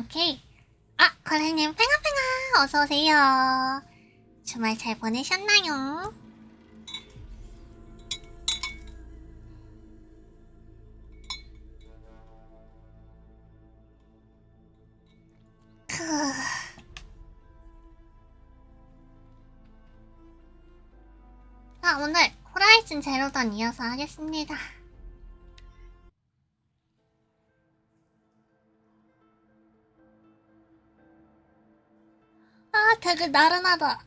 오케이. 아, 걸레님 팽아팽아 어서오세요. 주말 잘 보내셨나요? 자, 오늘 호라이즌 제로던 이어서 하겠습니다. 아, 되게 나른하다.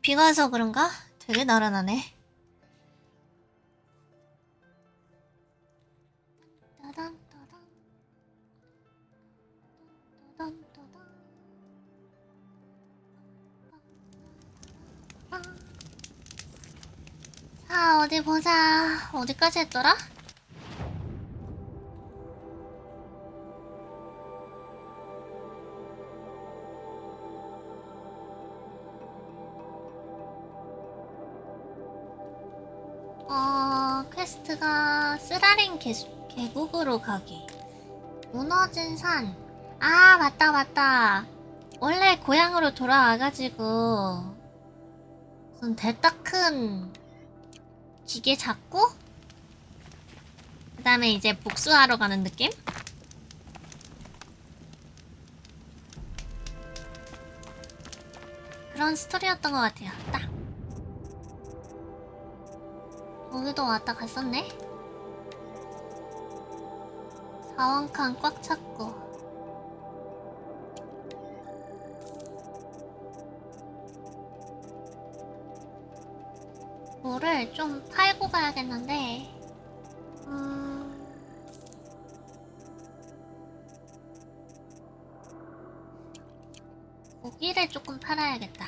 비가 와서 그런가? 되게 나른하네. 자, 어디 보자. 어디까지 했더라? 퀘스트가 쓰라린 계곡으로 가기. 무너진 산. 아, 맞다. 원래 고향으로 돌아와가지고 무슨 대따 큰 기계 잡고 그 다음에 이제 복수하러 가는 느낌? 그런 스토리였던 것 같아요. 딱 여기도 왔다 갔었네. 자원칸 꽉 찼고. 뭐를 좀 팔고 가야겠는데. 고기를 조금 팔아야겠다.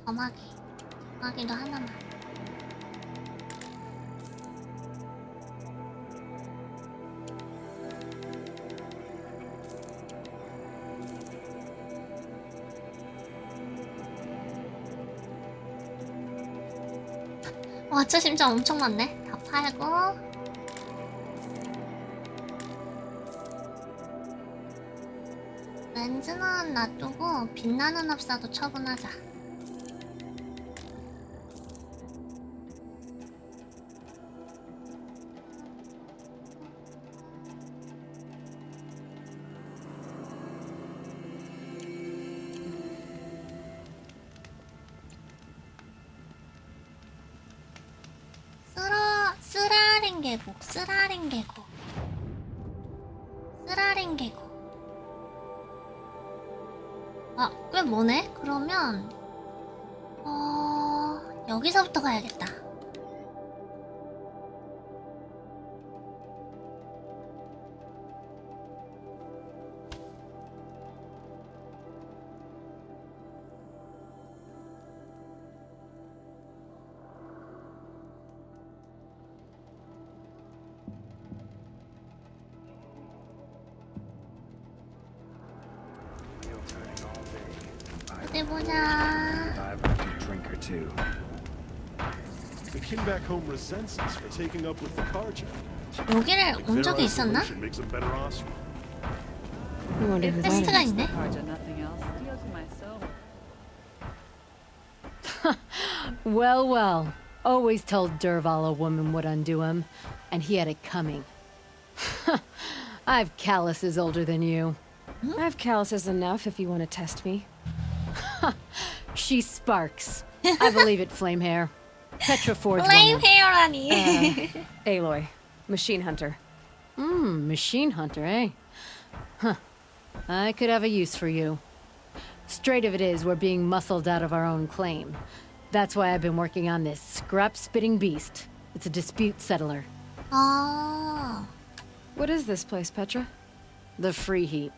점화기도 하나만. 와, 저 심장 엄청 많네. 다 팔고. 렌즈는 놔두고 빛나는 합사도 처분하자. 쓰라린 계곡. 아, 꽤 머네? 그러면 여기서부터 가야겠다. 어디 보자. 여기를 온 적이 있었나? 퀘스트가 있네. Well. Always told Derval a woman would undo him, and he had it coming. I've calluses older than you. I have calluses enough if you want to test me. She sparks. I believe it, Flame Hair. Petra Forge Flame woman. Hair라니. Aloy, machine hunter. Machine hunter, eh? Huh. I could have a use for you. Straight of it is, we're being muscled out of our own claim. That's why I've been working on this scrap-spitting beast. It's a dispute settler. 아, What is this place, Petra? The free heap.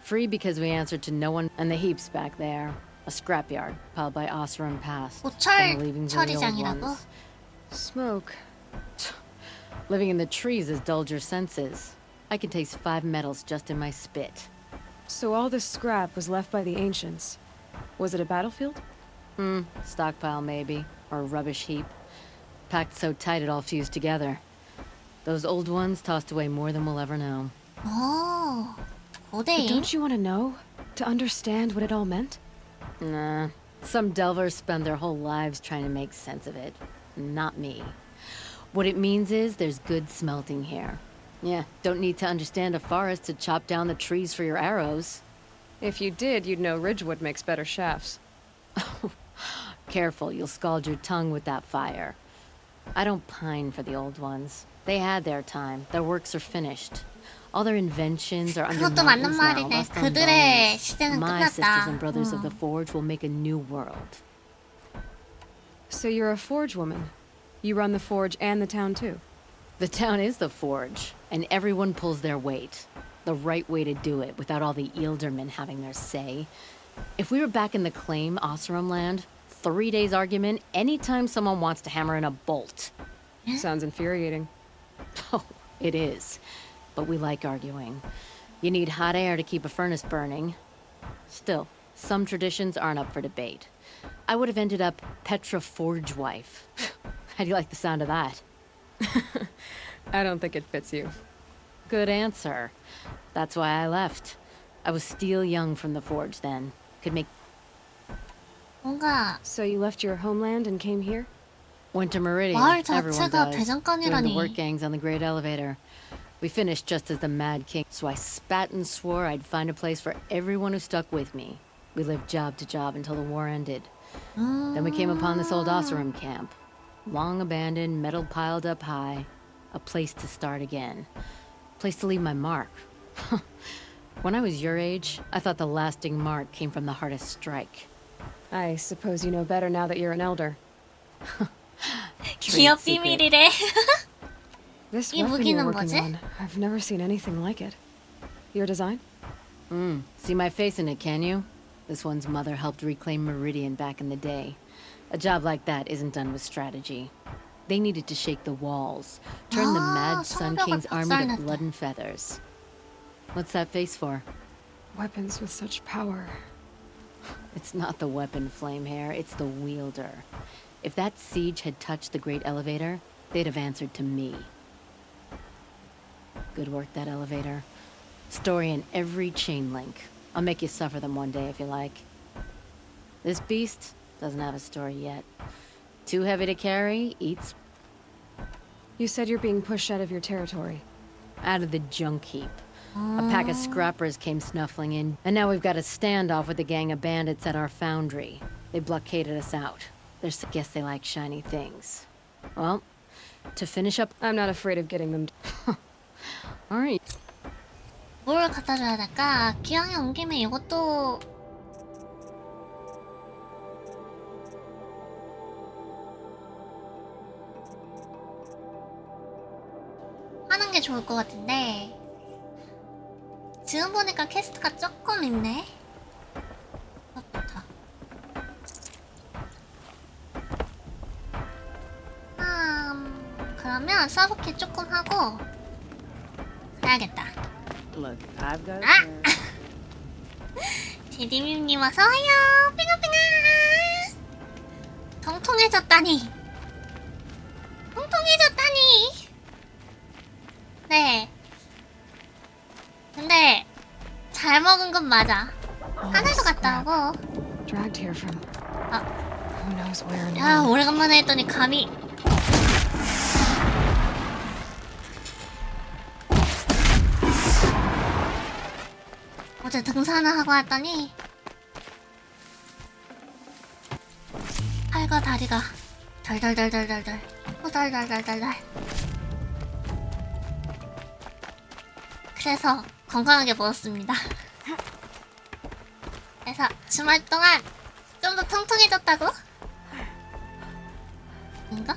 Free because we answered to no one, and the heap's back there. A scrapyard, piled by Osram past. 고철 From the leavings of the old 처리장이라고? ones. Smoke. Living in the trees has dulled your senses. I can taste 5 metals just in my spit. So all this scrap was left by the ancients. Was it a battlefield? Stockpile maybe, or a rubbish heap. Packed so tight it all fused together. Those old ones tossed away more than we'll ever know. 오, But 고대인? don't you want to know? To understand what it all meant? Nah. Some delvers spend their whole lives trying to make sense of it. Not me. What it means is there's good smelting here. Yeah, don't need to understand a forest to chop down the trees for your arrows. If you did, you'd know Ridgewood makes better shafts. Careful, you'll scald your tongue with that fire. I don't pine for the old ones. They had their time. Their works are finished. All their inventions are under 그것도 맞는 mountains now, 말이네. lost on 그들의 bones. 시대는 My sisters 끝났다. and brothers of the Forge will make a new world. So you're a forge woman. You run the forge and the town too. The town is the Forge, and everyone pulls their weight. The right way to do it, without all the Ealdermen having their say. If we were back in the claim, Oseram land, 3 days argument anytime someone wants to hammer in a bolt. Sounds infuriating. Oh, it is. But we like arguing. You need hot air to keep a furnace burning. Still, some traditions aren't up for debate. I would have ended up Petra Forge wife. How do you like the sound of that? I don't think it fits you. Good answer. That's why I left. I was still young from the Forge then. Could make... 뭔가 So you left your homeland and came here? Went to Meridian. 마을 Everyone 자체가 does. Doing the 대장간이라니. work gangs on the Great Elevator. We finished just as the Mad King, so I spat and swore I'd find a place for everyone who stuck with me. We lived job to job until the war ended. Then we came upon this old Oseram camp. Long abandoned, metal piled up high. A place to start again. Place to leave my mark. When I was your age, I thought the lasting mark came from the hardest strike. I suppose you know better now that you're an elder. 기업 secret. 비밀이래. This 이 weapon you're 무기는 working 뭐지? on, I've never seen anything like it. Your design? See my face in it, can you? This one's mother helped reclaim Meridian back in the day. A job like that isn't done with strategy. They needed to shake the walls, turn the mad Sun 성벽을 King's army to 박살냈다. blood and feathers. What's that face for? Weapons with such power. It's not the weapon, Flamehair, it's the wielder. If that siege had touched the Great Elevator, they'd have answered to me. Good work, that elevator. Story in every chain link. I'll make you suffer them one day if you like. This beast doesn't have a story yet. Too heavy to carry, eats You said you're being pushed out of your territory. out of the junk heap. A pack of scrappers came snuffling in, and now we've got a standoff with a gang of bandits at our foundry. They blockaded us out. Guess they like shiny things. Well, to finish up... I'm not afraid of getting them. Alright. 뭘 갖다 줘야 될까? 기왕에 온 김에 이것도 하는 게 좋을 것 같은데 지금 보니까 퀘스트가 조금 있네. 좋다. 그러면 서브킷 조금 하고 가야겠다. Look, I've got 아! 제디밈님 어서와요. 핑아핑아. 통통해졌다니. 통통해졌다니. 네. 근데 잘 먹은 건 맞아. 하늘도 갔다 오고. Dragged here from who knows where and 야, when. 오래간만에 했더니 감이. 어제 등산을 하고 왔더니 팔과 다리가 덜덜덜덜덜덜 호덜덜덜덜덜. 그래서 건강하게 먹었습니다. 그래서 주말 동안 좀 더 통통해졌다고? 인가?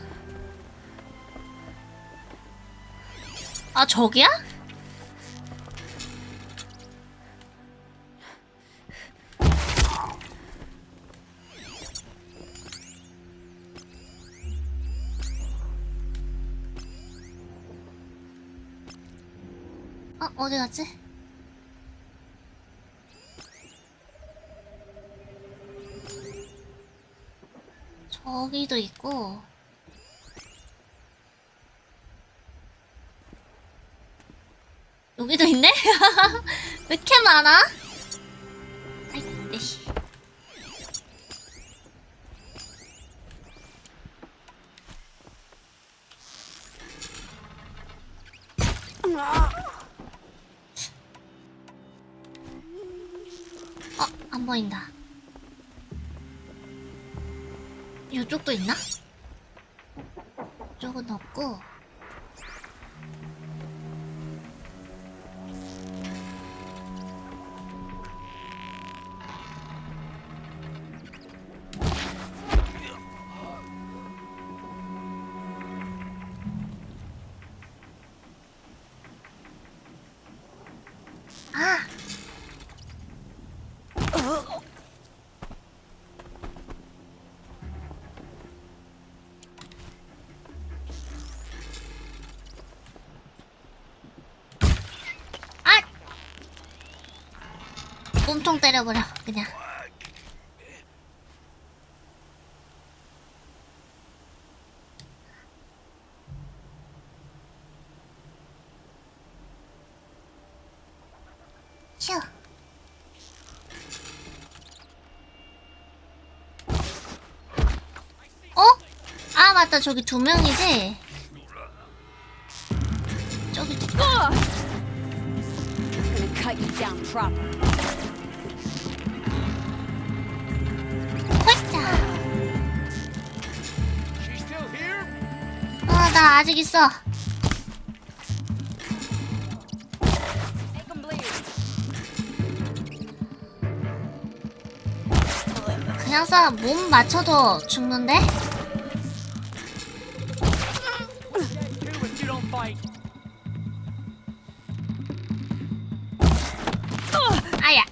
아, 저기야? 어디 갔지? 저기도 있고 여기도 있네? 왜 이렇게 많아? 아이, 네. 안 보인다. 이쪽도 있나? 이쪽은 없고. 아! 몸통 때려버려 그냥. 휴. 어? 아 맞다, 저기 2명이지? 저기 Cut you down proper. 나 아직 있어. 그냥 쏴. 몸 맞춰도 죽는데? 아야.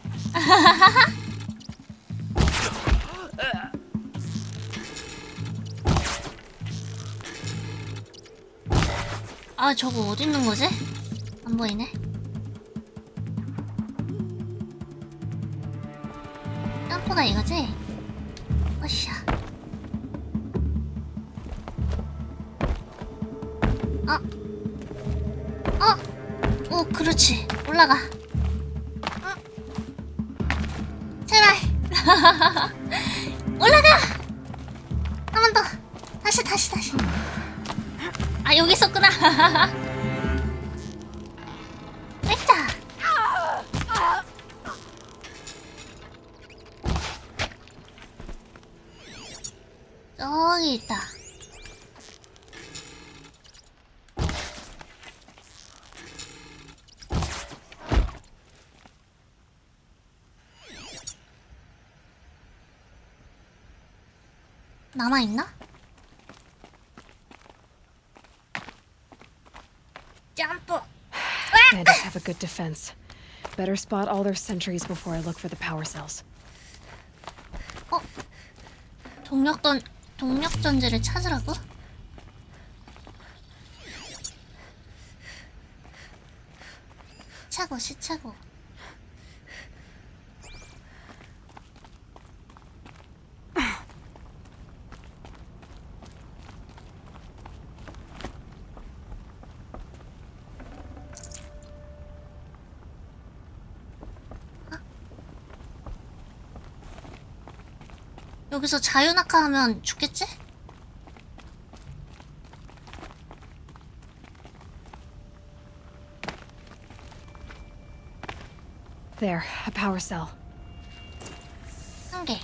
아, 저거 어디 있는 거지? 안 보이네. 점프가 이거지? 어샤. 오, 그렇지. 올라가. 제발. 올라가. 한 번 더. 다시. 아, 여기 있었구나. 뺏자. 저기 있다. 남아있나? 점프. Bandits have a good defense. Better spot all their sentries before I look for the power cells. 동력전지를 찾으라고? 시차고. 여기서 자유낙하하면 죽겠지? There, a power cell. 한 개.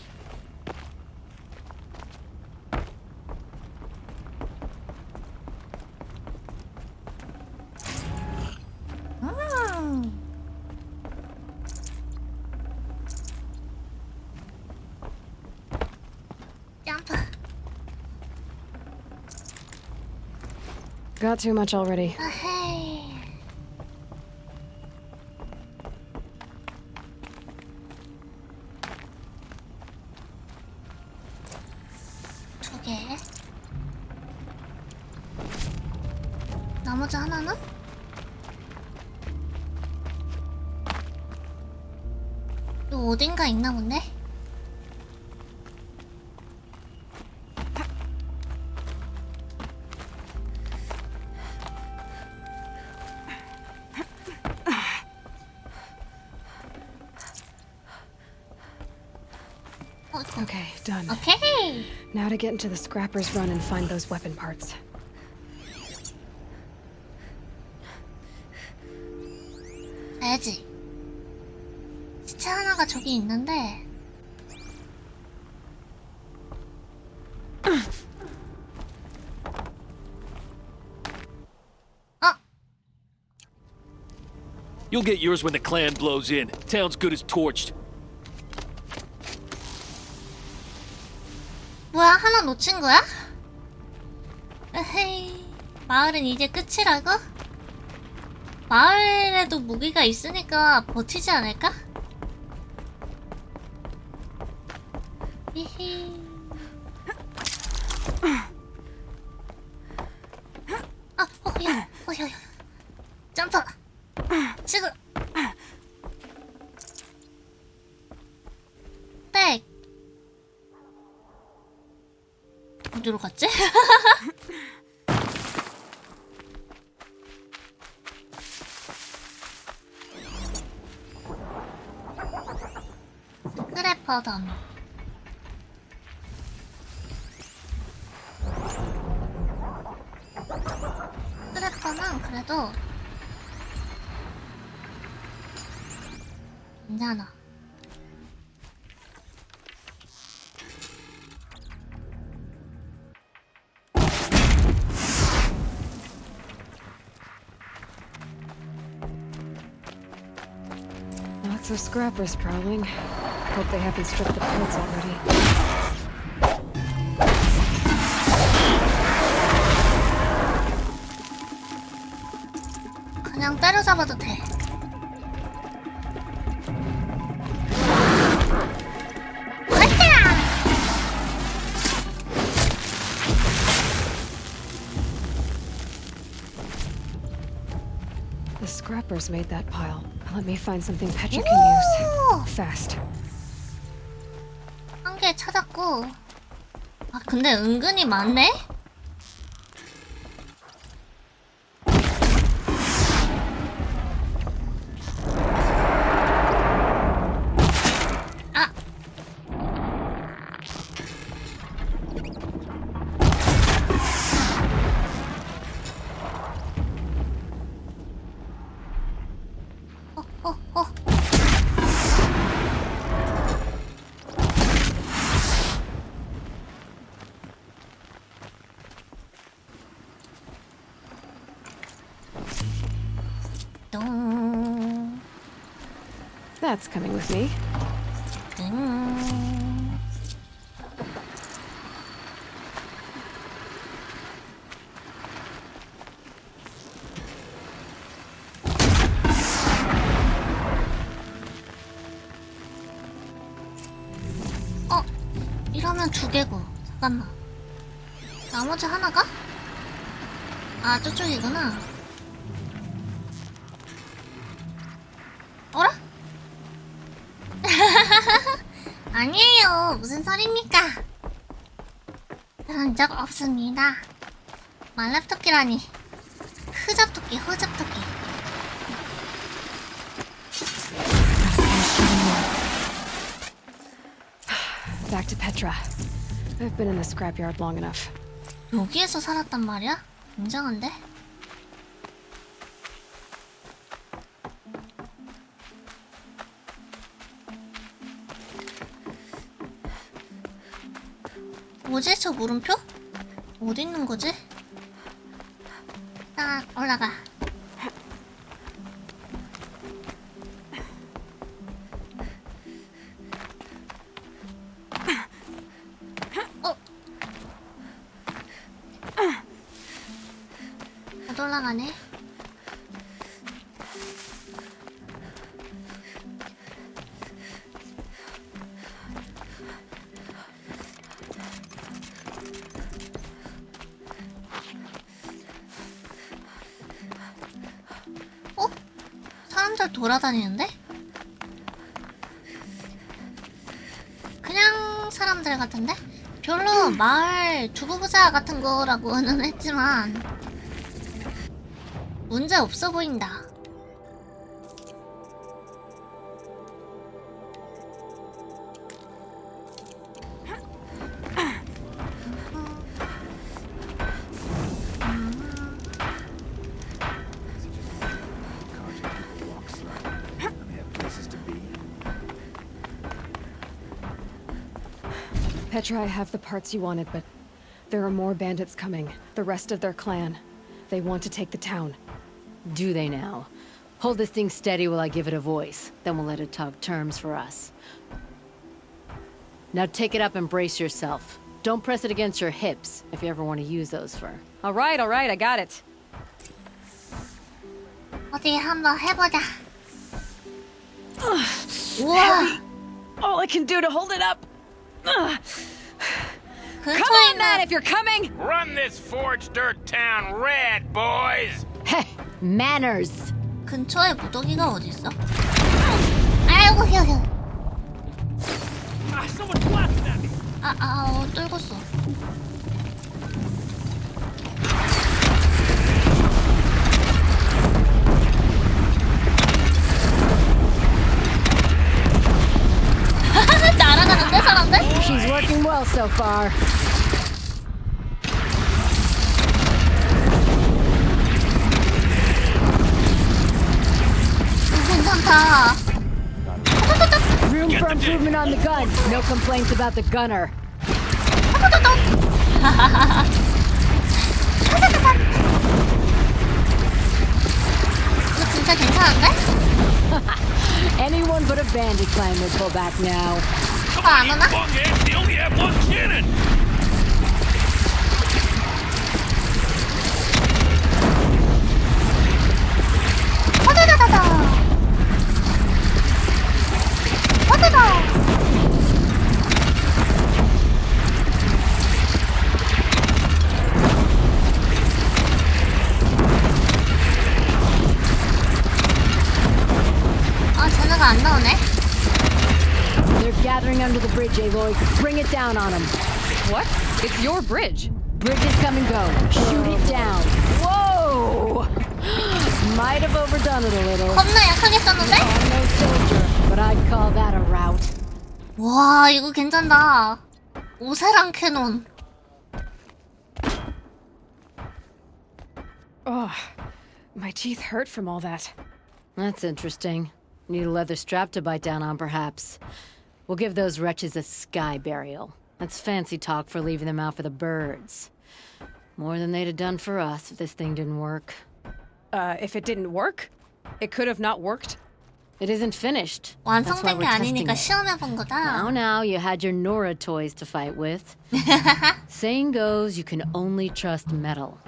점프. Got too much already. 아헤이. 두 개. 나머지 하나는? 또 어딘가 있나 본데? Okay, done. 오케이. Now to get into the scrapper's run and find those weapon parts. 가야지. 시체 하나가 저기 있는데. You'll get yours when the clan blows in. Town's good as torched. 뭐야, 하나 놓친 거야? 에헤이, 마을은 이제 끝이라고? 마을에도 무기가 있으니까 버티지 않을까? 히히. 아, 야, 야. 점프. 지금. 백. 어디로 갔지? 스크래퍼 더미. 스크래퍼는 그래도 괜찮아. Lots of scrappers prowling. Hope they haven't stripped the parts already. 그냥 때려잡아도 돼. The scrappers made that pile. Let me find something Petra can use. Fast. 한 개 찾았고. 아, 근데 은근히 많네? 아! 어. 똥. That's coming with me. 이러면 두 개고. 잠깐만. 나머지 하나가? 아, 저쪽이구나. 어라? 아니에요. 무슨 소리입니까? 그런 적 없습니다. 말랍토끼라니. 흐잡토끼. Back to Petra. I've been in the scrapyard long enough. 여기에서 살았단 말이야? 굉장한데? 뭐지 저 물음표? 어디 있는 거지? 딱 올라가. 못 올라가네. 사람들 돌아다니는데? 그냥 사람들 같은데? 별로 마을 두부부자 같은 거라고는 했지만 문제 없어 보인다. Petra, I have the parts you wanted, but there are more bandits coming. The rest of their clan. They want to take the town. Do they now? Hold this thing steady while I give it a voice. Then we'll let it talk terms for us. Now take it up and brace yourself. Don't press it against your hips if you ever want to use those for... All right, I got it. 어디 한번 해보자. 우와. All I can do to hold it up. Come 근처에 on, man, 있는 if you're coming. Run this forged dirt town red, boys! Heh! Manners! 근처에 무더기가 어디 있어? 아이고 휴휴. Someone blasted at me! 떨궜어. 날아가는데 사람들? She's working well so far. 괜찮다. Room for improvement on the gun. No complaints about the gunner. 이거 진짜 괜찮은데? Anyone but a bandit clan would pull back now. 이거 안 오나? Fuckheads, they only have one cannon! 호다다다다. 호다다. 쟤네가 안 나오네. They're gathering under the bridge, Aloy. Bring it down on them. What? It's your bridge. Bridges come and go. Shoot it down. Whoa! Might have overdone it a little. 겁나 약하게 썼는데? I'm no soldier, but I'd call that a rout. 와, 이거 괜찮다. 오세랑 캐논. Oh, my teeth hurt from all that. That's interesting. Need a leather strap to bite down on, perhaps. We'll give those wretches a sky burial. That's fancy talk for leaving them out for the birds. More than they'd have done for us if this thing didn't work. If it didn't work? It could have not worked? It isn't finished. That's why 완성된 we're 게 testing 아니니까 it. 시험해본 거다. Now, you had your Nora toys to fight with. Saying goes, you can only trust metal.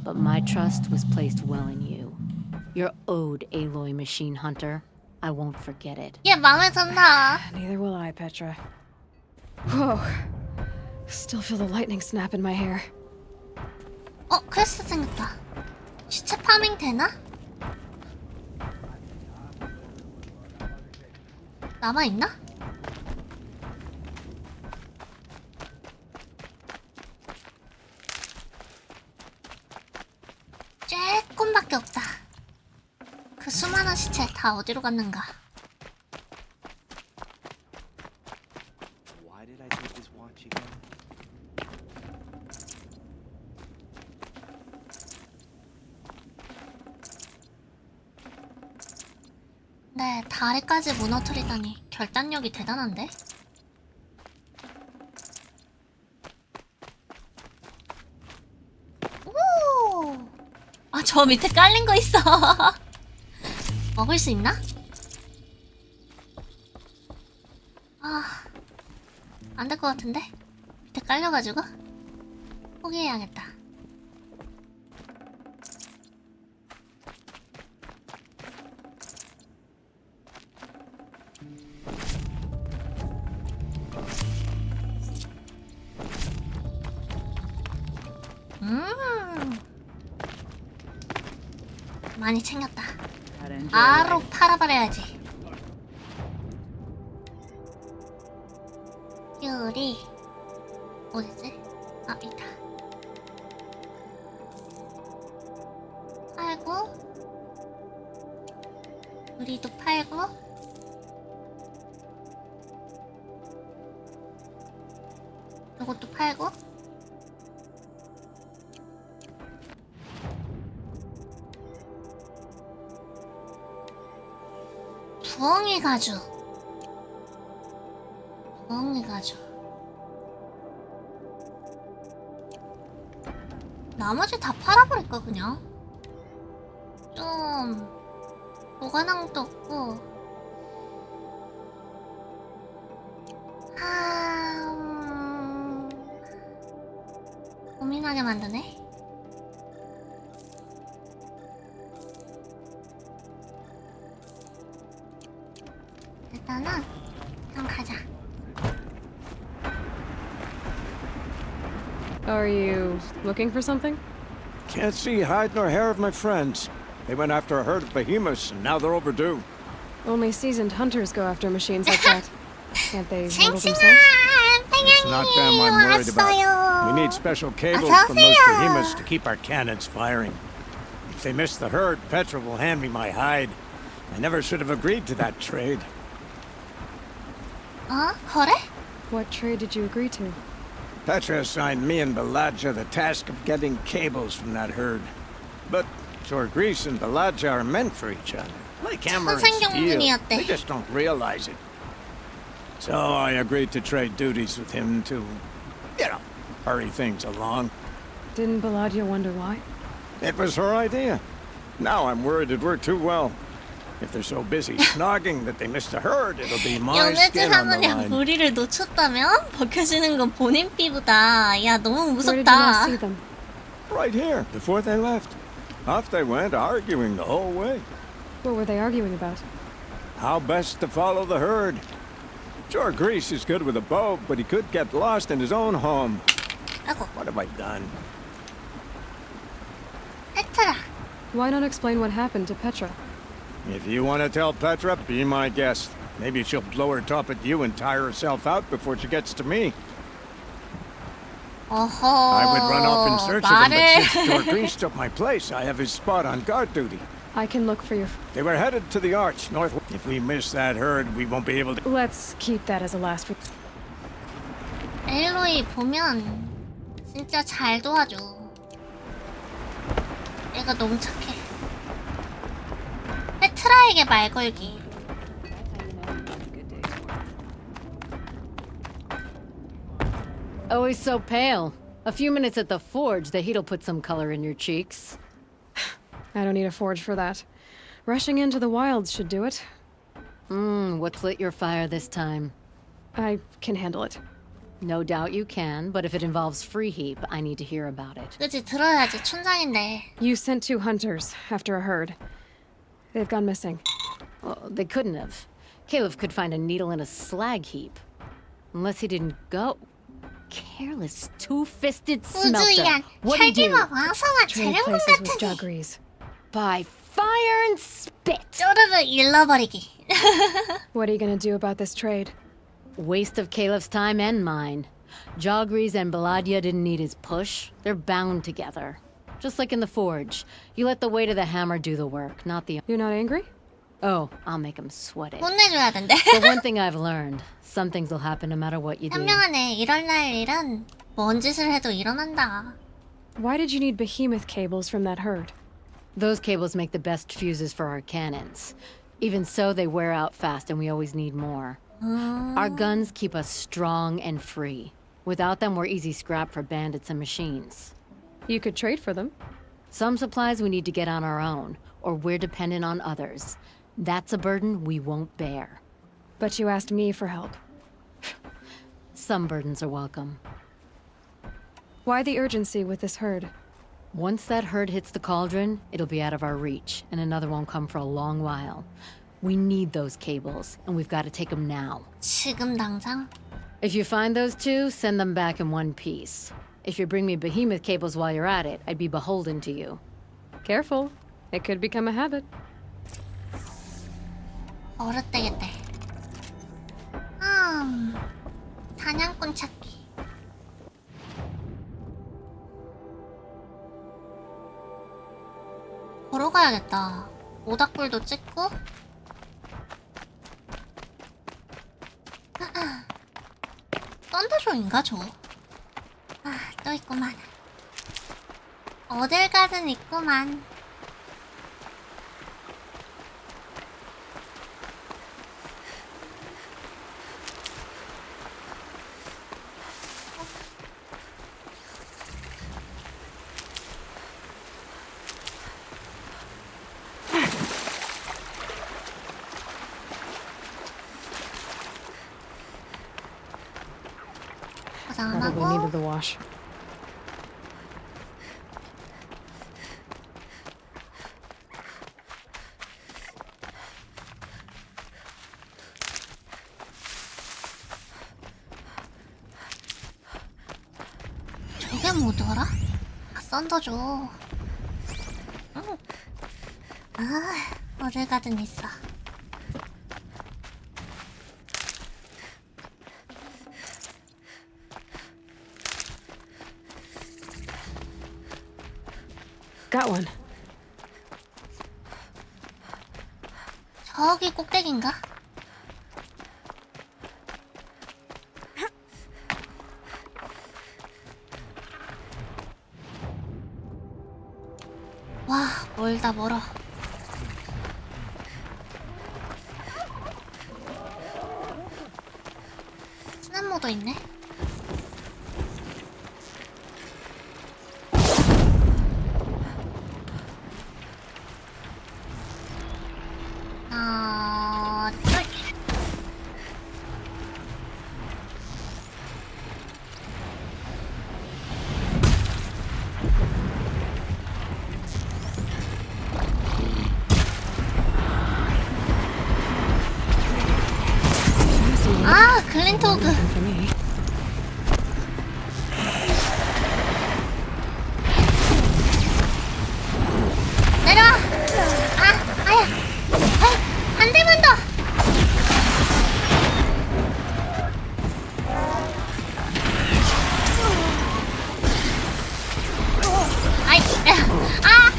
But my trust was placed well in you. You're owed, Aloy Machine Hunter. I won't forget it. 얘 마음에 든다. Neither will I, Petra. Whoa. Still feel the lightning snap in my hair. 퀘스트 생겼다. 시체 파밍 되나? 남아있나? 조금밖에 없다. 그 수많은 시체 다 어디로 갔는가? Why did I take this watch again? 네, 다리까지 무너뜨리다니 결단력이 대단한데? 오! 저 밑에 깔린 거 있어. 먹을 수 있나? 안 될 것 같은데? 밑에 깔려가지고? 포기해야겠다. 많이 챙겼다. 바로 팔아버려야지. 귤이 어디지? 있다. 팔고 우리도 팔고 이것도 팔고 부엉이 가죽. 부엉이 가죽. 나머지 다 팔아버릴까 그냥? 좀 보관함도 없고. 고민하게 만드네. 일단은 그냥 가자. Are you looking for something? Can't see hide nor hair of my friends. They went after a herd of behemoths, and now they're overdue. Only seasoned hunters go after machines like that. Can't they handle 싱싱아, themselves? It's not them I'm worried about. 왔어요. We need special cables 어서 from those 오세요. behemoths to keep our cannons firing. If they miss the herd, Petra will hand me my hide. I never should have agreed to that trade. 거래? What trade did you agree to? Petra assigned me and Baladja the task of getting cables from that herd. But Jorgris and Baladja are meant for each other. Like hammer and steel. 천생연분이었대. They just don't realize it. So I agreed to trade duties with him to, hurry things along. Didn't Baladia wonder why? It was her idea. Now I'm worried it worked too well. If they're so busy snogging that they missed the herd, it'll be my 연애질 skin on the 하느냐 line. 무리를 놓쳤다면? 벗겨지는 건 본인 피부다. 야 너무 Where did you last 무섭다. see them? Right here, before they left. Off they went, arguing the whole way. What were they arguing about? How best to follow the herd. Jorgris is good with a bow, but he could get lost in his own home. 아이고 What have I done? 페트라. Why not explain what happened to Petra? If you want to tell Petra, be my guest. Maybe she'll blow her top at you and tire herself out before she gets to me. 어허. I would run off in search of him, but 말을. since Jorgris took my place, I have his spot on guard duty. I can look for your... They were headed to the arch, north. If we miss that herd, we won't be able to... Let's keep that as a last... 엘로이 보면 진짜 잘 도와줘. 얘가 너무 착해. 페트라에게 말 걸기. Always so pale. A few minutes at the forge, the heat'll put some color in your cheeks. I don't need a forge for that. Rushing into the wilds should do it. What's lit your fire this time? I can handle it. No doubt you can, but if it involves free heap, I need to hear about it. 그치 들어야지 춘장인데. You sent 2 hunters after a herd. They've gone missing. Well, they couldn't have. Caleb could find a needle in a slag heap. Unless he didn't go. Careless, two-fisted smelter. 우주야, What'd he do? 혈기와 왕성한 Trade 재련군 places with 같으니. Jagris. By fire and spit! 쪼르르 잃어버리기. What are you gonna do about this trade? Waste of Caleb's time and mine. Jogris and Baladia didn't need his push. They're bound together. Just like in the forge. You let the weight of the hammer do the work, not the... You're not angry? Oh, I'll make him sweat it. 혼내줘야 된대. But one thing I've learned, some things will happen no matter what you do. 현명하네. 이럴 날 일은 뭔 짓을 해도 일어난다. Why did you need behemoth cables from that herd? Those cables make the best fuses for our cannons. Even so, they wear out fast and we always need more. Our guns keep us strong and free. Without them, we're easy scrap for bandits and machines. You could trade for them. Some supplies we need to get on our own, or we're dependent on others. That's a burden we won't bear. But you asked me for help. Some burdens are welcome. Why the urgency with this herd? Once that herd hits the cauldron, it'll be out of our reach, and another won't come for a long while. We need those cables, and we've got to take them now. 지금 당장? If you find those 2, send them back in one piece. If you bring me behemoth cables while you're at it, I'd be beholden to you. Careful. It could become a habit. 어렵대겠대. 사냥꾼 찾기. 걸어가야겠다. 모닥불도 찍고. 썬더쇼인가 저? 또 있구만. 어딜 가든 있구만. 안 Probably 하고. needed the wash. 저게 뭐더라? 아, 썬더줘. 아, 어딜 가든 있어. Got one. 저기 꼭대기인가? 와, 멀다 멀어. 스난모도 있네. 하나, 둘. 아, 글린토그. For me. 내려와. 아, 아야. 아, 한 대만 더. 아이, 아.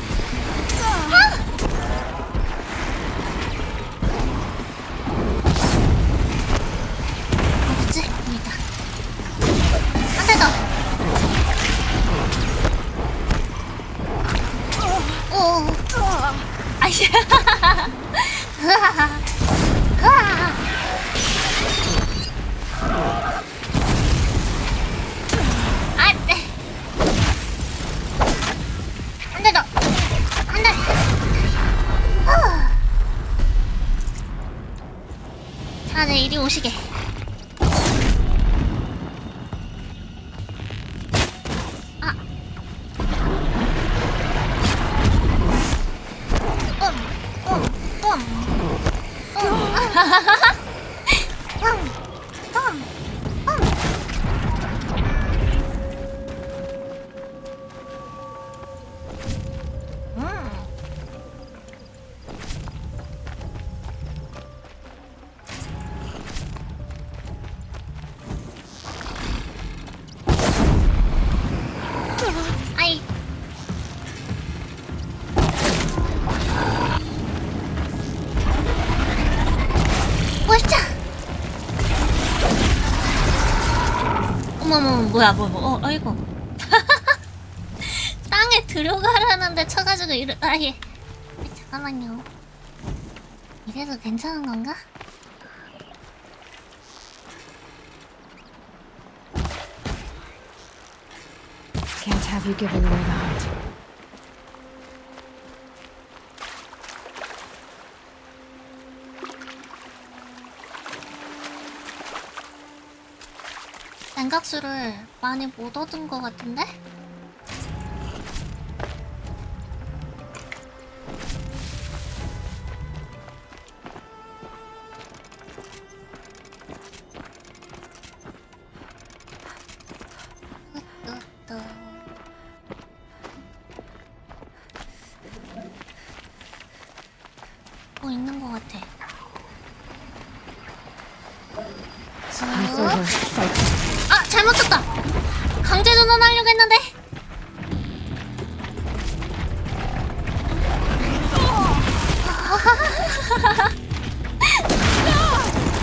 어딨지? 여기다. 한 대 더. 오. 아이씨. 아, 네. 한 대 더. 한 대. 자, 네, 이리 오시게. 아. 아이. 멋있다. 어머머, 뭐야, 아이고. 땅에 들어가라는데 쳐가지고 아예. 잠깐만요. 이래도 괜찮은 건가? Can't have you giving away the hunt. 냉각수를 많이 못 얻은 것 같은데? 뭐 있는 것 같아. Pass over. Fight. 아, 잘못 쳤다. 강제 전환하려고 했는데.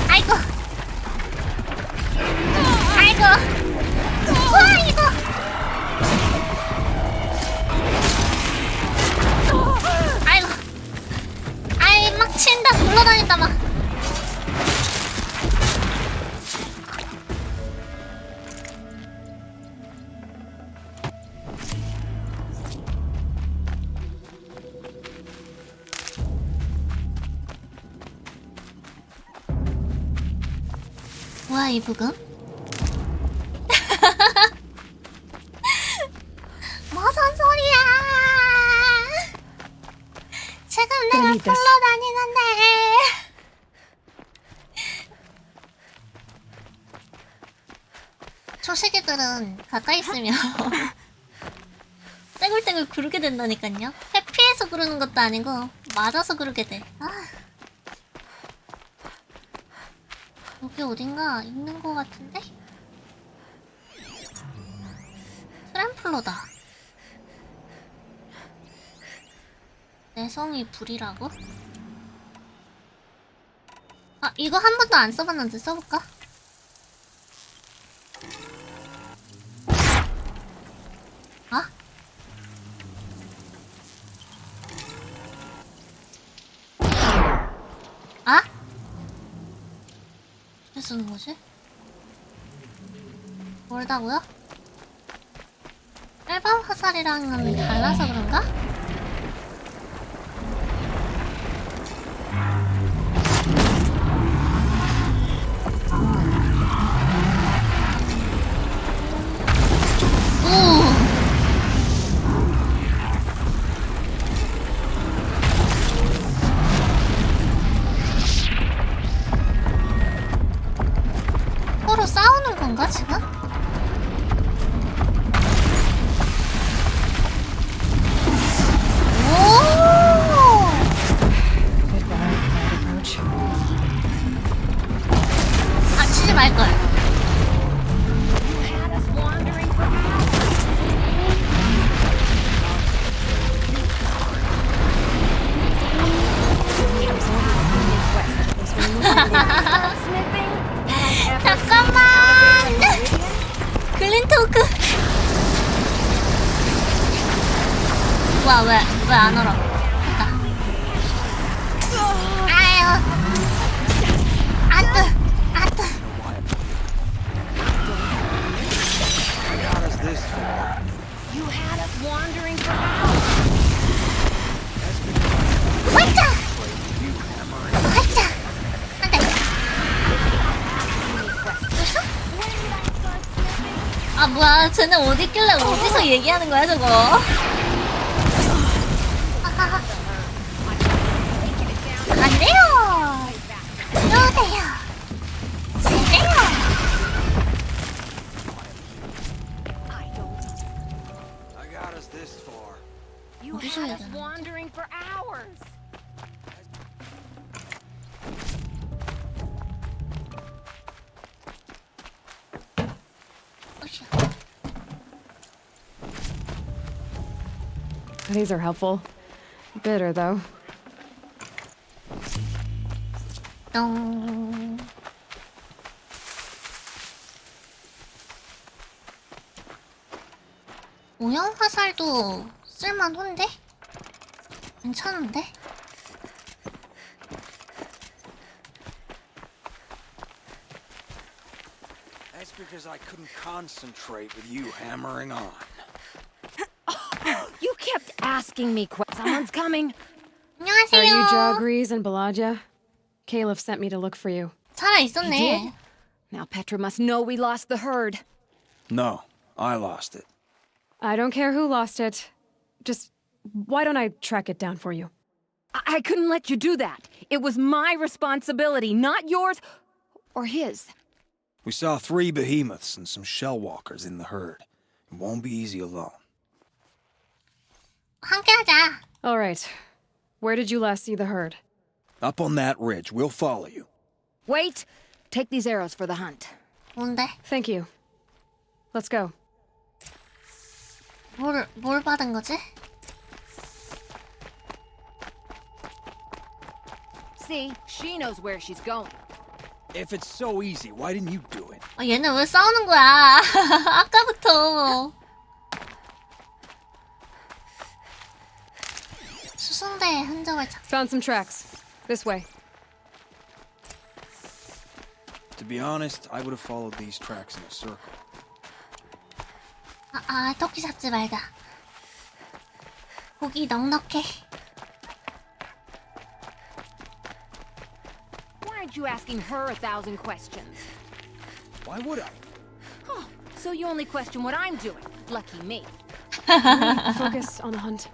아이고. 아이고. 우와, 이거. 아이고. 아이, 막 친다. 굴러다닌다, 막. 뭐야, 이 부금? 초식이들은 가까이 있으면 떼굴떼굴 구르게 된다니깐요. 회피해서 구르는 것도 아니고 맞아서 구르게 돼. 아. 여기 어딘가 있는 것 같은데? 트램플러다. 내성이 불이라고? 아, 이거 한 번도 안 써봤는데 써볼까? 아? 아? 왜 쓰는 거지? 멀다고요? 일반 화살이랑은 달라서 그런가? 서로 싸우는 건가 지금? 오! 아, 치지 말걸. 잠깐만! 글린토크! 와, 왜 안 얼어? 됐다. 아유. 아뜨! 화이자! 안 돼. 됐어? 아, 뭐야. 쟤네 어디 있길래 어디서 얘기하는 거야, 저거? 아하하. 안 돼요! 이러세요! 세요! 어디서 얘기하는 거지? 어이씨. These are helpful. Bitter, though. 똥. 오염 화살도 쓸만한데? 괜찮은데? That's because I couldn't concentrate with you hammering on. You kept asking me questions. Someone's coming. Are you 안녕하세요. Jagrees and Balaja? Caliph sent me to look for you. 살아 He 있었네. did? Now Petra must know we lost the herd. No, I lost it. I don't care who lost it. Just, why don't I track it down for you? I couldn't let you do that. It was my responsibility, not yours or his. We saw 3 behemoths and some shell walkers in the herd. It won't be easy alone. 함께하자. All right. Where did you last see the herd? Up on that ridge, we'll follow you. Wait. Take these arrows for the hunt. 뭔데? Thank you. Let's go. 뭘 받은 거지? See, she knows where she's going. If it's so easy, why didn't you do it? 아, 얘네 왜 싸우는 거야? 아까부터. 수송대의 흔적을 찾. Found some tracks. This way. To be honest, I would have followed these tracks in a circle. 토끼 잡지 말자. 고기 넉넉해. Why aren't you asking her 1,000 questions? Why would I? Oh, so you only question what I'm doing. Lucky me. Focus on the hunt.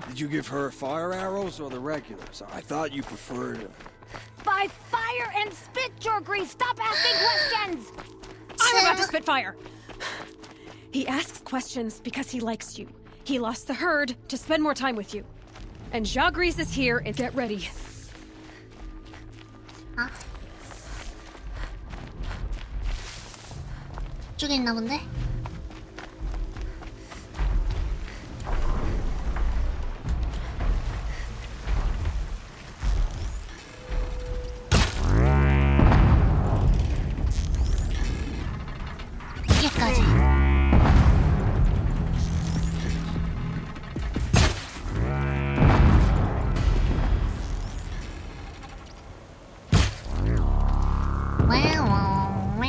Did you give her fire arrows or the regulars? I thought you preferred... Fire I fire and spit, Jorgri! Stop asking questions! I'm about to spitfire! He asks questions because he likes you. He lost the herd to spend more time with you. And Jagris is here and get ready. 아. 이쪽에 있나 본데? 여기까지.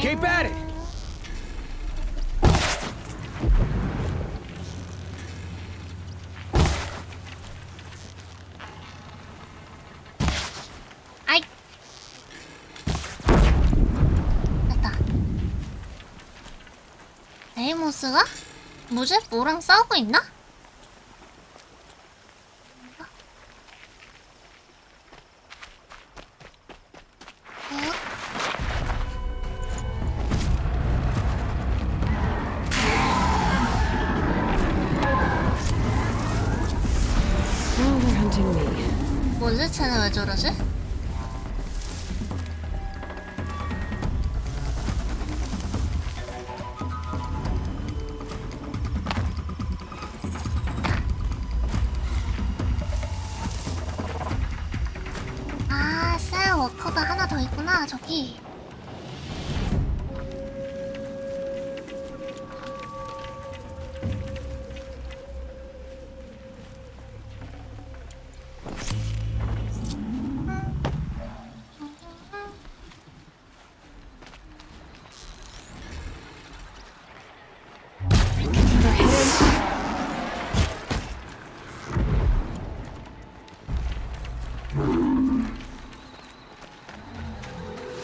Keep at it! 아이. 됐다. 에이모스가? 뭐지? 뭐랑 싸우고 있나? Oh, they're hunting me. 뭐지? 쟤는 왜 저러지? 아, 셀 워커가 하나 더 있구나, 저기.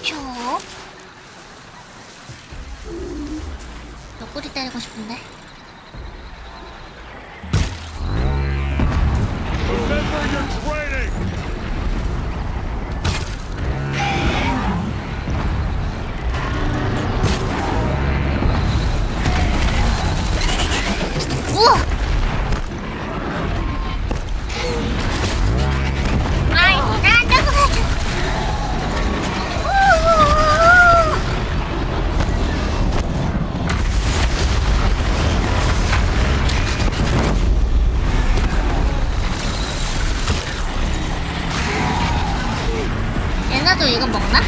휴. 옆구리 때리고 싶은데. Remember your training! 우와! 아이, 나 점프해! 얘나도 이거 먹나?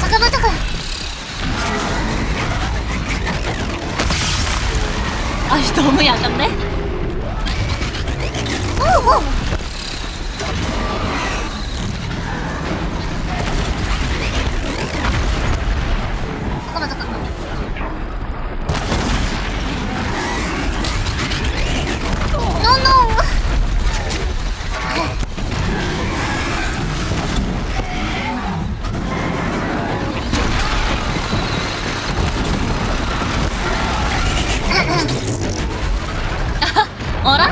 잠깐만. 아이, 너무 약한데? 오오! 잠깐만. 노노! 어라?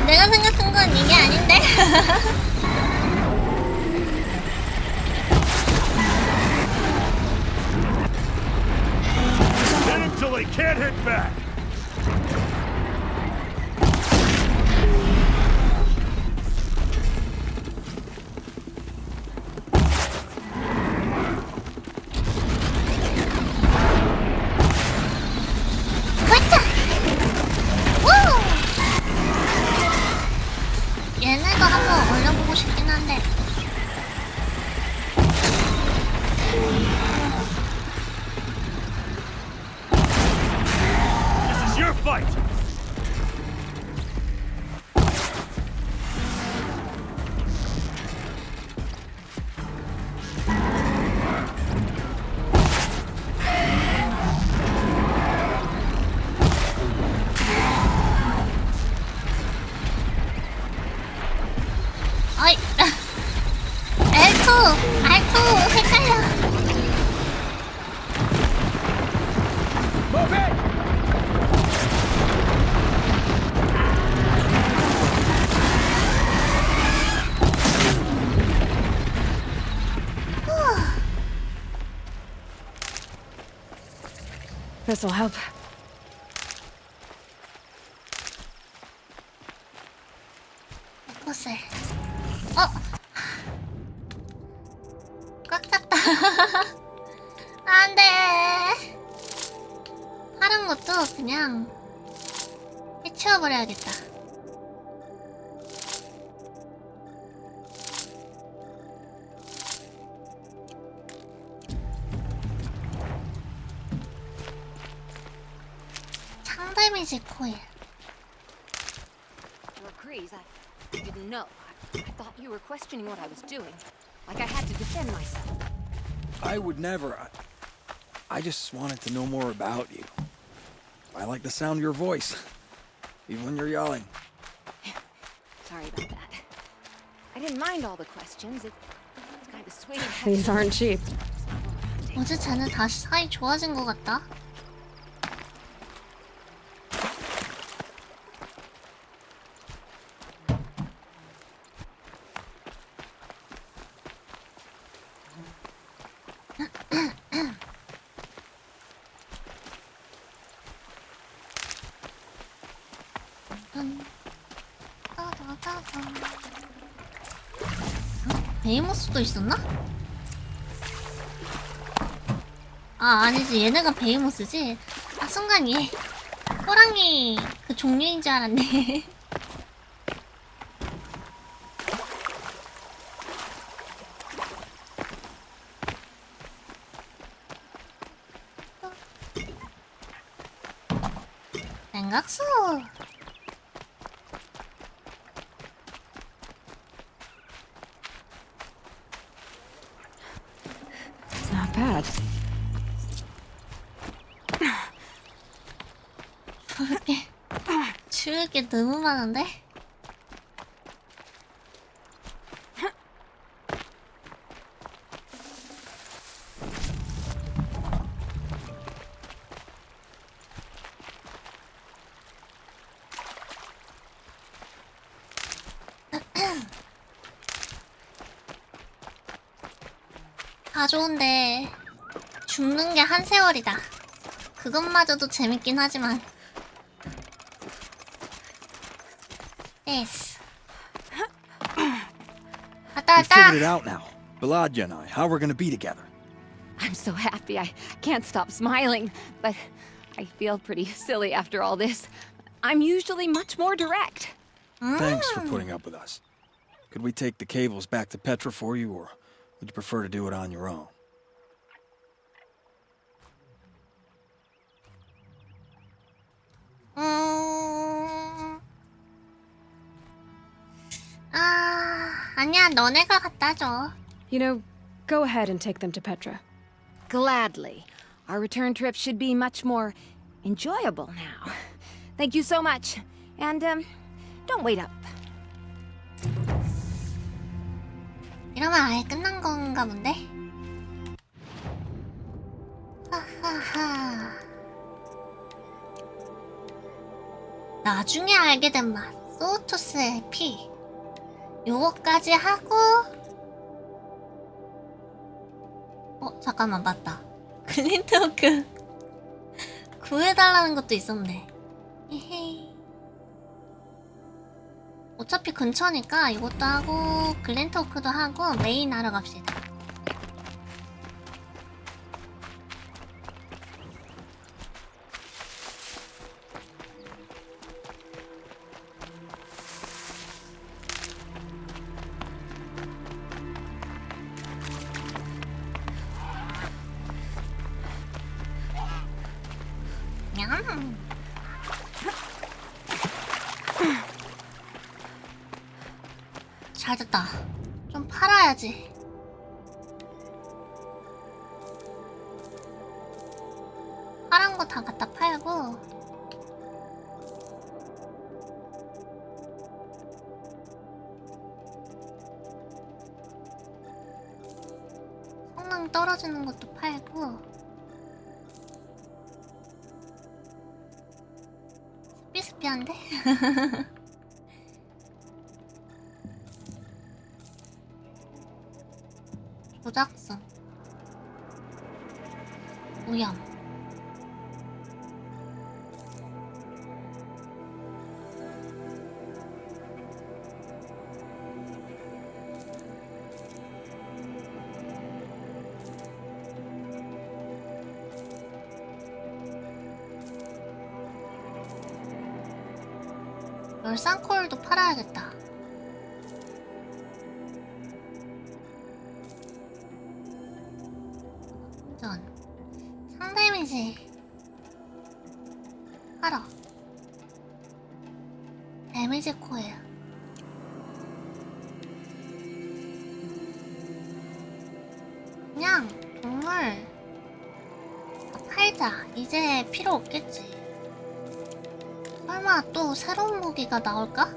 내가 생각한 건 이게 아닌데? Hit him till they can't hit back! 가자! 우! 얘네도 한번 올려보고 싶긴 한데. This is your fight! 어이! L2! R2! 헷갈려! Move it! This'll help. 꽃을. 꽉 찼다. 안 돼. 파란 것도 그냥 해치워버려야겠다. 창데미지 코일. Grease, I didn't know. I thought you were questioning what I was doing. Like I had to defend myself. I would never. I just wanted to know more about you. I like the sound of your voice, even when you're yelling. Sorry about that. I didn't mind all the questions. It's kind of sweet. These aren't cheap. 어제 쟤는 다시 사이 좋아진 것 같다. 베이모스도 있었나? 아 아니지 얘네가 베이모스지? 아 순간 얘 호랑이 그 종류인 줄 알았네. 냉각수. Not bad. 주울 게 너무 많은데? 다 좋은데 죽는 게 한 세월이다. 그것마저도 재밌긴 하지만. 됐어. 갔다 We figured it 왔다. out now. Balaja and I, how we're gonna be together. I'm so happy. I can't stop smiling, but I feel pretty silly after all this. I'm usually much more direct. Thanks for putting up with us. Could we take the cables back to Petra for you, or would you prefer to do it on your own? 아니야 너네가 갖다 줘. You know, go ahead and take them to Petra. Gladly. Our return trip should be much more enjoyable now. Thank you so much. And, don't wait up. 이러면 아예 끝난 건가 본데? 하하하. 나중에 알게 된 맛. 소토스의 피. 요거까지 하고. 잠깐만 맞다. 글린트워크 구해달라는 것도 있었네. 에헤이. 어차피 근처니까 이것도 하고 글랜트워크도 하고 메인 하러 갑시다. 냠. 잘 됐다. 좀 팔아야지. 파란 거 다 갖다 팔고. 성능 떨어지는 것도 팔고. 스피스피한데? 조작성 오염 열쌍콜도 팔아야겠다. 전 상데미지 팔아. 데미지 코일. 그냥 동물 팔자. 이제 필요 없겠지. 설마 또 새로운 무기가 나올까?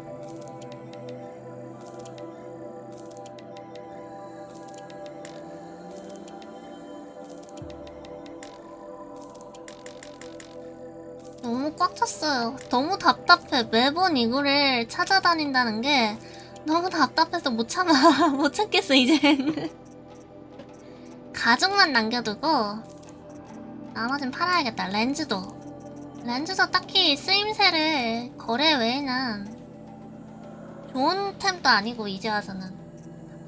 너무 꽉 찼어요. 너무 답답해. 매번 이거를 찾아다닌다는 게 너무 답답해서 못 참아. 못 참겠어 이젠. 가죽만 남겨두고 나머진 팔아야겠다. 렌즈도 딱히 쓰임새를 거래 외에는 좋은 템도 아니고 이제 와서는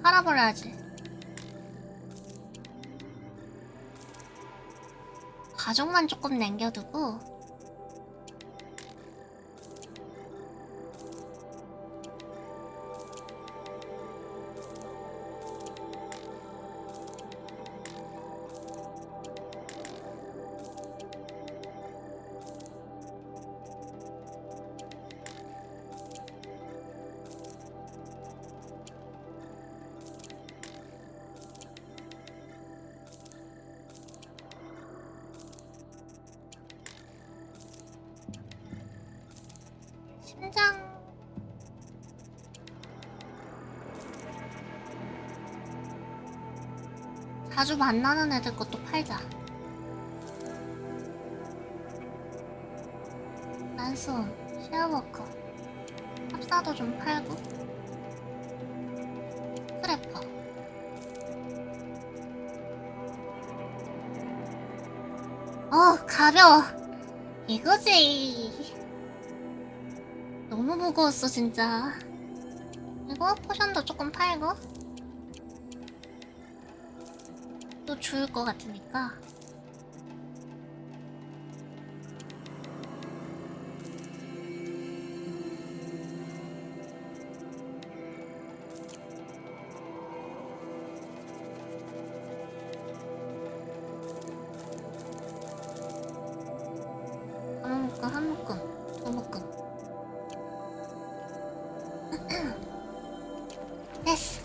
팔아버려야지. 가죽만 조금 남겨두고 심장 자주 만나는 애들 것도 팔자. 란솜, 쉐어워커, 합사도 좀 팔고. 크래퍼. 가벼워. 이거지. 너무 무거웠어 진짜. 그리고 포션도 조금 팔고 또 죽을 것 같으니까. 한 묶음, 두 묶음. 됐어.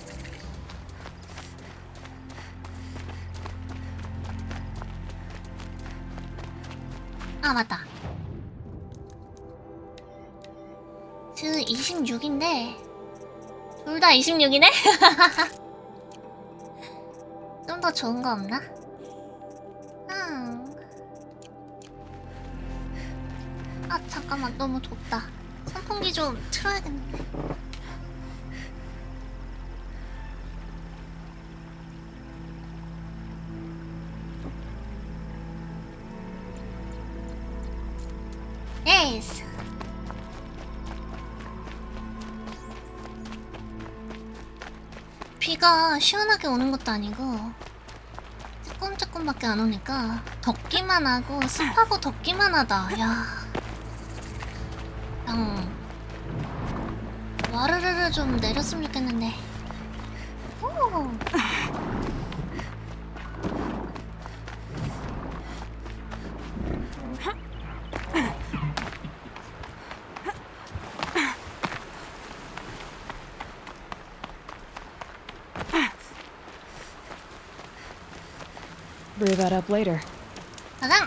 아 맞다. 그 26인데 둘 다 26이네? 좀 더 좋은 거 없나? 아 잠깐만, 너무 덥다. 선풍기 좀 틀어야겠는데. 예스. 비가 시원하게 오는 것도 아니고 조금밖에 안 오니까 덥기만 하고 습하고 덥기만 하다. 야, 그냥 와르르르 좀 내렸으면 좋겠는데. 오. Brew that up later. 가장.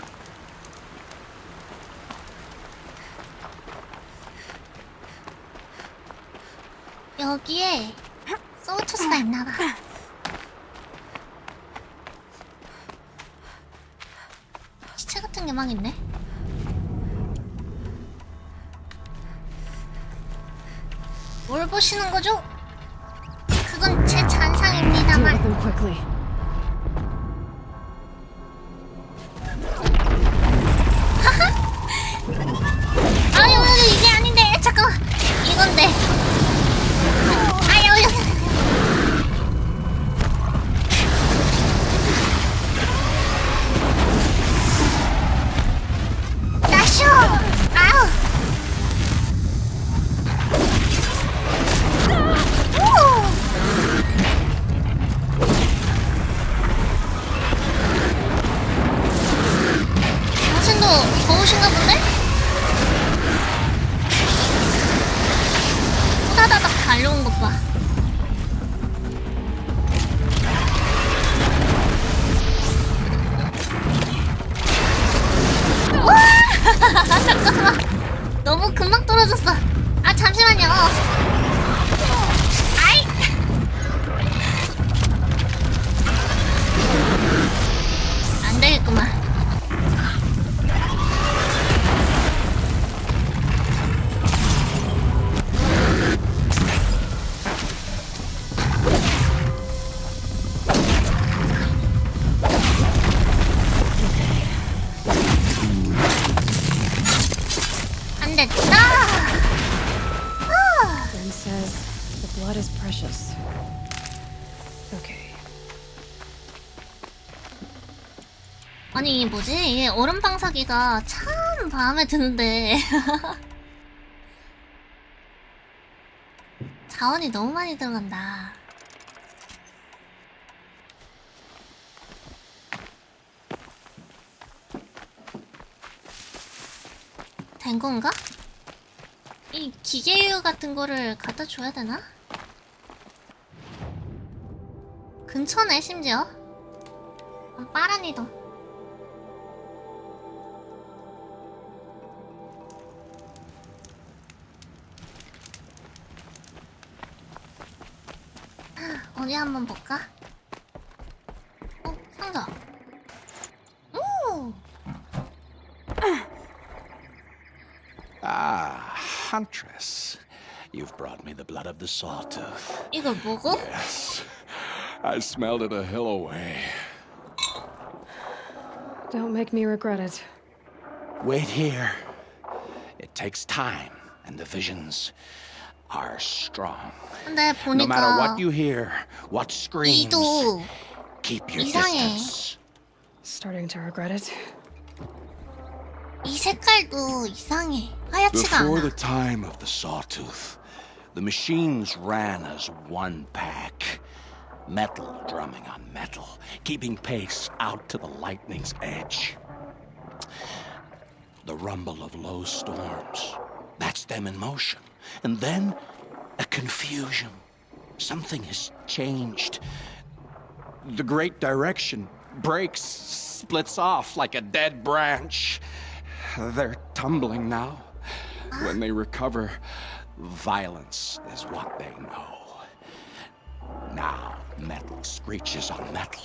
여기에 소우토스가 있나봐. 시체 같은 게 막 있네. 뭘 보시는 거죠? 그건 제 Deal 잔상입니다만. with them quickly. 아유, 이게 아닌데. 잠깐만. 이건데. 아유. 나쇼. 아우. 달려온 것 봐. 와! 잠깐만. 너무 금방 떨어졌어. 아, 잠시만요. 아이! 안 되겠구만. 안 됐다. Ben says the blood is precious. Okay. 아니 이게 뭐지? 이게 얼음 방사기가 참 마음에 드는데 자원이 너무 많이 들어간다. 된 건가? 이 기계유 같은 거를 갖다 줘야 되나? 근처네 심지어. 빠른 이동. 어디 한번 볼까? 상자. 오! Ah, Huntress. You've brought me the blood of the sawtooth. 이걸 보고? Yes. I smelled it a hill away. Don't make me regret it. Wait here. It takes time, and the visions are strong. 근데 No matter 보니까 what you hear, what screams, 이도 keep your 이상해. distance. Starting to regret it. 이 색깔도 이상해. 하얗지가 Before 않아. the time of the sawtooth, the machines ran as one pack. Metal drumming on metal, keeping pace out to the lightning's edge. The rumble of low storms, that's them in motion. And then, a confusion. Something has changed. The great direction breaks, splits off like a dead branch. They're tumbling now. When they recover, violence is what they know. Now, metal screeches on metal.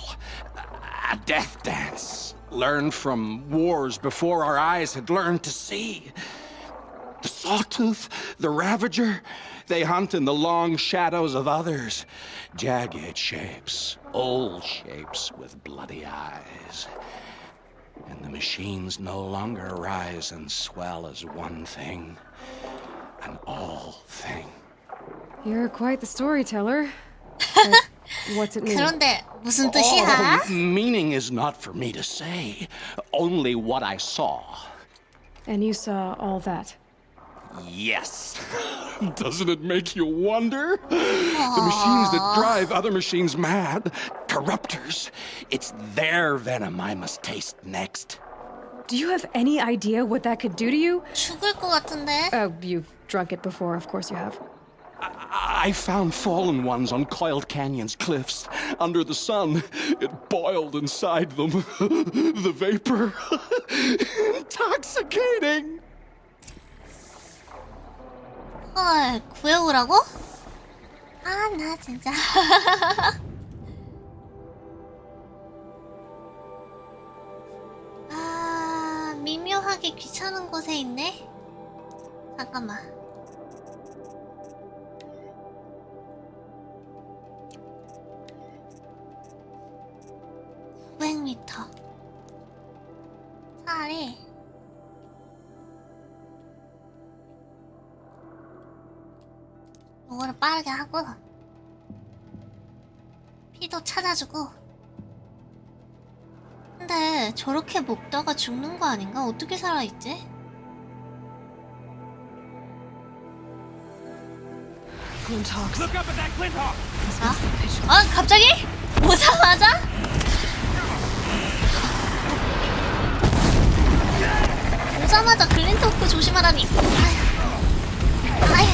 A death dance. Learned from wars before our eyes had learned to see. The sawtooth, the ravager, they hunt in the long shadows of others. Jagged shapes, old shapes with bloody eyes. And the machines no longer rise and swell as one thing, an all thing. You're quite the storyteller. But what's it mean? 그런데 무슨 뜻이야? Oh, meaning is not for me to say, only what I saw. And you saw all that. Yes. Doesn't it make you wonder? The machines that drive other machines mad, corruptors, it's their venom I must taste next. Do you have any idea what that could do to you? 죽을 것 같은데. Oh, you've drunk it before, of course you have. I found fallen ones on coiled canyons, cliffs, under the sun. It boiled inside them. The vapor. Intoxicating. 헐, 구해오라고? 아, 나 진짜. 아, 미묘하게 귀찮은 곳에 있네? 잠깐만. 900m. 차라리 이거를 빠르게 하고 피도 찾아주고. 근데 저렇게 먹다가 죽는 거 아닌가? 어떻게 살아있지? Look up at that Glinthawk! 아 갑자기? 오자마자? 오자마자 글린토크 조심하라니. 아휴. 아휴.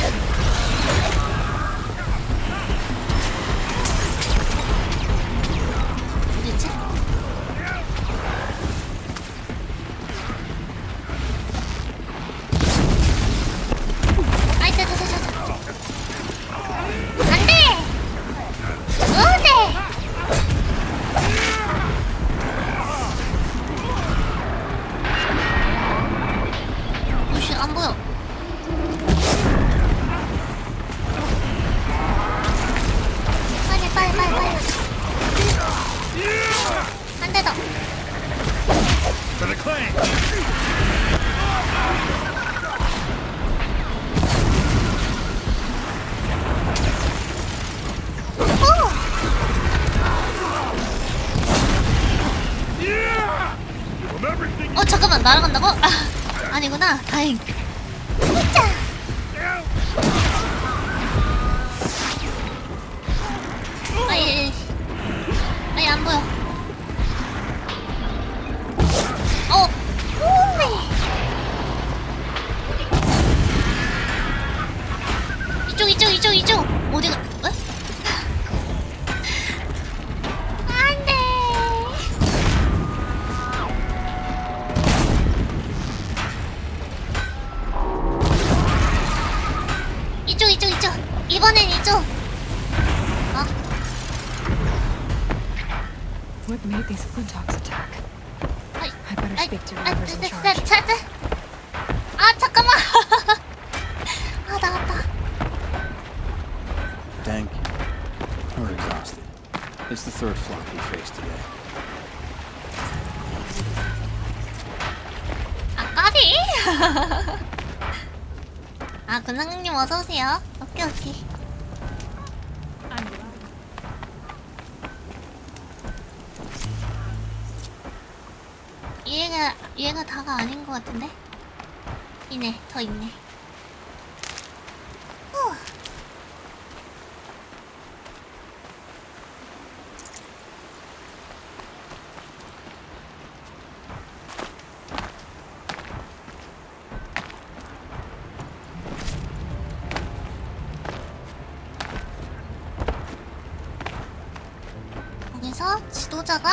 아이. 진짜. 아이. 아이 안 보여. 오메. 이쪽. 어디가? 에? 안돼. 이쪽. 이번엔 이쪽. 어? What made these Flintox attack? I better speak to whoever's in charge. 잠깐만. 나갔다. Thank you. We're exhausted. It's the third flop we faced today. 까비. 군상님 어서 오세요. 오케이. 얘가 다가 아닌 것 같은데? 더 있네. 후. 거기서 지도자가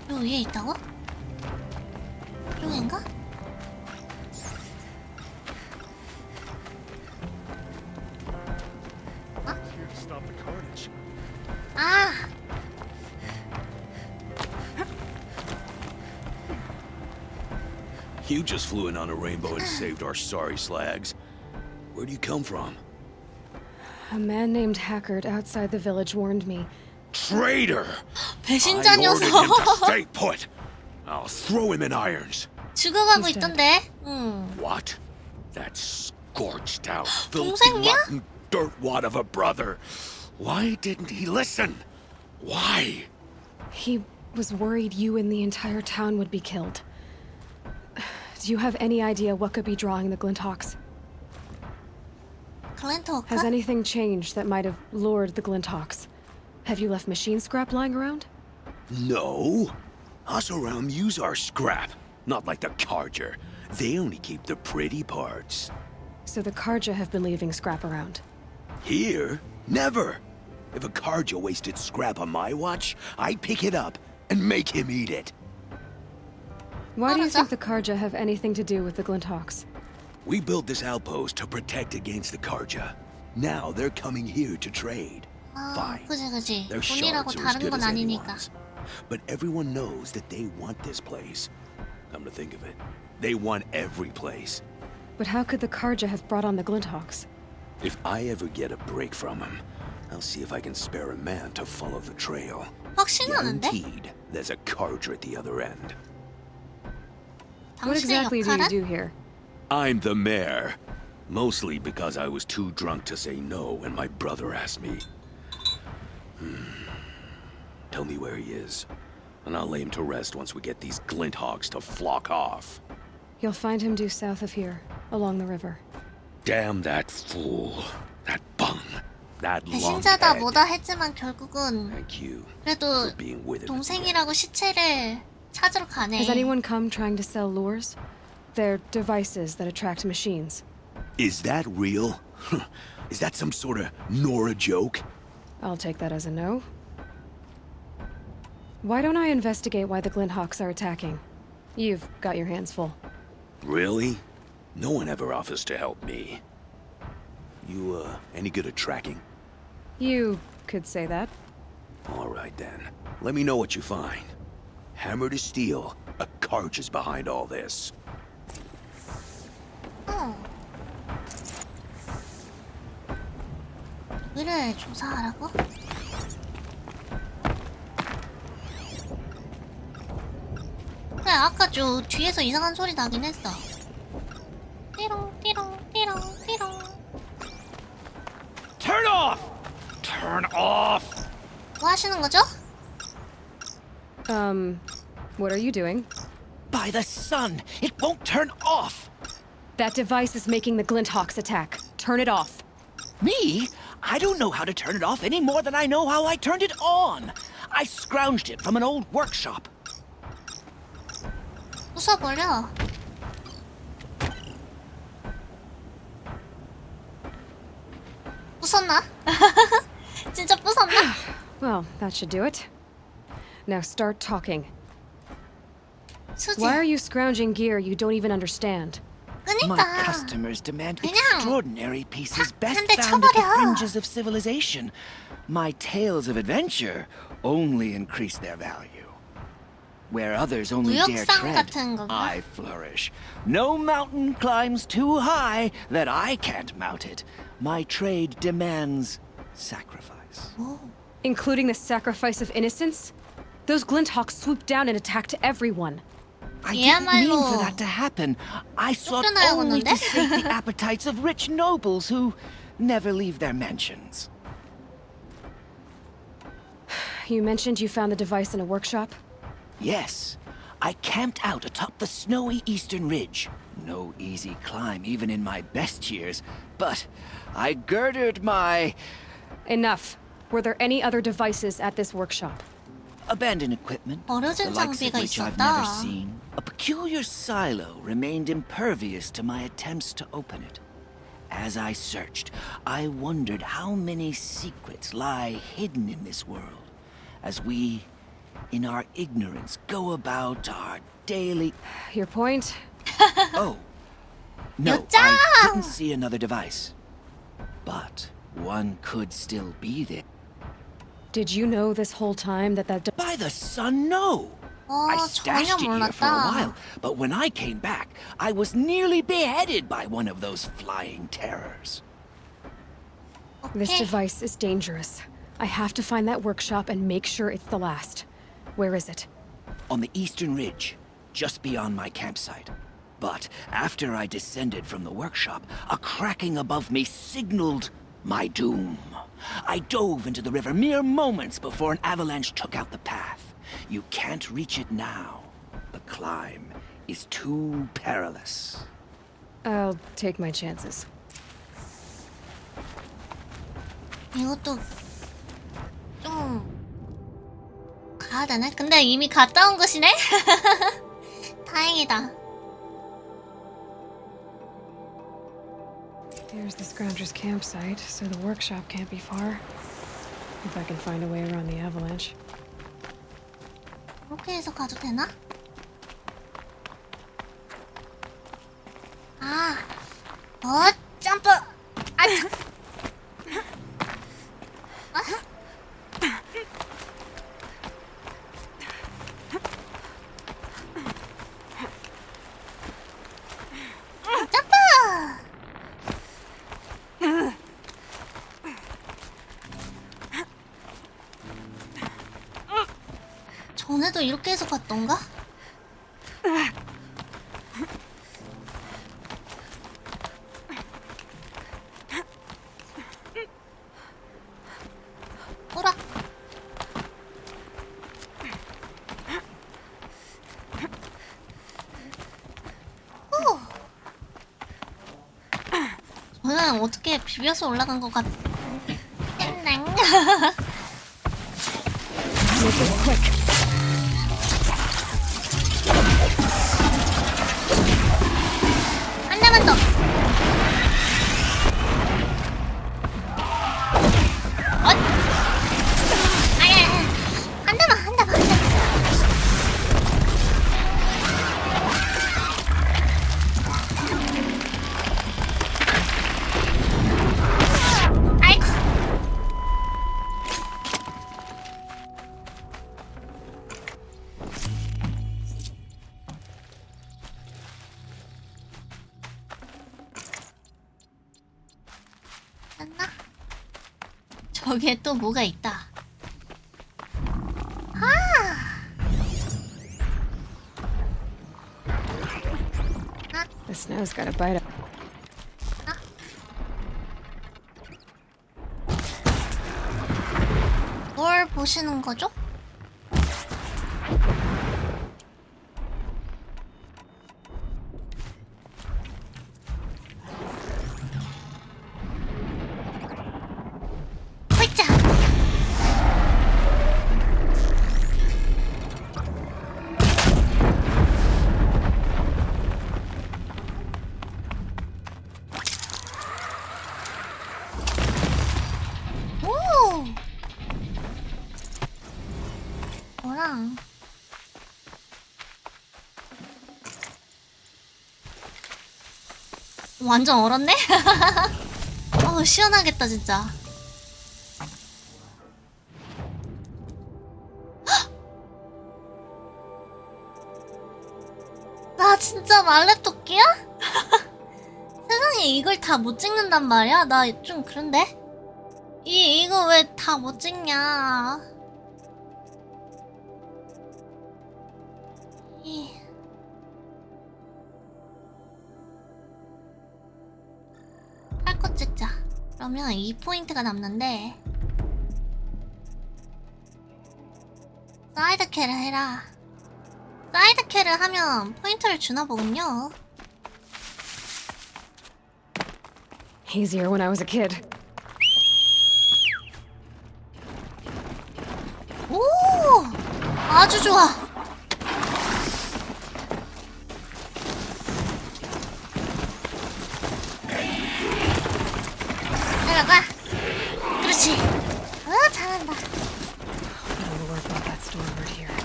요 위에 있다고? 이쪽인가? 아! You just flew in on a rainbow and saved our sorry slags. Where do you come from? A man named Hackard outside the village warned me. Traitor! 배신자 I ordered him to 녀석. stay put. I'll throw him in irons. 죽어가고 He's 있던데. What? That scorched out, filthy, 동생이야? rotten dirtwad of a brother. Why didn't he listen? Why? He was worried you and the entire town would be killed. Do you have any idea what could be drawing the Glinthawks? 글랜토크? Has anything changed that might have lured the Glinthawks? Have you left machine scrap lying around? No. Us around use our scrap. Not like the Carger. They only keep the pretty parts. So the Karja have been leaving scrap around. Here? Never. If a Carja wasted scrap on my watch, I'd pick it up and make him eat it. Why do you 알았어. think the Karja have anything to do with the Glinthawks? We built this outpost to protect against the Carja. Now they're coming here to trade. Fine. 그지. Their 돈이라고 shards are as 다른 good 건 as 아니니까. anyone's. But everyone knows that they want this place. Come to think of it, they want every place. But how could the Karja have brought on the Glinthawks? If I ever get a break from them, I'll see if I can spare a man to follow the trail. 확신하는데? Guaranteed, there's a Carja at the other end. What 당신의 exactly do you 역할은? do here? I'm the mayor. Mostly because I was too drunk to say no when my brother asked me. Tell me where he is, and I'll lay him to rest once we get these Glinthawks to flock off. You'll find him due south of here, along the river. Damn that fool. That bung. That 배신자다 lunkhead. 뭐다 했지만 결국은 Thank you 그래도 for being with him. 동생이라고 시체를 찾으러 가네. Has anyone come trying to sell lures? They're devices that attract machines. Is that real? Is that some sort of Nora joke? I'll take that as a no. Why don't I investigate why the Glinthawks are attacking? You've got your hands full. Really? No one ever offers to help me. You, any good at tracking? You could say that. All right, then. Let me know what you find. Hammer to steel, a Carja is behind all this. 여기를 조사하라고? 그래 아까 저 뒤에서 이상한 소리 나긴 했어. 띠롱. Turn off! Turn off! 하시는 거죠? What are you doing? By the sun, it won't turn off! That device is making the Glinthawks attack. Turn it off. Me? I don't know how to turn it off any more than I know how I turned it on. I scrounged it from an old workshop. 부숴버려. 부쉈나? 진짜 부쉈나? Well, that should do it. Now start talking. 수지. Why are you scrounging gear you don't even understand? My 그니까. customers demand 그냥 extraordinary pieces best 한 대 found at the 쳐버려. fringes of civilization. My tales of adventure only increase their value. Where others only dare 무역상 tread, 같은 건가? I flourish. No mountain climbs too high that I can't mount it. My trade demands sacrifice. Including the sacrifice of innocence? Those Glinthawks swooped down and attacked everyone. I didn't mean 얘야말로 for that to happen. I sought 쫓겨나야겠는데? only to sate the appetites of rich nobles who never leave their mansions. You mentioned you found the device in a workshop? Yes, I camped out atop the snowy eastern ridge. No easy climb even in my best years, but I girded my Enough. Were there any other devices at this workshop? abandoned equipment, the 버려진 likes of 장비가 which I've never 있었다. seen. A peculiar silo remained impervious to my attempts to open it. As I searched, I wondered how many secrets lie hidden in this world, as we, in our ignorance, go about our daily... Your point? Oh, no, 요짱! I didn't see another device. But one could still be there. Did you know this whole time that By the sun, no! I 전혀 stashed it here for a 몰랐다. while, but when I came back, I was nearly beheaded by one of those flying terrors. This 오케이. device is dangerous. I have to find that workshop and make sure it's the last. Where is it? On the eastern ridge, just beyond my campsite. But after I descended from the workshop, a cracking above me signaled my doom. I dove into the river mere moments before an avalanche took out the path. You can't reach it now. The climb is too perilous. I'll take my chances. 이것도 좀 가야 되네? 근데 이미 갔다 온 것이네? 다행이다. There's the Scrounger's campsite, so the workshop can't be far. If I can find a way around the avalanche. 그렇게 해서 가도 되나? 아, 점프! 아, 점프! 전에도 이렇게 해서 갔던가? 오라. 후. 저는 어떻게 비벼서 올라간 것 같... 땡땡. Make it quick. 한 대만 더. 아야, 한 대만, 한 대만, 한 대만. 아이고. 됐나? 저기에 또 뭐가 있다. The snow's got a bite. 뭘 보시는 거죠? 홀짝! 오! 뭐랑 완전 얼었네? 시원하겠다 진짜. 나 진짜 말렙토끼야? 세상에 이걸 다 못 찍는단 말이야? 나 좀 그런데? 이거 왜 다 못 찍냐? 할 거 찍자. 그러면 2포인트가 남는데 사이드 캐를 해라. 사이드 캐를 하면 포인트를 주나 보군요. Easier when I was a kid. 오! 아주 좋아. 내려가. 그렇지. 잘한다.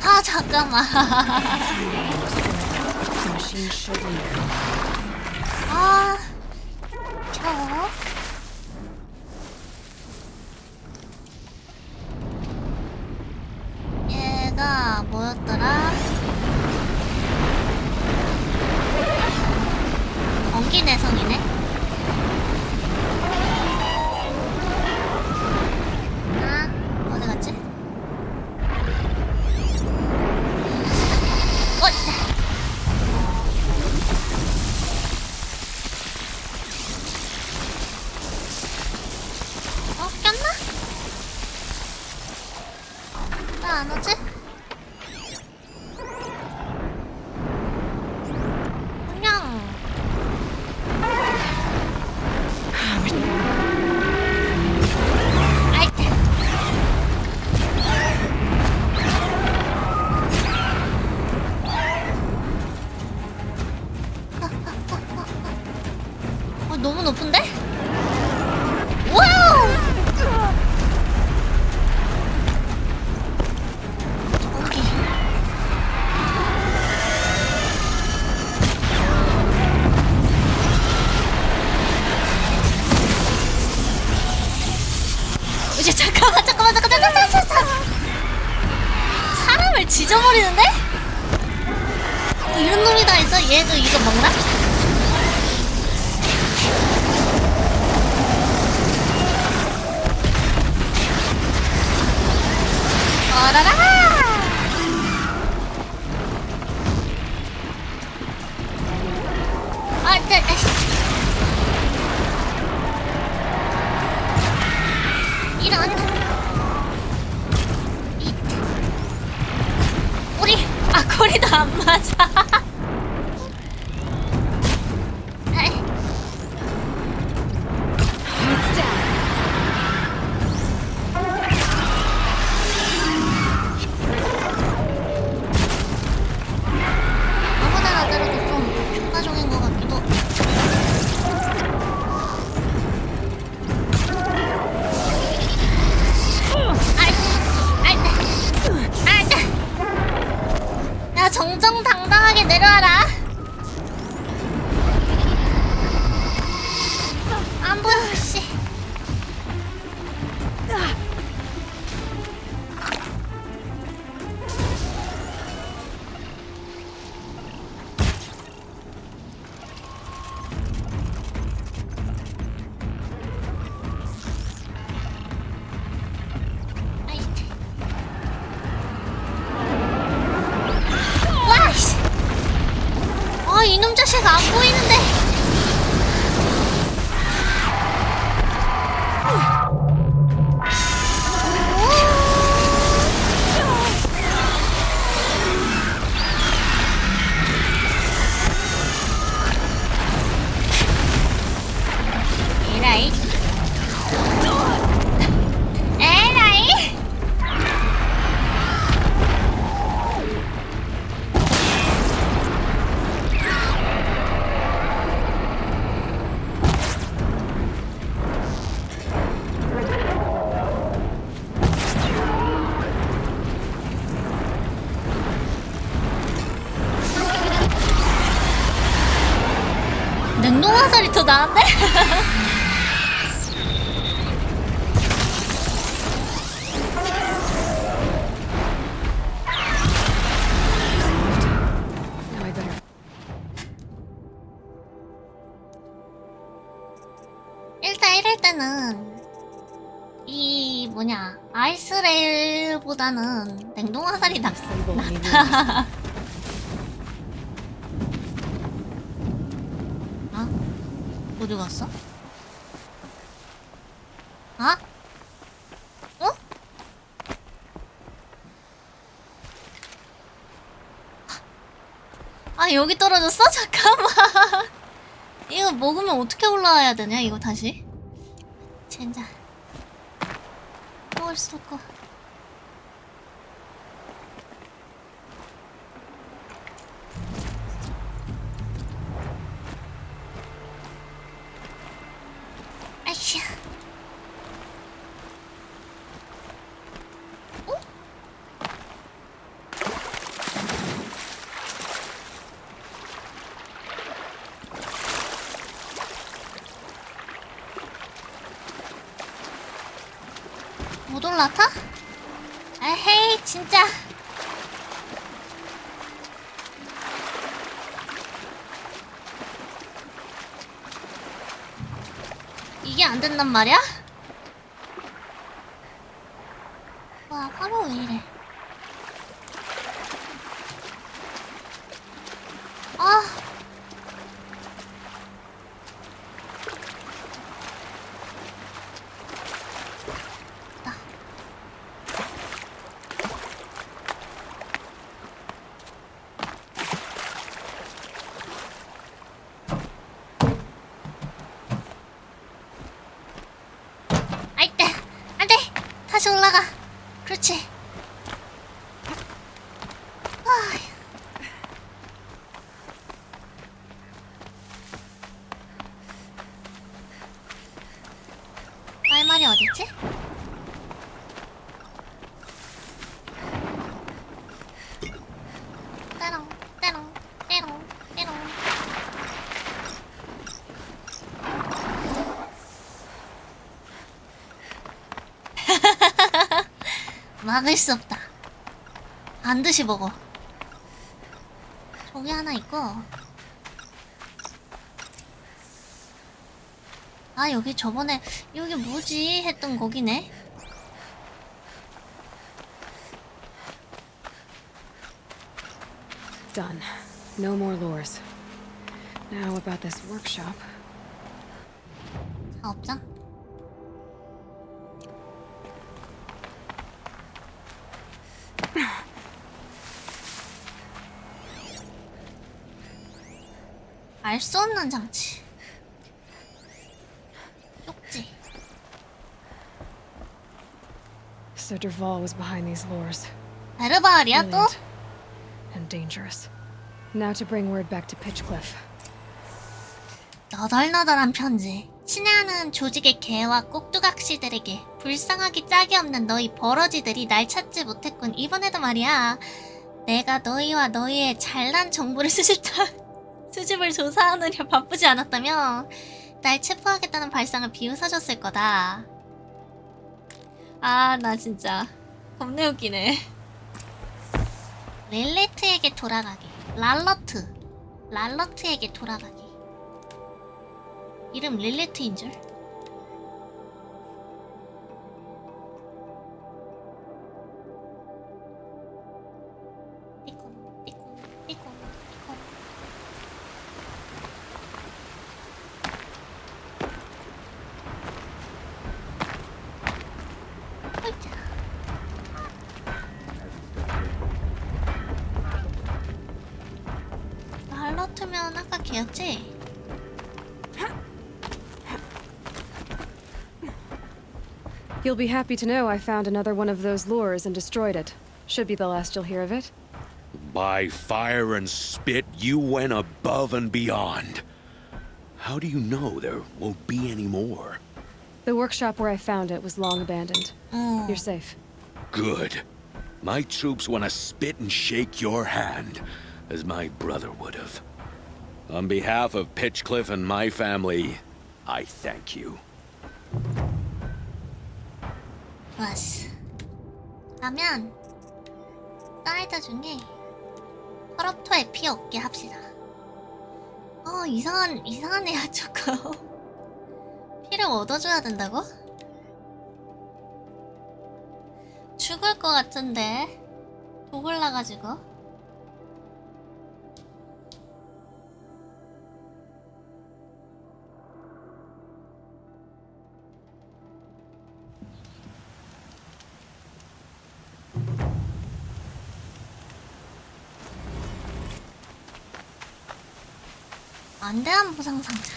아, 잠깐만. 아, 얘가 뭐였더라? 전기 내성이네. 어디 갔지? 꼈나? 왜 안 오지? 그냥 아이템. 너무 높은데? 와우! 저기. 이제 잠깐만. 사람을 지져버리는데? 이런 놈이 다 있어? 얘도 이거 먹나? 어라라! 이런. 거리도 안 맞아. 아무데나 때려도 좀 효과적인 것 같기도. 야, 정정당당하게 내려와라. 안 보여, 씨. 이놈 자식 안 보이는데. 냉동 화살이 더 나은데? Now I better. 일단 이럴 때는 이 뭐냐 아이스레일보다는 냉동 화살이 낫다. 어? 어디 갔어? 아? 어? 아 여기 떨어졌어? 잠깐만. 이거 먹으면 어떻게 올라와야 되냐 이거 다시? 젠장. 먹을 수 없고. 아이씨. 어? 못 올라타? 아헤이 진짜. 이게 안 된단 말이야? 와 화로 왜 이래? 아. 아이때 안돼 다시 올라가. 그렇지. 말말이 어딨지? 따롱 따롱 따롱 따롱. 막을 수 없다. 반드시 먹어. 저기 하나 있고. 아 여기 저번에 여기 뭐지 했던 거기네. Done. No more lures. Now about this workshop. 사업장? 알 수 없는 장치. 쪽지. So Derval was behind these lures. 베르바알이야 또? Brilliant and dangerous. Now to bring word back to Pitchcliff. 너덜너덜한 편지. 친애하는 조직의 개와 꼭두각시들에게 불쌍하기 짝이 없는 너희 버러지들이 날 찾지 못했군. 이번에도 말이야. 내가 너희와 너희의 잘난 정보를 수집을 조사하느냐 바쁘지 않았다며 날 체포하겠다는 발상을 비웃어줬을 거다. 아, 나 진짜 겁내 웃기네. 릴레트에게 돌아가기. 랄러트에게 돌아가기. 이름 릴레트인 줄? 띠콘, 띠콘, 띠콘, 띠콘. 어이자. 랄러트면 아까 걔였지? You'll be happy to know I found another one of those lures and destroyed it. Should be the last you'll hear of it. By fire and spit, you went above and beyond. How do you know there won't be any more? The workshop where I found it was long abandoned. You're safe. Good. My troops want to spit and shake your hand, as my brother would have. On behalf of Pitchcliff and my family, I thank you. 좋았어. 그러면 사이드 중에 커럽터의 피 얻게 합시다. 이상한 애야 저거. 피를 얻어줘야 된다고? 죽을 것 같은데 독을 나가지고. 안대한 보상 상자.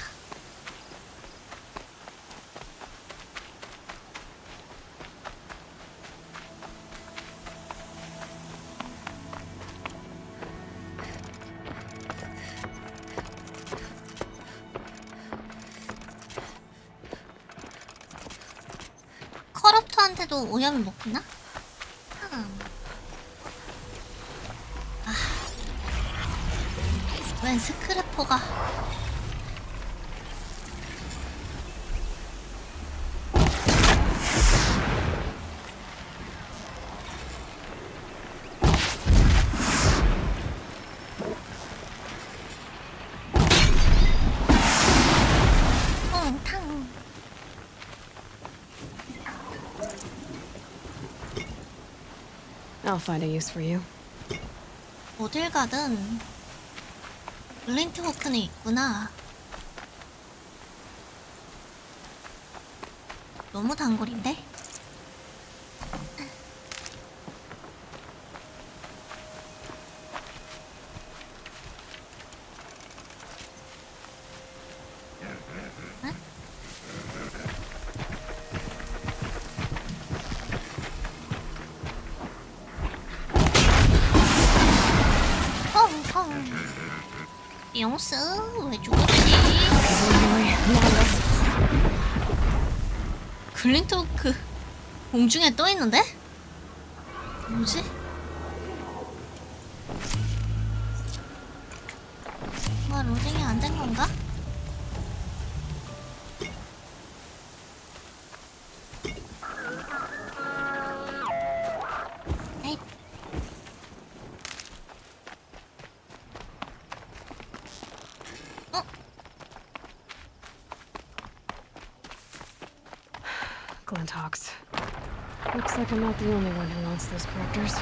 커럽터한테도 오염이 먹히나? 웬 스크래퍼가. 탕. I'll find a use for you. 어딜 가든 블린트 호크는 있구나. 너무 단골인데? 응? 영스 왜 죽었지? 글린트 호크 공중에 떠 있는데? 뭐지? 뭔가 로딩이 안 된 건가? 에잇. Glinthawks. Looks like I'm not the only one who wants those characters.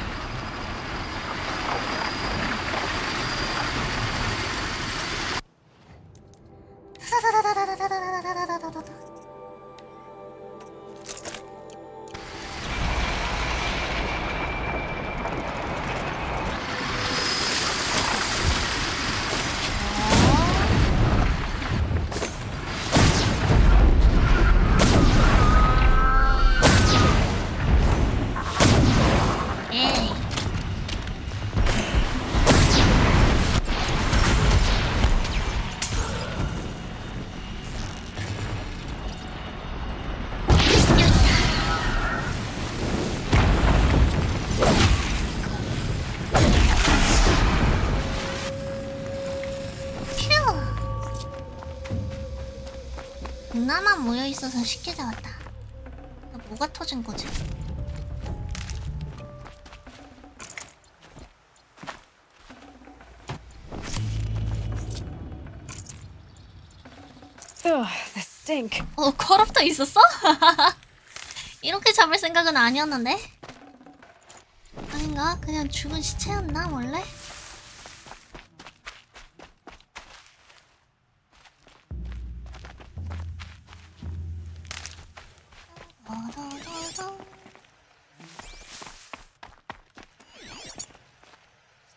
에이. 동남만 모여 있어서 쉽게 잡았다. 뭐가 터진 거지? Ugh, the stink. 커럽터 있었어? 이렇게 잡을 생각은 아니었는데? 아닌가? 그냥 죽은 시체였나 원래?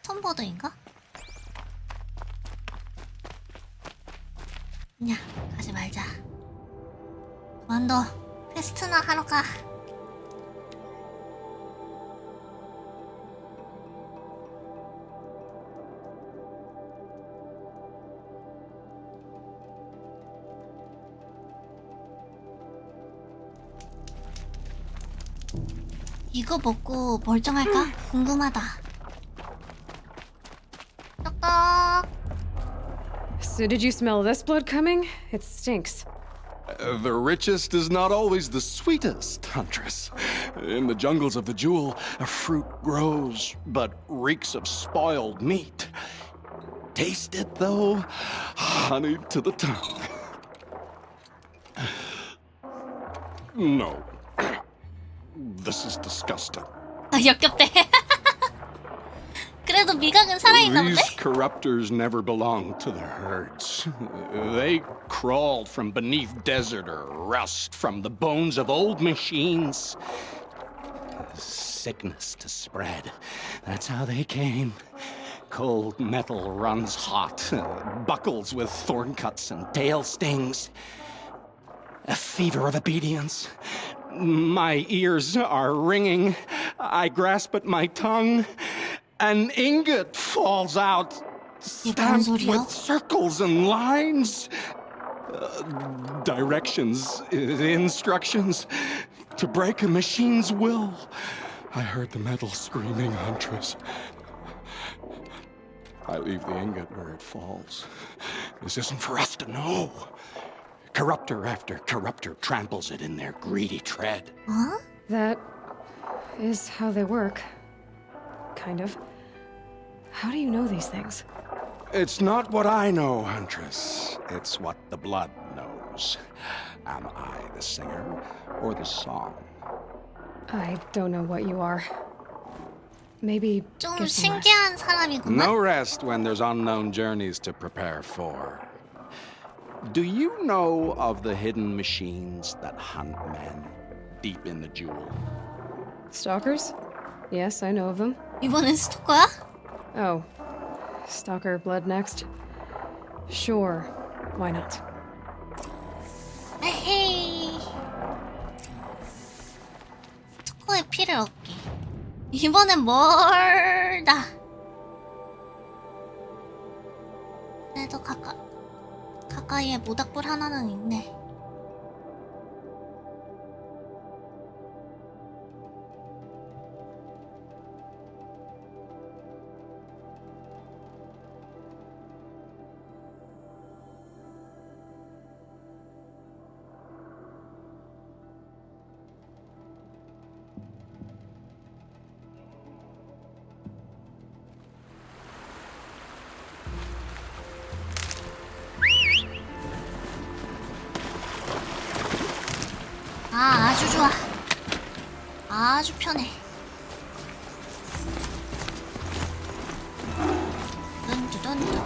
스톤보드인가? 그냥 가지 말자. 그만둬. 퀘스트나 하러 가. 이거 먹고 멀쩡할까? 궁금하다. 떡떡. So did you smell this blood coming? It stinks. The richest is not always the sweetest, Huntress. In the jungles of the jewel, a fruit grows, but reeks of spoiled meat. Taste it, though, honey to the tongue. No. This is disgusting. 역겹대. 그래도 미각은 살아있나 본데? These corruptors never belonged to the herds. They crawled from beneath desert or rust from the bones of old machines. Sickness to spread. That's how they came. Cold metal runs hot, buckles with thorn cuts and tail stings. A fever of obedience. My ears are ringing. I grasp at my tongue. An ingot falls out, stamped with circles and lines. Directions, instructions to break a machine's will. I heard the metal screaming, Huntress. I leave the ingot where it falls. This isn't for us to know. Corruptor after corruptor tramples it in their greedy tread. Huh? That is how they work. Kind of. How do you know these things? It's not what I know, Huntress. It's what the blood knows. Am I the singer or the song? I don't know what you are. Maybe 좀 get some rest. 신기한 사람이구만. No rest when there's unknown journeys to prepare for. Do you know of the hidden machines that hunt men deep in the jewel? Stalkers? Yes, I know of them. 이번엔 스토커야? Oh, Stalker blood next. Sure, why not? 에헤이. 스토커의 피를 얻기. 이번엔 멀다. 그래도 가까이에 모닥불 하나는 있네. 아, 아주 좋아. 아주 편해. 뚠뚜뚠뚜뚠뚜뚠.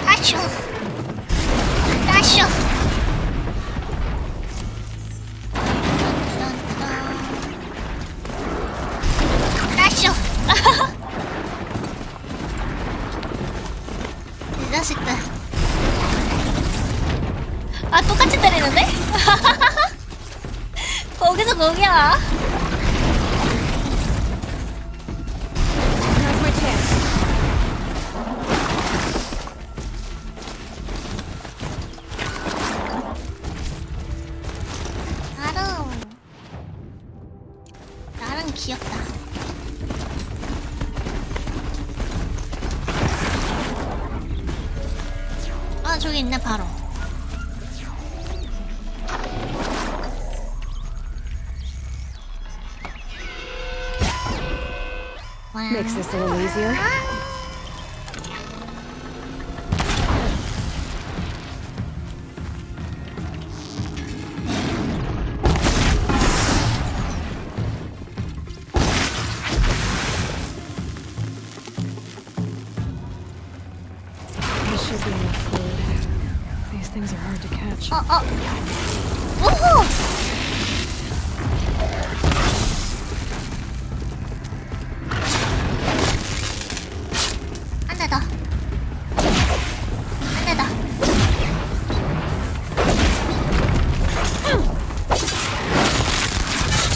따쇼. 따쇼. 뚠뚜뚠뚜뚠. 따쇼. 이 자식들. 아, 똑같이 때리는데? 거기서 거기야. Now's my chance. 나름 귀엽다. 아, 저기 있네 바로. Makes this a little easier. This should be enough food. These things are hard to catch. 오호! 한 대 더. 한 대 더.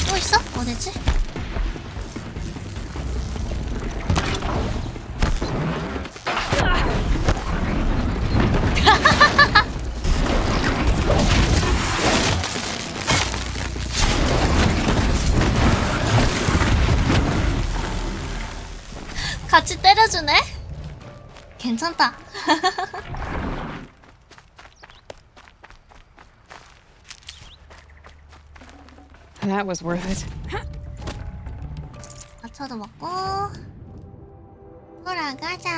또 있어? 어딨지? 같이 때려주네? 괜찮다. That was worth it. 아쳐도 먹고 돌아가자.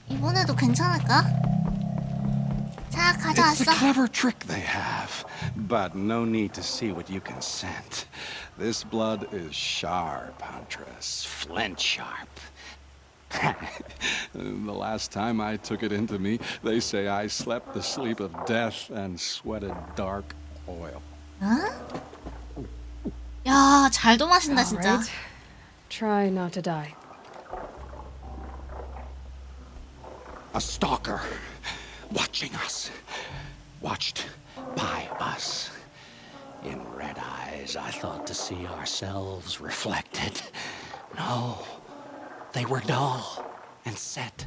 이번에도 괜찮을까? 자, It's 가져왔어. a clever trick they have, but no need to see what you can scent. This blood is sharp, Huntress. Flint sharp. The last time I took it into me, they say I slept the sleep of death and sweated dark oil. 야, 잘도 마신다 진짜. Right. Try not to die. A stalker, watching us, watched by us. In red eyes, I thought to see ourselves reflected. No, they were dull and set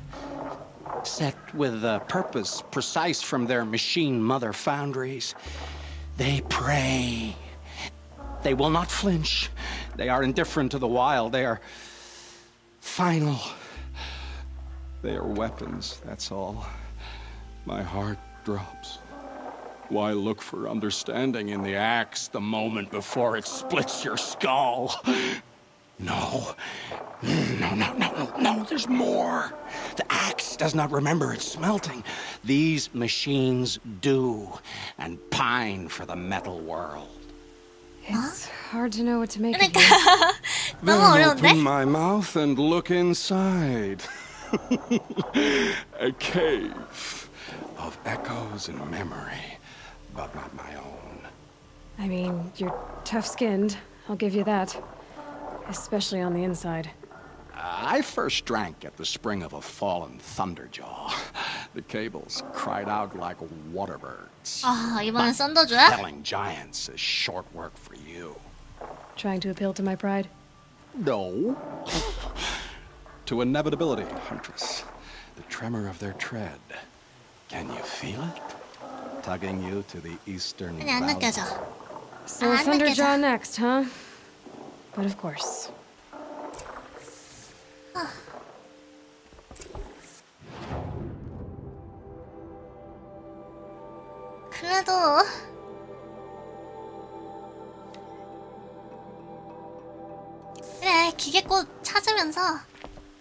with a purpose precise from their machine mother foundries. They prey. They will not flinch. They are indifferent to the wild. They are final. They are weapons, that's all. My heart drops. Why look for understanding in the axe the moment before it splits your skull? No, there's more. The axe does not remember its smelting. These machines do, and pine for the metal world. It's hard to know what to make of 그러니까 you. 너무 어려운데? Open my mouth and look inside. A cave of echoes and memory, but not my own. I mean, you're tough-skinned. I'll give you that. Especially on the inside. I first drank at the spring of a fallen thunderjaw. The cables cried out like waterbirds. 아, 이번엔 썬더주야? Felling giants is short work for you. Trying to appeal to my pride? No. To inevitability, Huntress. The tremor of their tread. Can you feel it? Tugging you to the eastern 아니, 안 느껴져. So 안 Thunderjaw 느껴져. next, huh? But of course. 그래도 그래, 기계꽃 찾으면서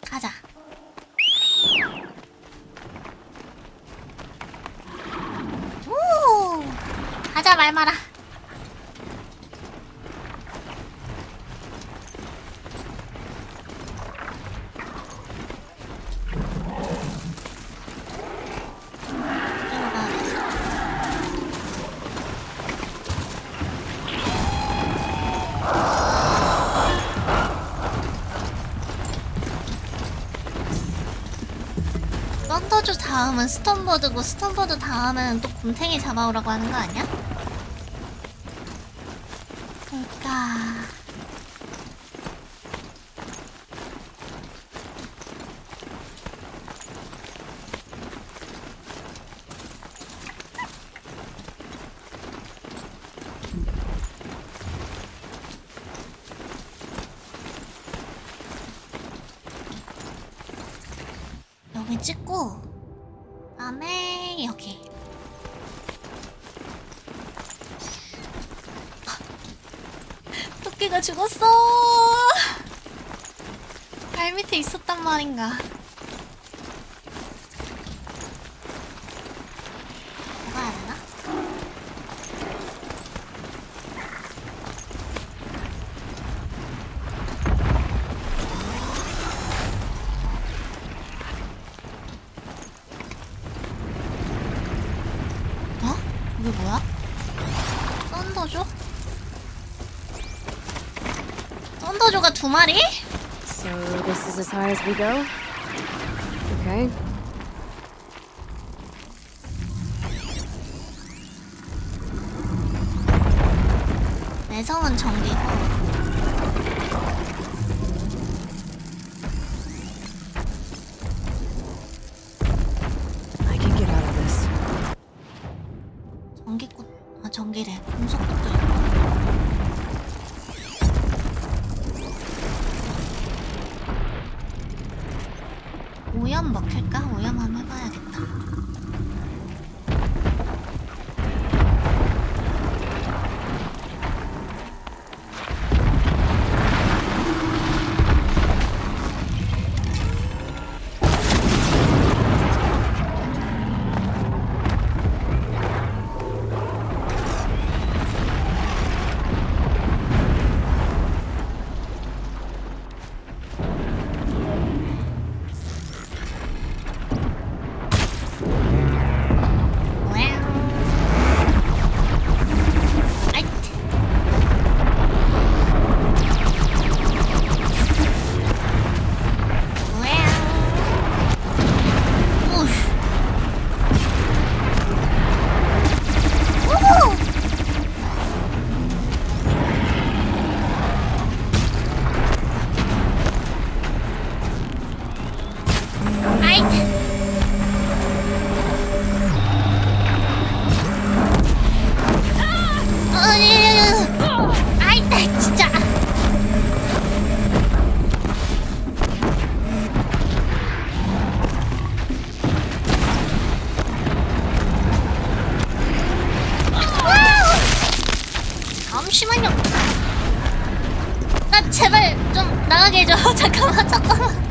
가자. 오, 가자 말마라. 썬더주 다음은 스톤버드고 스톤버드 다음은 또 곰탱이 잡아오라고 하는 거 아니야? 볼까? 여기 찍고 다음에 여기. 토끼가 죽었어. 발 밑에 있었단 말인가. 먹어야 되나? 어? 이게 뭐야? 썬더조? 썬더조가 두 마리? So this is as high as we go? Okay. 내성은 전기고. I can get out of this. 전기꽃, 아 전기래. 금속꽃도 있고. 오염 먹힐까? 오염 한번 해봐야겠다. 잠시만요. 나 제발 좀 나가게 해줘. 잠깐만, 잠깐만.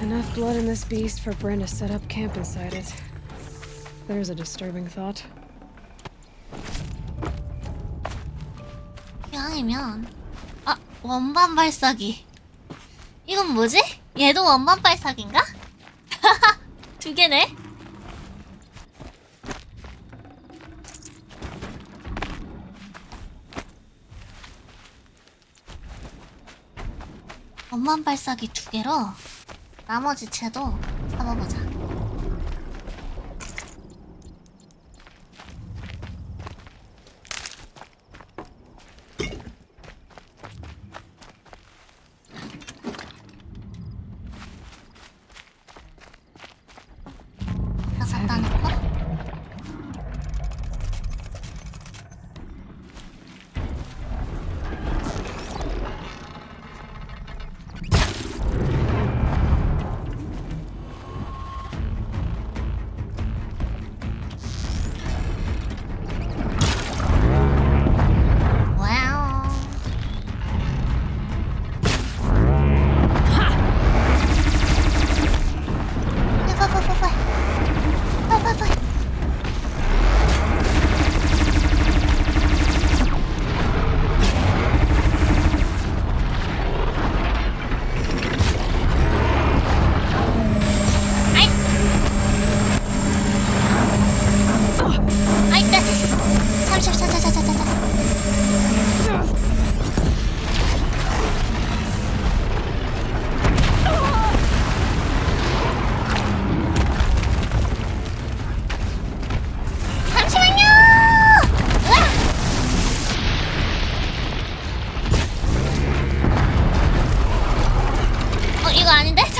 Enough blood in this beast for Bryn to set up camp inside it. There's a disturbing thought. 이왕이면 아 원반 발사기. 이건 뭐지? 얘도 원반 발사기인가? 두 개네. 원반 발사기 두 개로 나머지 채도 잡아보자. 다 갖다 놓고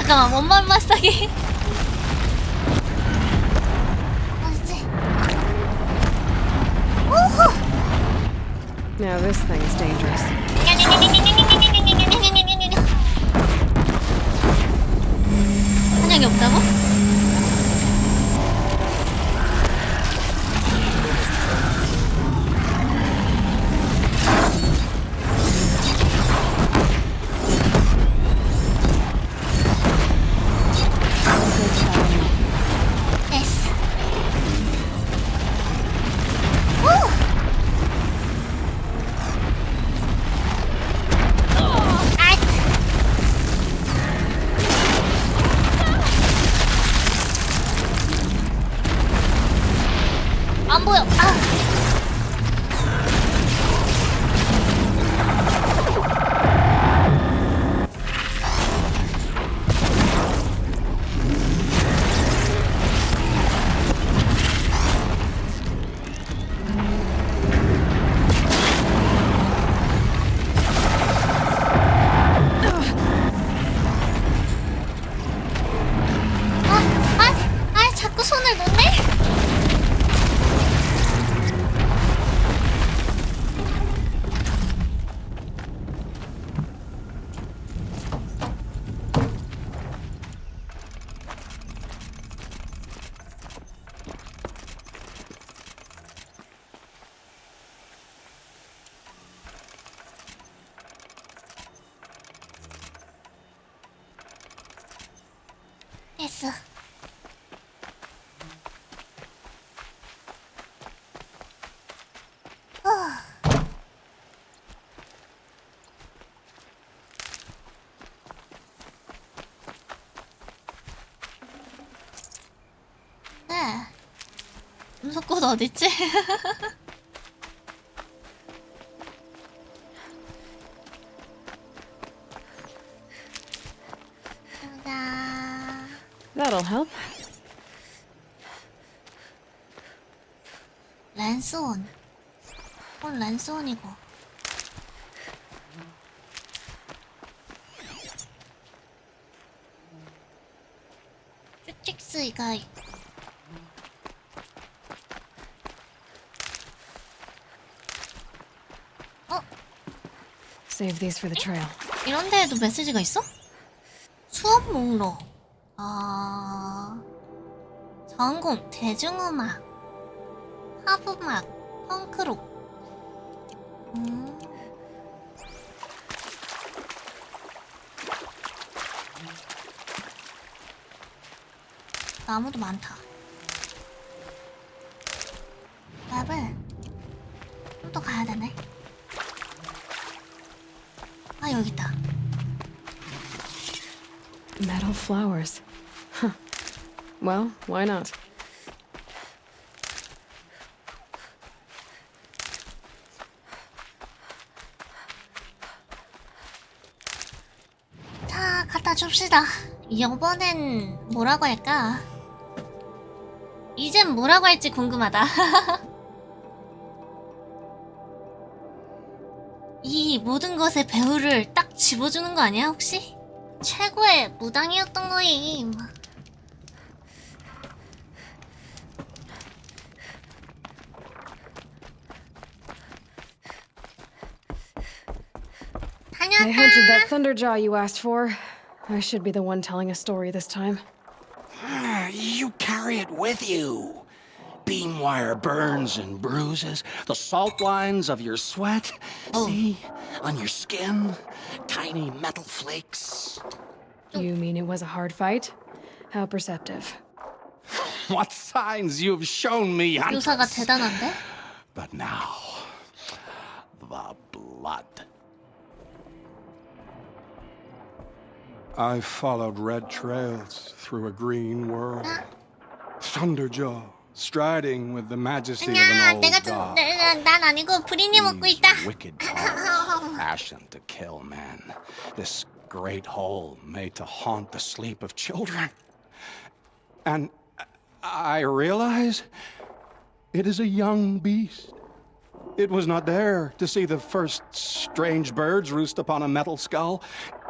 잠깐만, 원만 마사기. 뭐지? 오호! Now this thing's dangerous. 한약이 없다고? 됐어. 오! 아! 안 보여. 아. 자꾸 손을 놓네? 됐어. 네. 음소꽃 어딨지? That'll help. 랜스온. 랜스온이고. 슈틱스 이가이. Save these for the trail. 이런 데에도 메시지가 있어? 수업 목록. 전공, 대중음악, 팝음악, 펑크록. 나무도 많다. 맵을 좀 더 가야 되네. 아, 여기 있다. Metal flowers. Huh. Well, why not? 자, 갖다 줍시다. 이번엔 뭐라고 할까? 이젠 뭐라고 할지 궁금하다. 이 모든 것의 배우를 딱 집어주는 거 아니야, 혹시? 최고의 무당이었던 거임. I hunted that thunderjaw you asked for. I should be the one telling a story this time. You carry it with you. Beam wire burns and bruises, the salt lines of your sweat. See? On your skin, tiny metal flakes. You mean it was a hard fight? How perceptive. What signs you've shown me, 묘사가 Huntress. 대단한데? But now, the blood. I followed red trails through a green world. Thunderjaw, striding with the majesty of 아니야, an 내가 old god. 난 아니고 브리니 먹고 있다. These wicked powers fashioned to kill men. This great hole made to haunt the sleep of children. And I realize it is a young beast. It was not there to see the first strange birds roost upon a metal skull.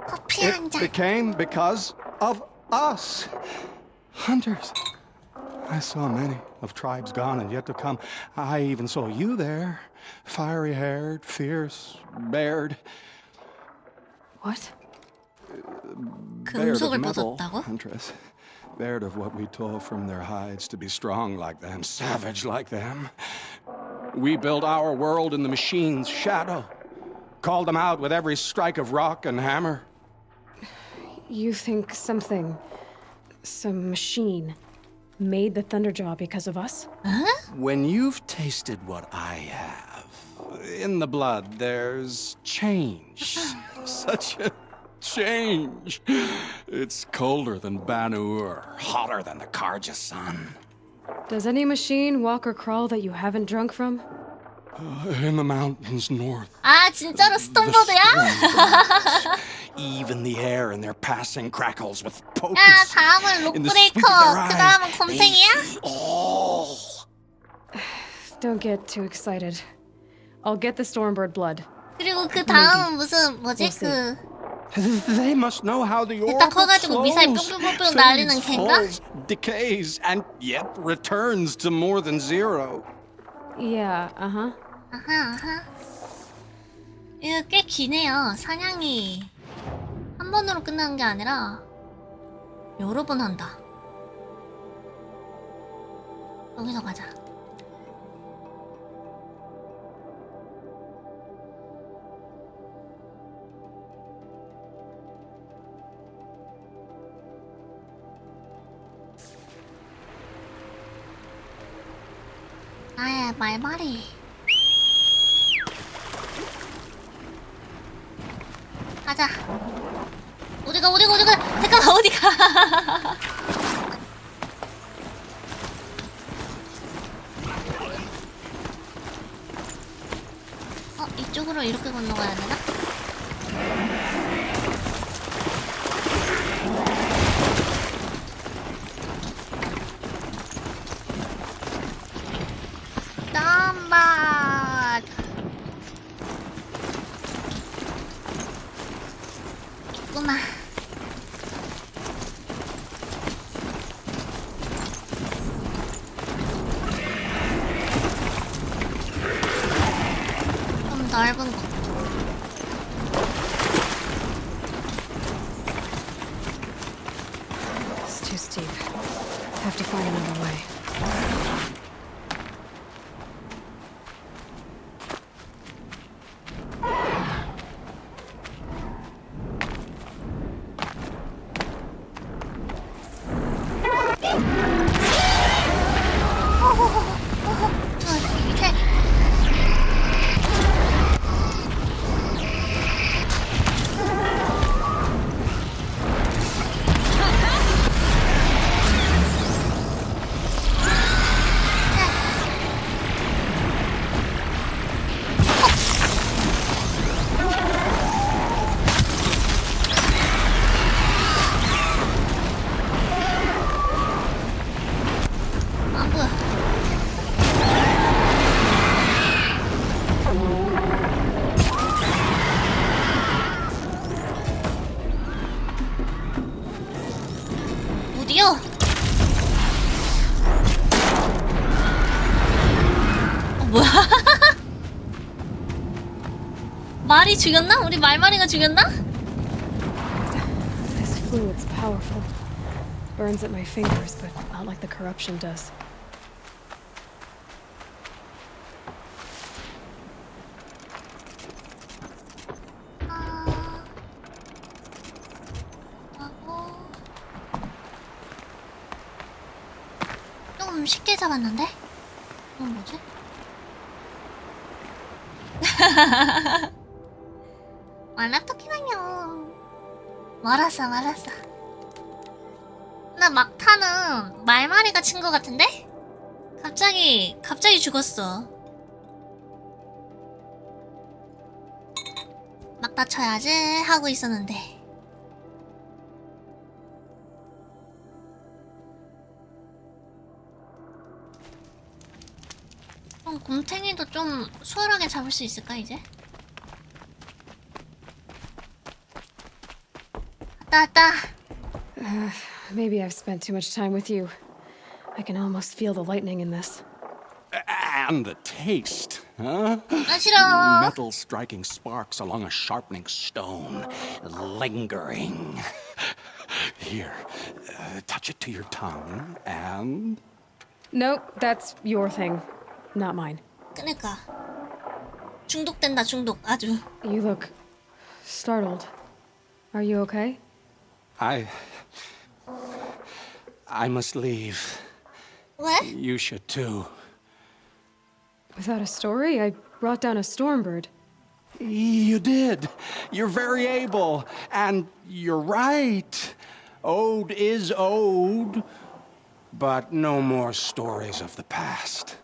커피 It 한 잔. became because of us. Hunters. I saw many of tribes gone and yet to come. I even saw you there. Fiery-haired, fierce, bared. What? 그 Bared of 음속을 metal, 벗었다고? Huntress. Bared of what we tore from their hides to be strong like them, savage like them. We built our world in the machine's shadow. Called them out with every strike of rock and hammer. You think some machine, made the Thunderjaw because of us? When you've tasted what I have, in the blood there's change. Such a change. It's colder than Banu-Ur, hotter than the Karja sun. Does any machine walk or crawl that you haven't drunk from? In the mountains north. 아 진짜로 스톤보드야? Even the air in their passing crackles with 야 potency. 다음은 In the 록브레이커 sweep of their 그 eyes, 다음은 they 곰탱이야? see all. Don't get too excited. I'll get the Stormbird blood. 그리고 그 다음은 무슨 뭐지 그 They must know how the 일단 orb 커가지고 미사일 flows, 뿅뿅뿅뿅 날리는 fades, 걘가? falls, decays, and yet returns to more than zero. Yeah, uh-huh. 아하. 이거 꽤 기네요. 사냥이 한 번으로 끝나는 게 아니라 여러 번 한다. 여기서 가자. 나의 말말이. 가자. 어디가 잠깐만 어디가? 이쪽으로 이렇게 건너가야 되나? 땀밭. 있구나. 좀 넓은 거. It's too steep. Have to find another way. 밑에. 안 보여. 어디요? 뭐야? 말이 죽였나? 우리 말마리가 죽였나? This fluid's powerful. Burns at my fingers, but not like the corruption does. 하고 좀 쉽게 잡았는데? 이건 뭐지? 말라토끼라뇨. 말았어. 나 막타는 말마리가 친 거 같은데? 갑자기 죽었어. 막타 쳐야지 하고 있었는데. 그럼 곰탱이도 좀 수월하게 잡을 수 있을까 이제? 왔다. Maybe I've spent too much time with you. I can almost feel the lightning in this. And the taste, huh? 아 싫어. Metal striking sparks along a sharpening stone, lingering. Here, touch it to your tongue, and... Nope, that's your thing, not mine. 그러니까 중독된다 중독 아주. You look startled. Are you okay? I must leave. 왜? You should too. Without a story, I brought down a stormbird. You did. You're very able. And you're right. Ode is ode. But no more stories of the past.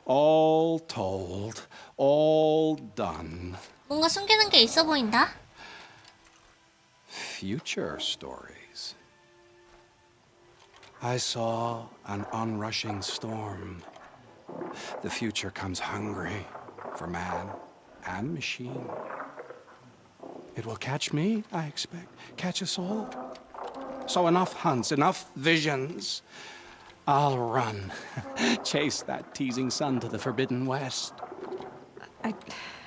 All told. All done. 뭔가 숨기는 게 있어 보인다. Future stories. I saw an onrushing storm. The future comes hungry for man and machine. It will catch me, I expect. Catch us all. So enough hunts, enough visions. I'll run. Chase that teasing sun to the forbidden west.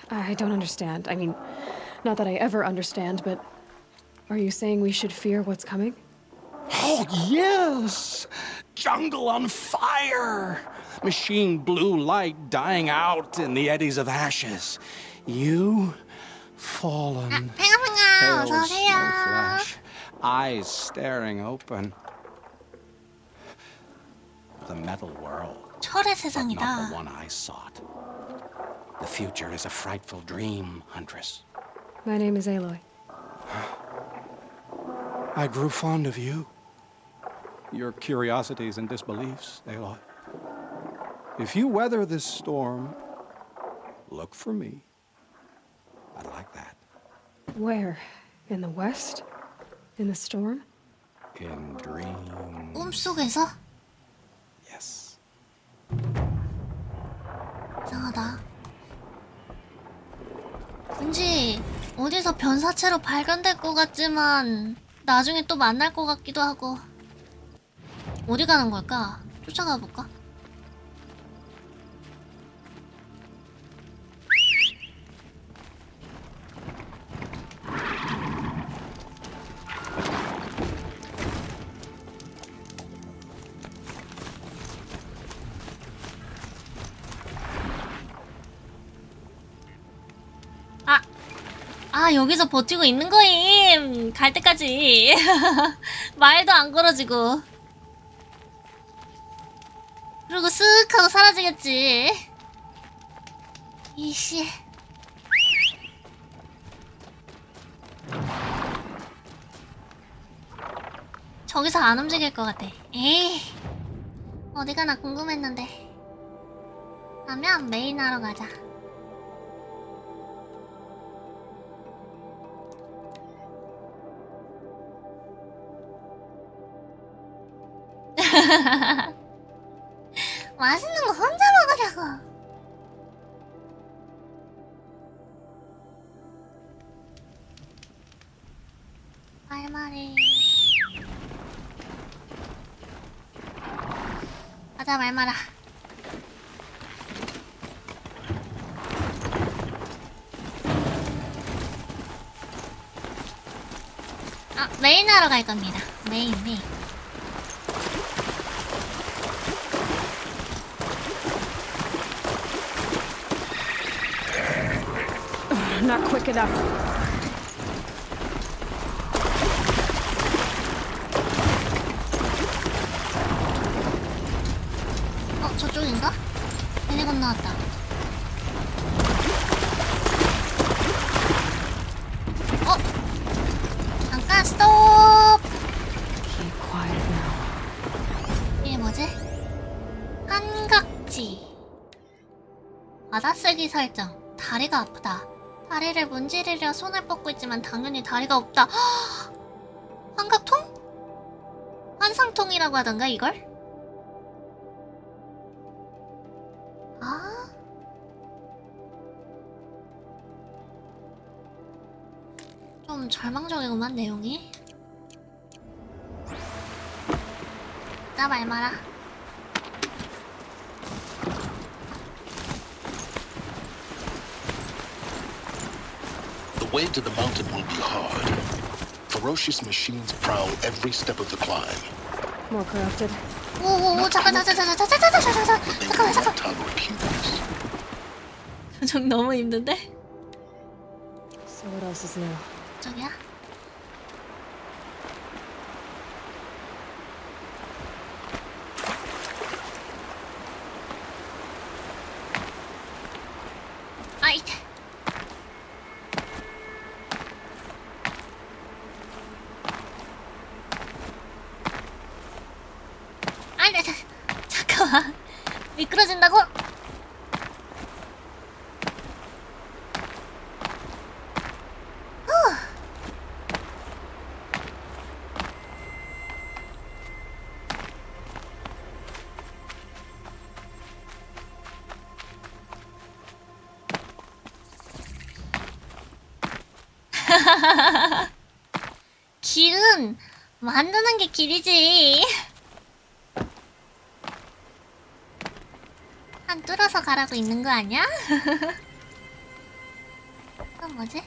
I don't understand. I mean, not that I ever understand, but are you saying we should fear what's coming? Oh, yes! Jungle on fire! Machine blue light dying out in the eddies of ashes. You, fallen, 팽아팽아 pale 어서 snow 오세요. flesh, eyes staring open. The metal world, 철의 but not the 세상이다. one I sought. The future is a frightful dream, Huntress. My name is Aloy. I grew fond of you. Your curiosities and disbeliefs, Aloy. If you weather this storm, look for me. I'd like that. Where? In the west? In the storm? In dreams. 꿈속에서? Yes. 이상하다. 왠지 어디서 변사체로 발견될 것 같지만 나중에 또 만날 것 같기도 하고. 어디 가는 걸까? 쫓아가 볼까? 여기서 버티고 있는 거임. 갈 때까지. 말도 안 걸어지고. 그리고 쓱 하고 사라지겠지. 이씨. 저기서 안 움직일 것 같아. 에이. 어디 가나 궁금했는데. 그러면 메인 하러 가자. 맛있는 거 혼자 먹으려고. 말말이. 가자 말말아. 메인 하러 갈 겁니다. 메인. Not quick enough. 저쪽인가? 괜히 건너왔다. 잠깐 스톱! Keep quiet now. 이게 뭐지? 한각지. 받아쓰기 설정. 다리가 아프다. 다리를 문지르려 손을 뻗고 있지만 당연히 다리가 없다. 환각통? 환상통이라고 하던가 이걸? 좀 절망적이구만 내용이. 맞아 말마라. The way to the mountain will be hard. Ferocious machines prowl every step of the climb. More corrupted. 오오오 잠깐. But they will 잠깐. not tolerate humans. 좀 너무 힘든데? So what else is new? 저기야? 아이. 아니, 잠깐만. 미끄러진다고? 길은 만드는 게 길이지. 한 뚫어서 가라고 있는 거 아니야? 그건 뭐지?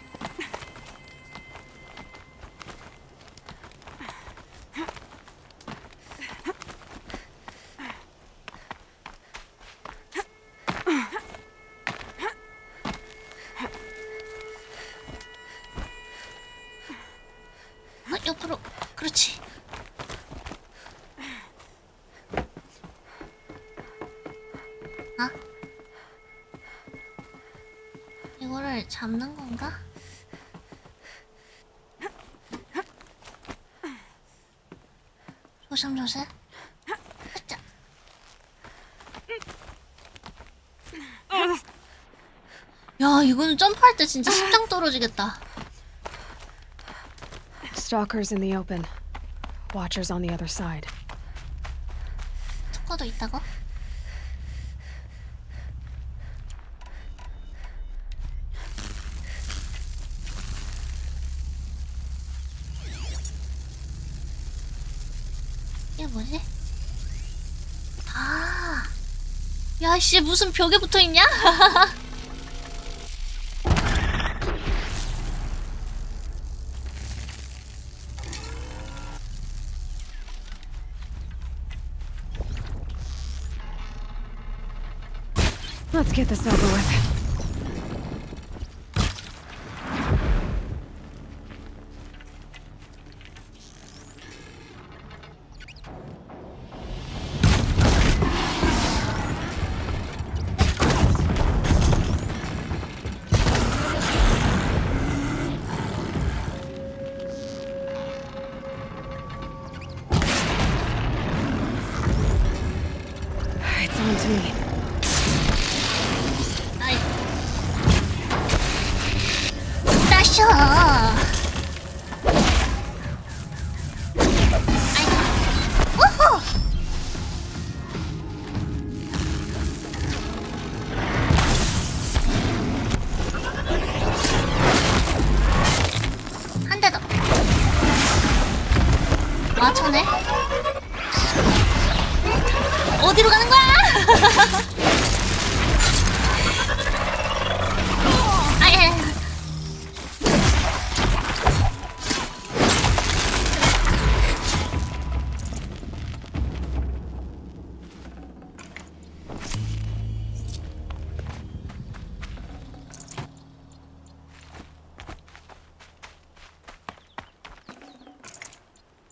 옆으로. 그렇지. 아? 이거를 잡는 건가? 조심조심. 으쌰. 야, 이거는 점프할 때 진짜 심장 떨어지겠다. Stalkers in the open. Watchers on the other side. 특허도 있다고? 이게 뭐지? 아, 야씨 무슨 벽에 붙어 있냐? Let's get this over with. It's on to me. 따셔. 우후. 한 대 더. 맞춰네. 어디로 가는 거야? 아예.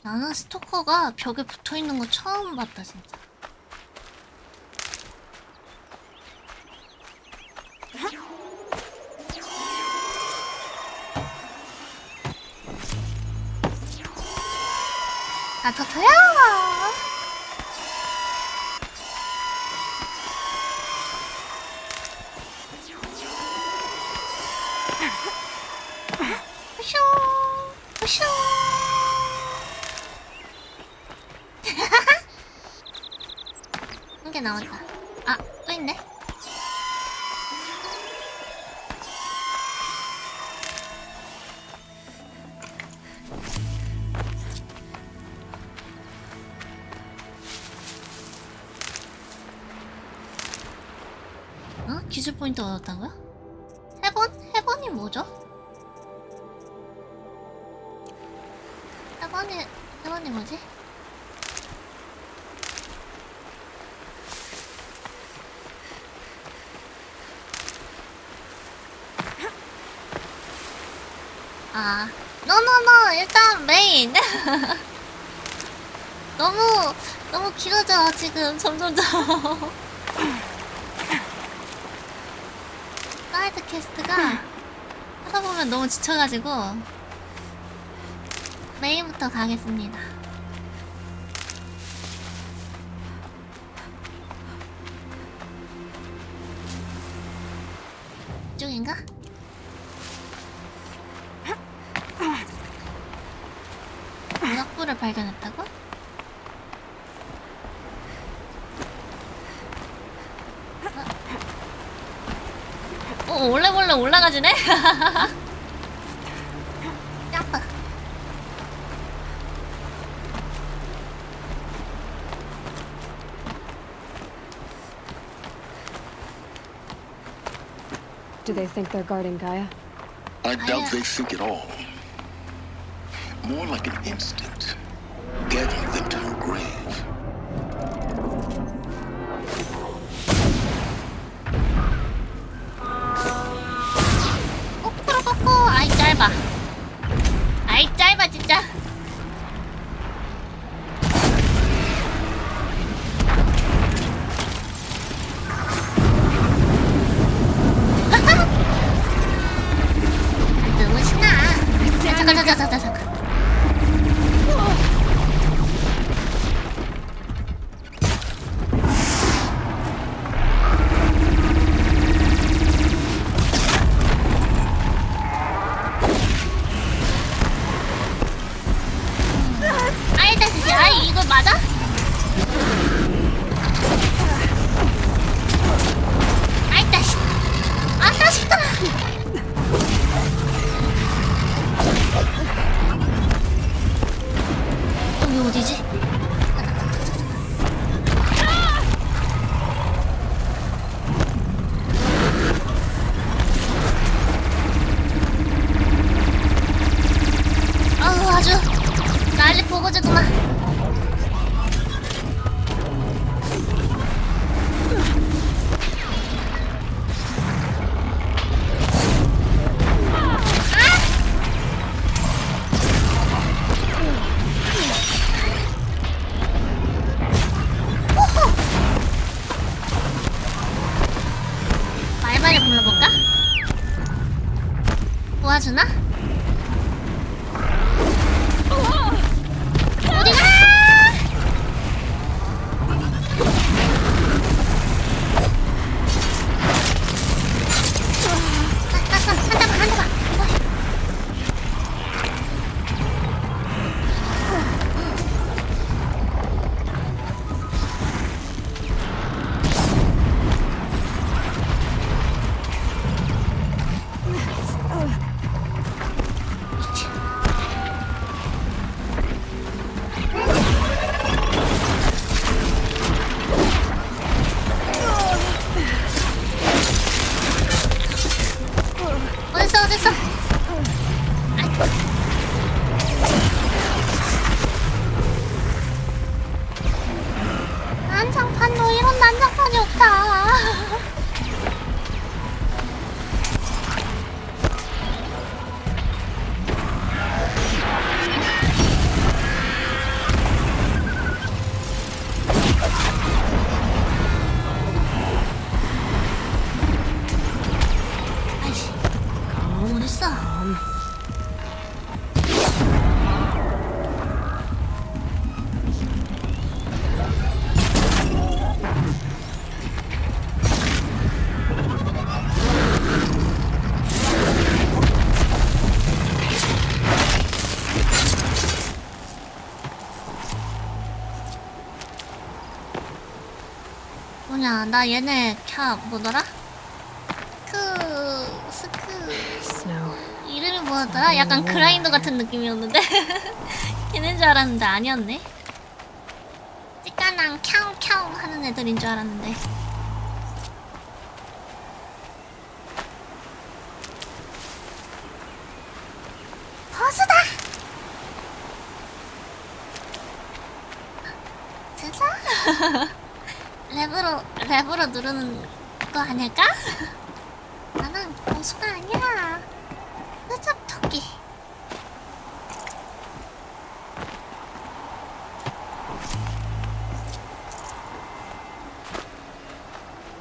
나는 스토커가 벽에 붙어 있는 거 처음 봤다 진짜. 아, 터터야! 으쇼! 으쇼! 한 개 나왔다. 아, 또 있네. 기술 포인트 얻었다고요? 해본? 해본이 뭐죠? 해본이 뭐지? 아, 노노노 일단 메인. 너무 길어져 지금 점점점. 사이드 퀘스트가 하다 보면 너무 지쳐가지고 메인부터 가겠습니다. 이쪽인가? 모닥불을 발견했다고? 원래 올라가지네? 점프. Do they think they're guarding Gaia? I doubt they think at all. More like an instinct, getting them to her grave. 꼬꼬꼬꼬. 아이 짧아. 아이 짧아 진짜. 너무 신나. 잠깐. 아이 이거 맞아? 아이따 씨. 아따 싶더라. 여기 어디지? 아우 아주 난리 보고자구만. 말만을 불러볼까? 도와주나? 어디가? 한 대만. 어딨어? 난장판도 이런 난장판이 없다. 아이씨, 어딨어? 뭐냐, 나 얘네 뭐더라? Snow. 이름이 뭐였더라? 약간 그라인더 같은 느낌이었는데 걔네인 줄 알았는데 아니었네. 찌까낭 캬웅캬웅 하는 애들인 줄 알았는데. 진짜? 랩으로 누르는 거 아닐까? 나는 고수가 아니야. 끄잡토끼.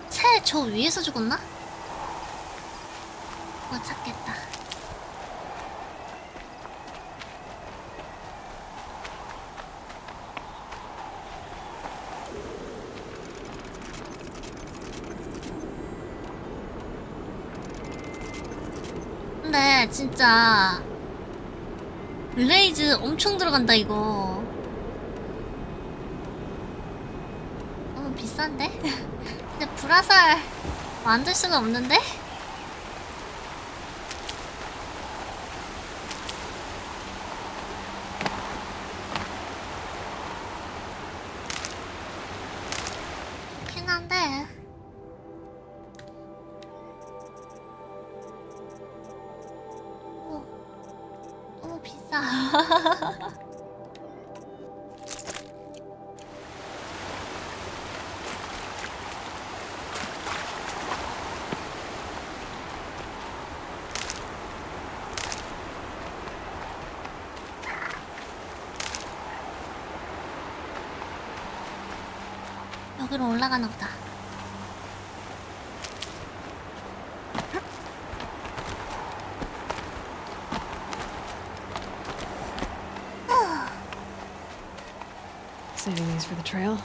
새 저 위에서 죽었나? 못 찾겠다. 근데 진짜 블레이즈 엄청 들어간다 이거. 너무 비싼데? 근데 불화살 만들 수가 없는데? 좋긴 한데 너무 비싸. 여기로 올라가나 보다. Saving these for the trail.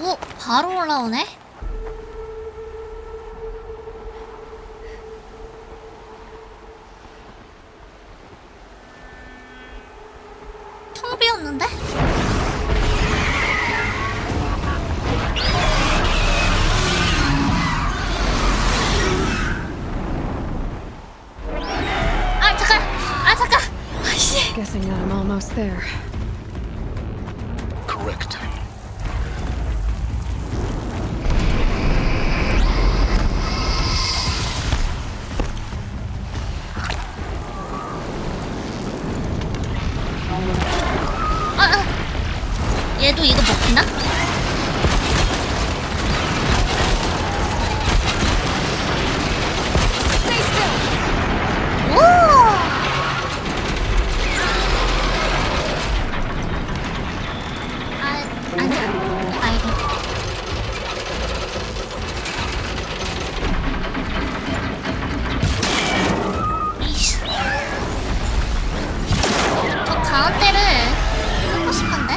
오, 바로 올라오네? 텅 비었는데? 잠깐! 아씨! Guessing that I'm almost there. Correct. 얘도 이거 먹히나? 가운데를 뚫고 싶은데?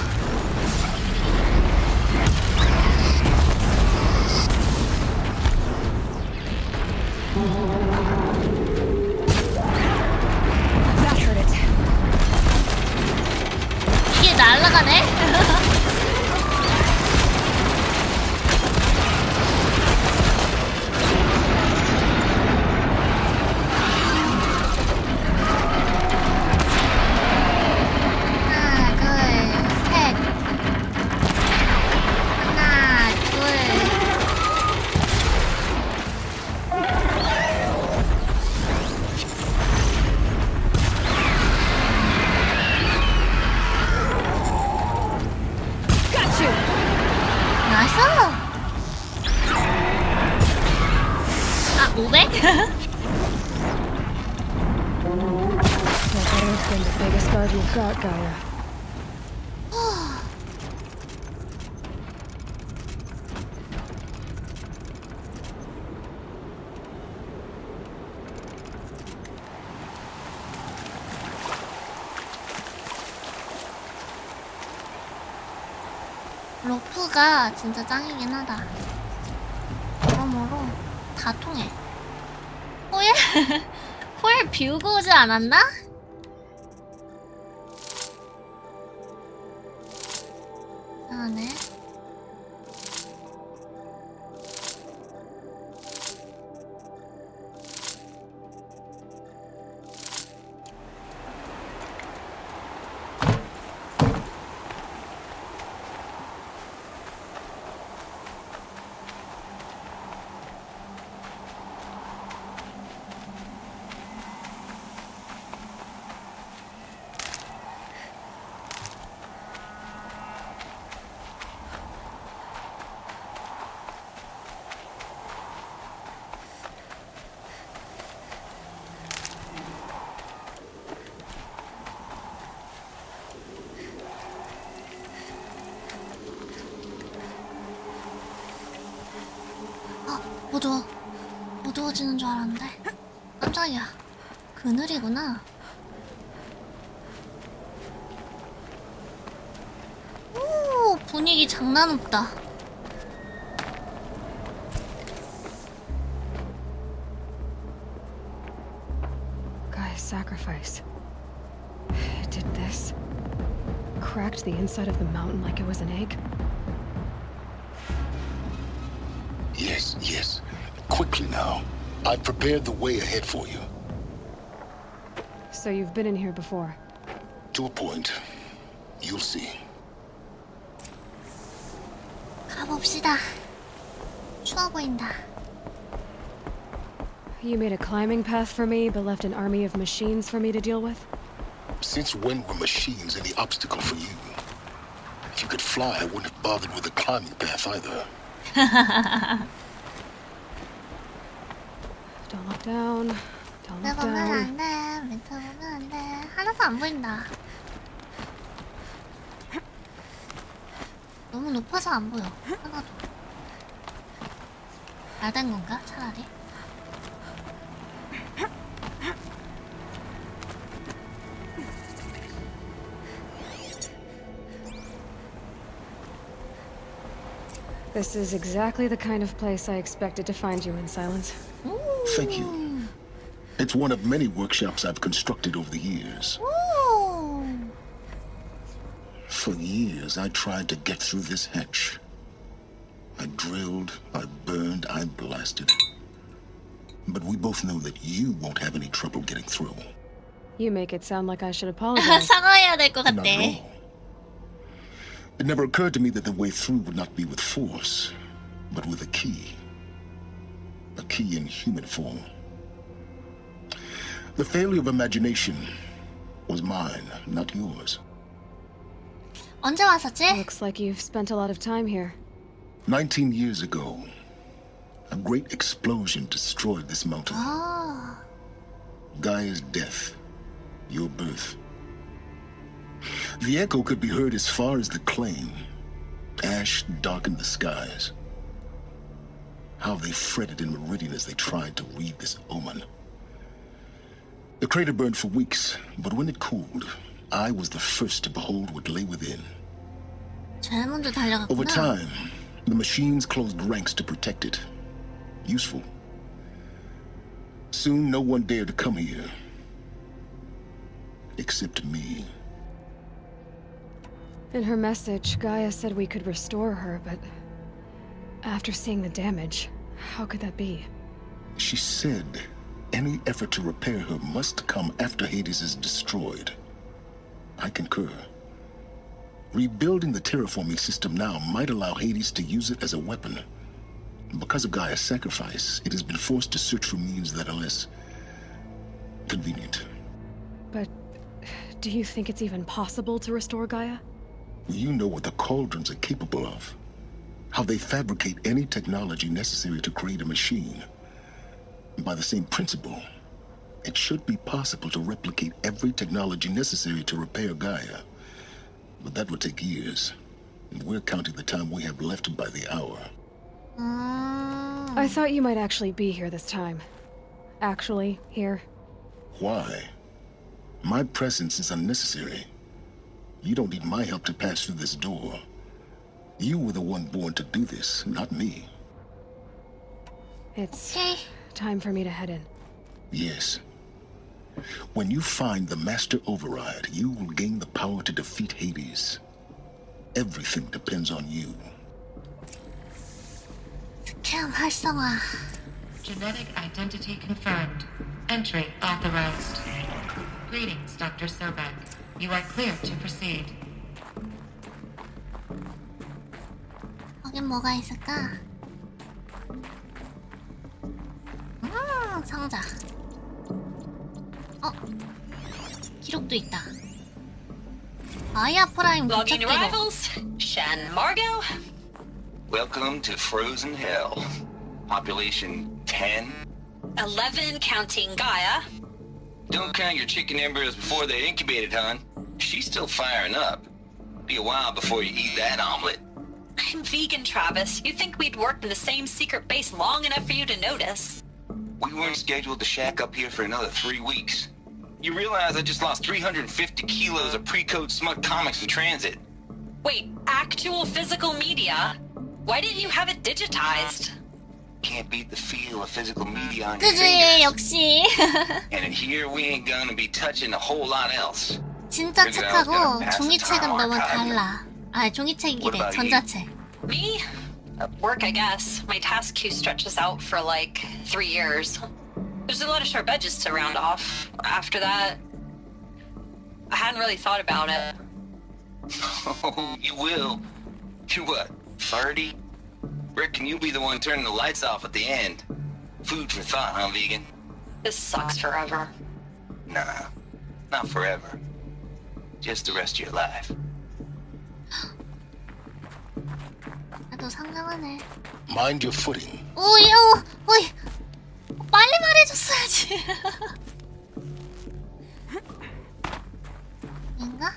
That hurt it. 이게 날아가네? 나이스! 아, 500? That better have been the biggest bug you've got, Gaia. 로프가 진짜 짱이긴 하다. 여러모로 다 통해. 호일? 호일 비우고 오지 않았나? 이상하네. 어두워지는 줄 알았는데. 깜짝이야. 그늘이구나. 오, 분위기 장난 없다. Guy's sacrifice. It did this. Cracked the inside of the mountain like it was an egg. Yes, yes. Quickly now. I've prepared the way ahead for you. So you've been in here before? To a point. You'll see. 가봅시다. 추워 보인다. You made a climbing path for me, but left an army of machines for me to deal with? Since when were machines any obstacle for you? If you could fly, I wouldn't have bothered with the climbing path either. Don't look down. Don't look 보면 down. 안 돼. 밑에 보면 안 돼. 하나도 안 보인다. 너무 높아서 안 보여. 하나도. 잘 된 건가? 차라리. This is exactly the kind of place I expected to find you in, Silence. Thank you. It's one of many workshops I've constructed over the years. Ooh. For years, I tried to get through this hatch. I drilled, I burned, I blasted. But we both know that you won't have any trouble getting through. You make it sound like I should apologize. 사과해야 될 것 Not at 같대. all. It never occurred to me that the way through would not be with force, but with a key. A key in human form. The failure of imagination was mine, not yours. 언제 왔었지? Looks like you've spent a lot of time here. 19 years ago, a great explosion destroyed this mountain. 아, Gaia's death, your birth. The echo could be heard as far as the claim. Ash darkened the skies. How they fretted in meridian as they tried to read this omen. The crater burned for weeks, but when it cooled, I was the first to behold what lay within. 제일 먼저 Over 달려갔구나. time, the machines closed ranks to protect it. Useful. Soon, no one dared to come here. Except me. In her message, Gaia said we could restore her, but after seeing the damage, how could that be? She said any effort to repair her must come after Hades is destroyed. I concur. Rebuilding the terraforming system now might allow Hades to use it as a weapon. Because of Gaia's sacrifice, it has been forced to search for means that are less convenient. But do you think it's even possible to restore Gaia? You know what the cauldrons are capable of. How they fabricate any technology necessary to create a machine. By the same principle, it should be possible to replicate every technology necessary to repair Gaia. But that would take years. And we're counting the time we have left by the hour. I thought you might actually be here this time. Actually, here. Why? My presence is unnecessary. You don't need my help to pass through this door. You were the one born to do this, not me. It's Okay. time for me to head in. Yes. When you find the Master Override, you will gain the power to defeat Hades. Everything depends on you. 스캔 활성화. Genetic identity confirmed. Entry authorized. Greetings, Dr. Sobek. You are clear to proceed. 거긴 뭐가 있을까? 상자. 기록도 있다. 아이아 프라임 도착 Logging 기록. arrivals. Shan Margot. Welcome to Frozen Hell. Population 10. 11 counting Gaia. Don't count your chicken embryos before they're incubated, hon. She's still firing up. Be a while before you eat that omelet. I'm vegan, Travis. You'd think we'd worked in the same secret base long enough for you to notice. We weren't scheduled to shack up here for another 3 weeks. You realize I just lost 350 kilos of pre-code smut comics in transit. Wait, actual physical media? Why didn't you have it digitized? Can't beat the feel of physical media on your 그지, fingers. 역시. And in here, we ain't gonna be touching a whole lot else. 진짜 책하고 종이책은 너무 달라. 아, 종이책이래, 전자책. Me? Work, I guess. My task queue stretches out for like 3 years. There's a lot of sharp edges to round off. After that, I hadn't really thought about it. Oh, you will. You're what, 30? Reckon you'll be the one turning the lights off at the end. Food for thought, huh, vegan? This sucks forever. Nah, not forever. Just the rest of your life. 나도 상냥하네. Mind your footing. 오이, 오이. 빨리 말해줬어야지. 인가?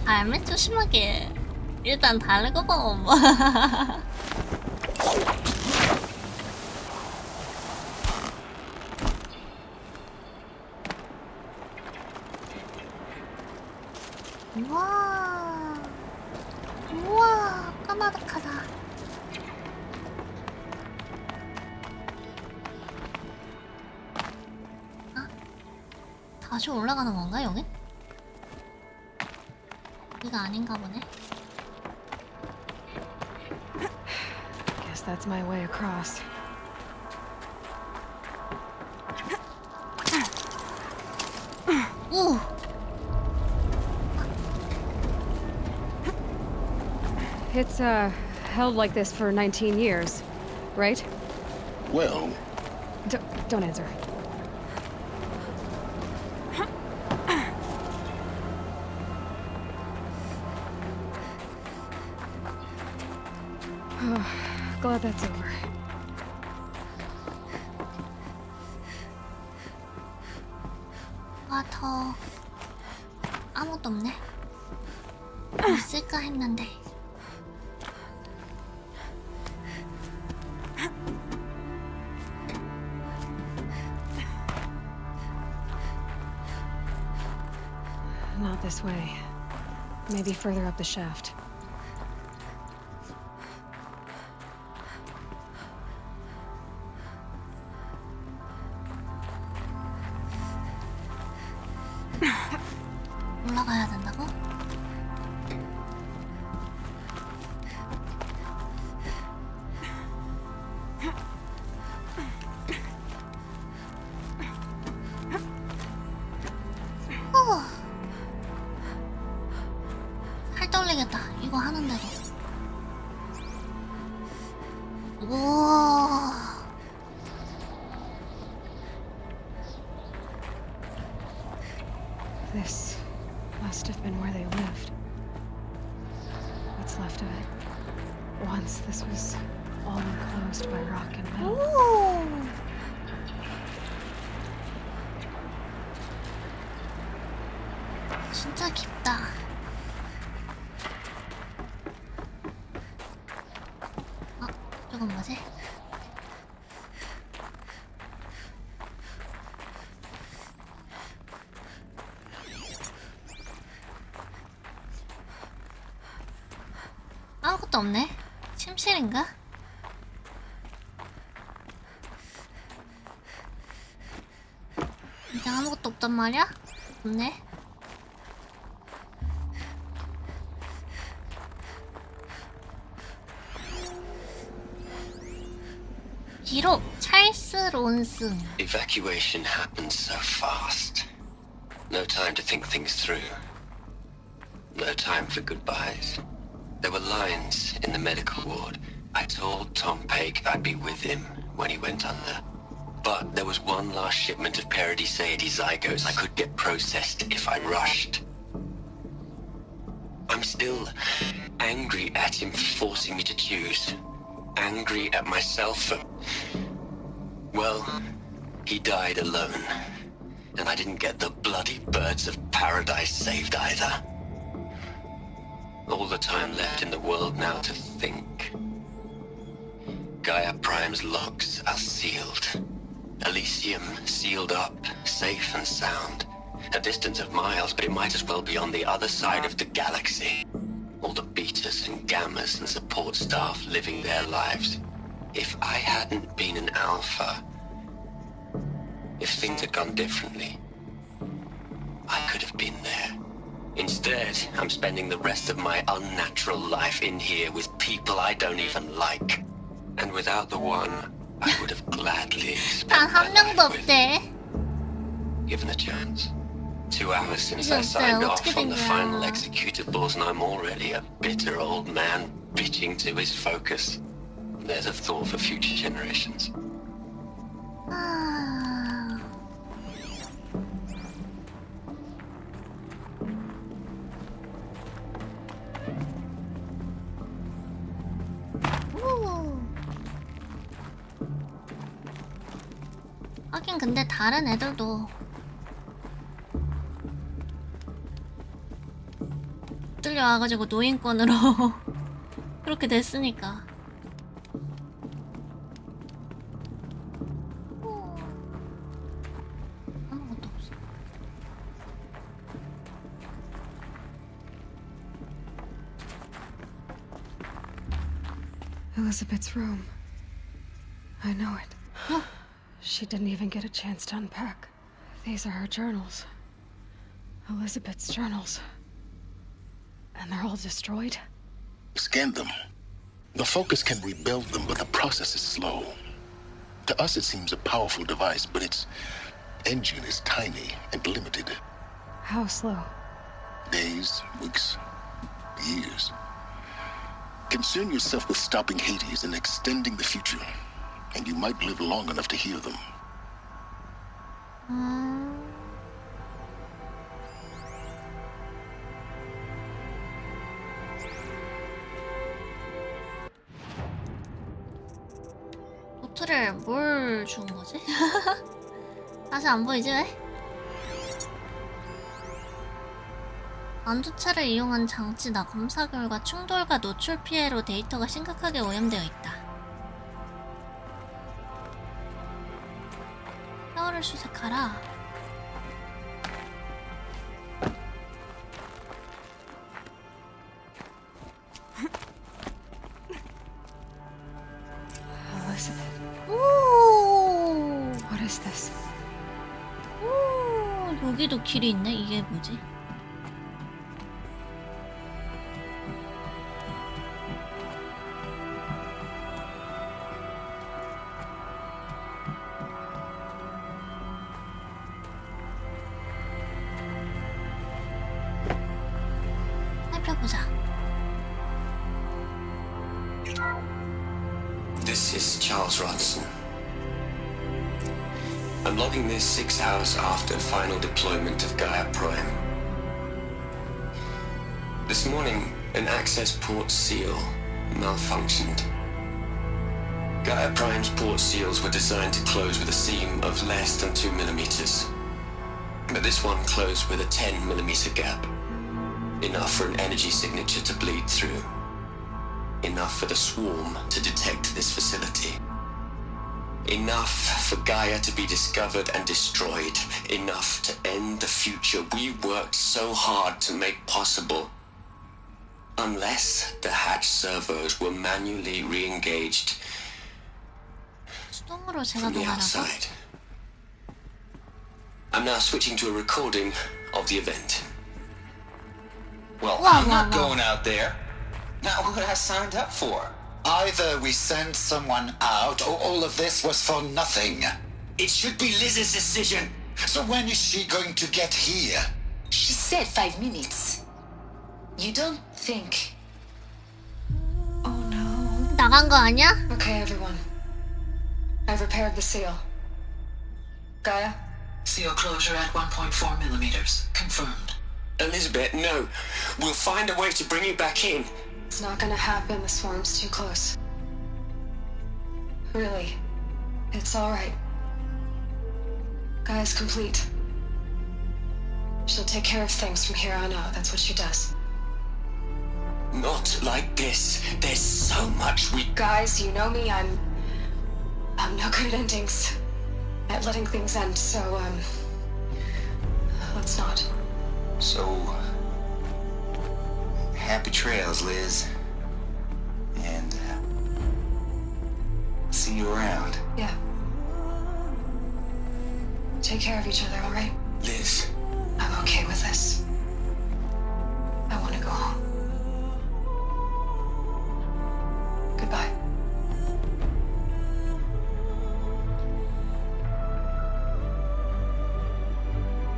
알면 조심하게. 일단 다르고 봐. 우와. 우와, 까마득하다. 아? 다시 올라가는 건가, 여긴? 여기가 아닌가 보네. Guess that's my way across. 오! It's, held like this for 19 years, right? Well, Don't answer. Glad that's over. 아, 더 아무것도 없네. 있을까 했는데. Not this way. Maybe further up the shaft. 올라가야 된다고? 살 떨리겠다. 이거 하는데도. 우와. This must have been where they lived. What's left of it. Once this was all enclosed by rock and metal. 오. 진짜 깊다. 저건 뭐지? 아무것도 없네. 침실인가? 이제 아무것도 없단 말이야? 없네. 기록 찰스 론슨. Evacuation happened so fast. No time to think things through. No time for goodbyes. There were lines in the medical ward. I told Tom Pake I'd be with him when he went under. But there was one last shipment of Paradiseidae zygotes I could get processed if I rushed. I'm still angry at him for forcing me to choose. angry at myself for... Well, he died alone. And I didn't get the bloody birds of paradise saved either. All the time left in the world now to think. Gaia Prime's logs are sealed. Elysium sealed up, safe and sound. A distance of miles, but it might as well be on the other side of the galaxy. All the betas and gammas and support staff living their lives. If I hadn't been an alpha, if things had gone differently, I could have been there. Instead, I'm spending the rest of my unnatural life in here with people I don't even like. And without the one, I would have gladly spent my life with. Given a chance. 2 hours since I signed off on the final executables, and I'm already a bitter old man bitching to his focus. There's a thought for future generations. 하긴 근데 다른 애들도 뚫려와가지고 노인권으로 그렇게 됐으니까. 아무것도 없어. Elizabeth's room. I know it. She didn't even get a chance to unpack. These are her journals. Elizabeth's journals. And they're all destroyed? Scan them. The Focus can rebuild them, but the process is slow. To us, it seems a powerful device, but its engine is tiny and limited. How slow? Days, weeks, years. Concern yourself with stopping Hades and extending the future, and you might live long enough to hear them. 노트를 뭘 준 거지? 다시 안 보이지 왜? 안주차를 이용한 장치나 검사 결과 충돌과 노출 피해로 데이터가 심각하게 오염되어 있다. 뼈를 수색하라. 오. What is this? 오, 여기도 길이 있네. 이게 뭐지? 살펴보자. This is Charles Ronson. I'm logging this 6 hours after final deployment of Gaia Prime. This morning, an access port seal malfunctioned. Gaia Prime's port seals were designed to close with a seam of less than 2 millimeters. But this one closed with a 10 millimeter gap. Enough for an energy signature to bleed through. Enough for the swarm to detect this facility. Enough for Gaia to be discovered and destroyed. Enough to end the future we worked so hard to make possible. Unless the hatch servos were manually re-engaged from the outside. I'm now switching to a recording of the event. Well, I'm not going out there. Not what I signed up for. Either we send someone out, or all of this was for nothing. It should be Liz's decision. So when is she going to get here? She said 5 minutes. You don't think... Oh no. 나간 거 아니야? Okay, everyone. I've repaired the seal. Gaia? Seal closure at 1.4 millimeters. Confirmed. Elizabeth, no. We'll find a way to bring you back in. It's not gonna happen. The swarm's too close. Really. It's alright. Gaia's complete. She'll take care of things from here on out. That's what she does. Not like this. There's so much we... Guys, you know me. I'm no good at endings. At letting things end, so, let's not. So, happy trails, Liz. And, see you around. Yeah. Take care of each other, alright? Liz. I'm okay with this. I want to go home. Goodbye.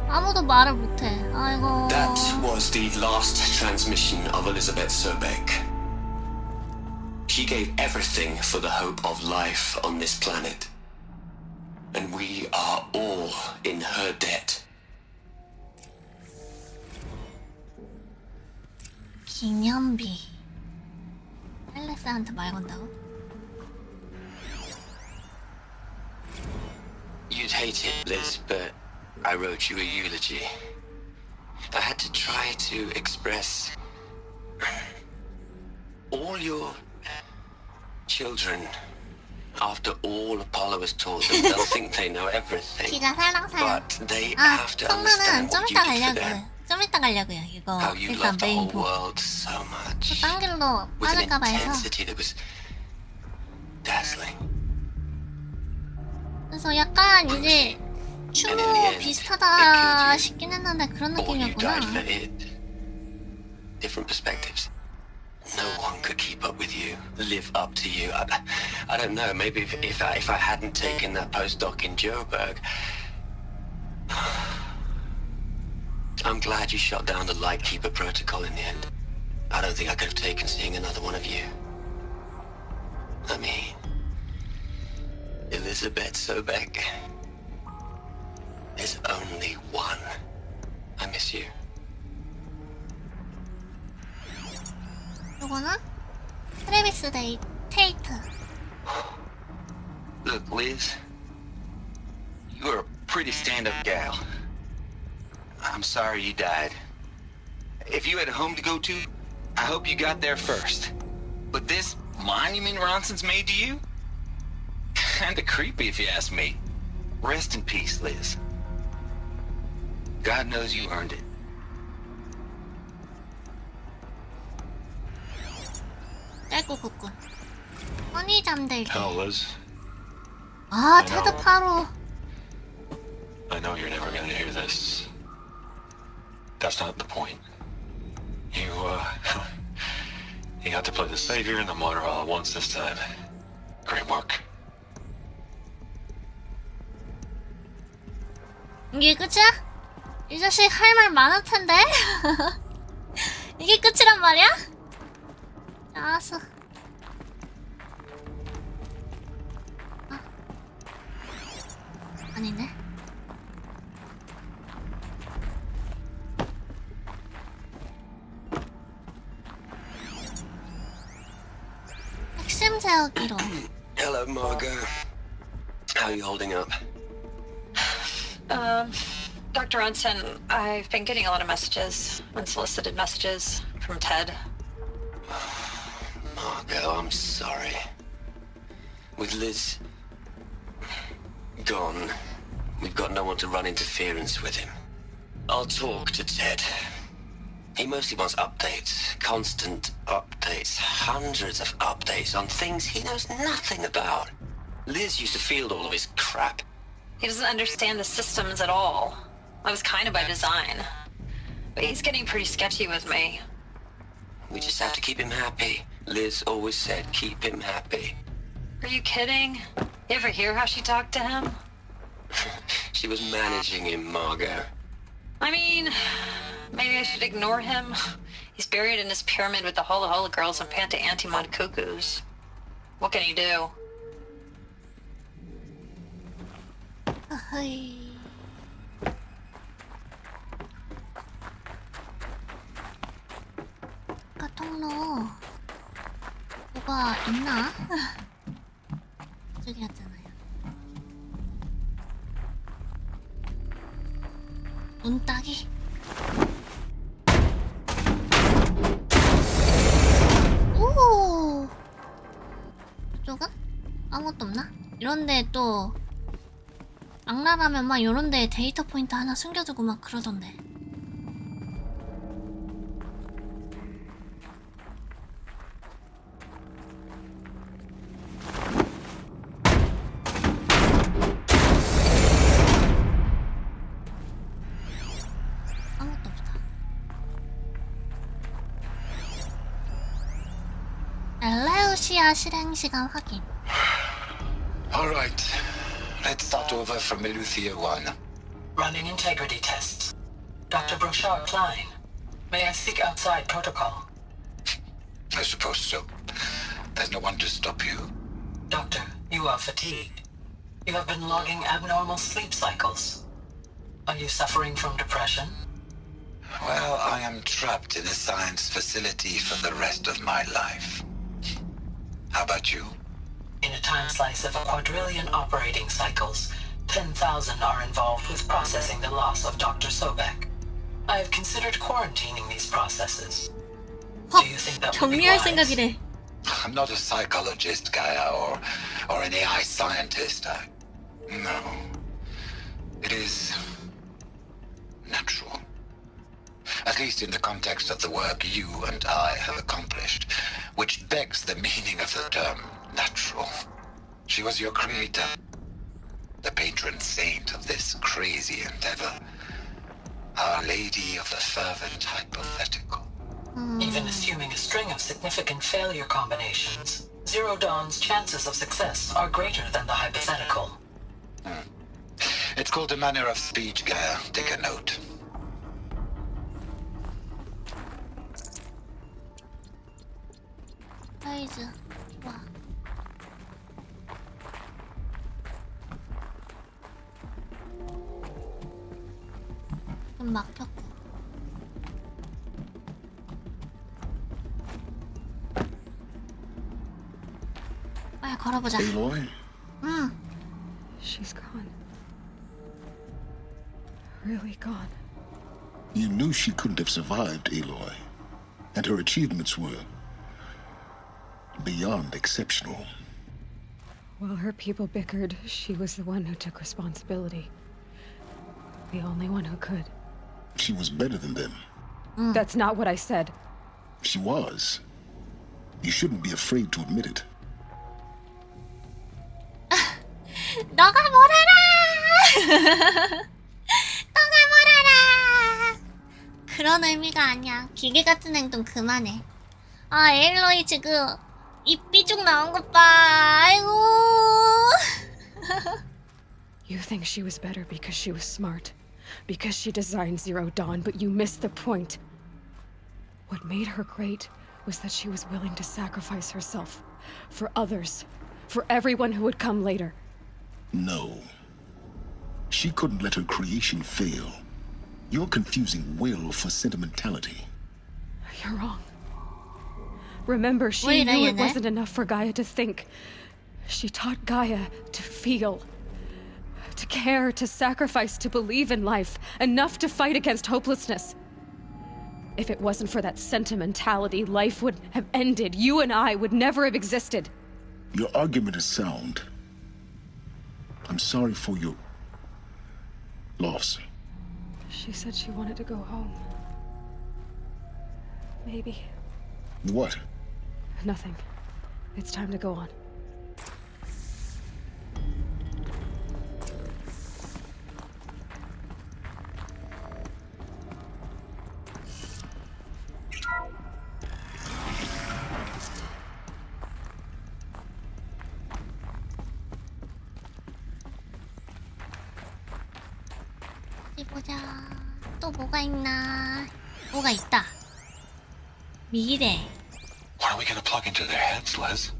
아무도 말을 못해. 아이고. That was the last transmission of Elizabeth Sobek. She gave everything for the hope of life on this planet. And we are all in her debt. 기념비. 앨리스한테 말 건다고? You'd hate it, Liz, but I wrote you a eulogy. I had to try to express all your children. After all Apollo has taught them, they'll think they know everything. 기가 살랑살. But they 아, have to 성능은 understand 좀 what 이따 you did for 가려고요. them. 좀 이따 가려고요. 이거 How you 일단 loved the 메인 whole 보고. world so much. 딴 길로 With an 빠질까봐 해서. intensity that was dazzling. 그래서 약간 이제 추모 비슷하다 싶긴 했는데 그런 Or you 느낌이었구나. died for it. Different perspectives. No one could keep up with you, live up to you. I don't know. Maybe if I hadn't taken that postdoc in Joburg, I'm glad you shot down the Lightkeeper protocol in the end. I don't think I could have taken seeing another one of you. I mean, Elizabeth Sobek. There's only one. I miss you. 요거는 트래비스 데이 테이트. Look, Liz. You're a pretty stand-up gal. I'm sorry you died. If you had a home to go to, I hope you got there first. But this monument Ronson's made to you? Kinda creepy if you ask me. Rest in peace, Liz. God knows you earned it. 짧고 굵군. 허니 잠들기. Hell, Liz. 아, 테드 파로. I know you're never gonna hear this. That's not the point. You got to play the savior and the martyr all at once this time. Great work. 이게 끝이야? 이 자식 할 말 많을 텐데? 이게 끝이란 말이야? 알았어. 아. 아니네. 핵심 세우기로. Hello, Margot. How are you holding up? Dr. Ronson, I've been getting a lot of messages, unsolicited messages from Ted. Margot, I'm sorry. With Liz gone, we've got no one to run interference with him. I'll talk to Ted. He mostly wants updates, constant updates, hundreds of updates on things he knows nothing about. Liz used to field all of his crap. He doesn't understand the systems at all. That was kind of by design. But he's getting pretty sketchy with me. We just have to keep him happy. Liz always said, keep him happy. Are you kidding? You ever hear how she talked to him? She was managing him, Margot. I mean, maybe I should ignore him. He's buried in his pyramid with the Hola Hola girls and Panta Antimod cuckoos. What can he do? 통로 뭐가 있나? 깍두기였잖아요. 문따기. 오. 이쪽은 아무것도 없나? 이런데 또 악랄하면 막 이런데 데이터 포인트 하나 숨겨두고 막 그러던데. 아무것도 없다. 엘레우시아 실행 시간 확인. All right. Let's start over from Eleuthia 1. Running integrity tests. Dr. Brochard Klein. May I speak outside protocol? I suppose so. There's no one to stop you. Doctor, you are fatigued. You have been logging abnormal sleep cycles. Are you suffering from depression? Well, I am trapped in a science facility for the rest of my life. How about you? In a time slice of a quadrillion operating cycles, 10,000 are involved with processing the loss of Dr. Sobek. I have considered quarantining these processes. Do you think that would be 정리할 wise? 생각이래. I'm not a psychologist, Gaia, or an AI scientist. No. It is natural. At least in the context of the work you and I have accomplished, which begs the meaning of the term natural. She was your creator, the patron saint of this crazy endeavor, Our Lady of the Fervent Hypothetical. Even assuming a string of significant failure combinations, Zero Dawn's chances of success are greater than the hypothetical. It's called a manner of speech, Gaia. Take a note. 사이즈 좋아. 좀 막혔고. 빨리 걸어보자. Aloy? 응. She's gone. Really gone. You knew she couldn't have survived, Aloy. And her achievements were beyond exceptional. While her people bickered, she was the one who took responsibility. The only one who could. She was better than them. That's not what I said. She was. You shouldn't be afraid to admit it. 너가 뭘 알아? 너가 뭘 알아? 그런 의미가 아니야. 기계 같은 행동 그만해. 아, 에일로이 지금 입 삐죽 나온 것 봐. 아이고. You think she was better because she was smart, because she designed Zero Dawn, but you missed the point. What made her great was that she was willing to sacrifice herself for others, for everyone who would come later. No. She couldn't let her creation fail. You're confusing will for sentimentality. You're wrong. Remember, she knew it wasn't enough for Gaia to think. She taught Gaia to feel, to care, to sacrifice, to believe in life, enough to fight against hopelessness. If it wasn't for that sentimentality, life would have ended. You and I would never have existed. Your argument is sound. I'm sorry for your loss. She said she wanted to go home. Maybe. What? Nothing. It's time to go on. 어디 보자. 또 뭐가 있나? 뭐가 있다. 미래. What are we gonna plug into their heads, Liz?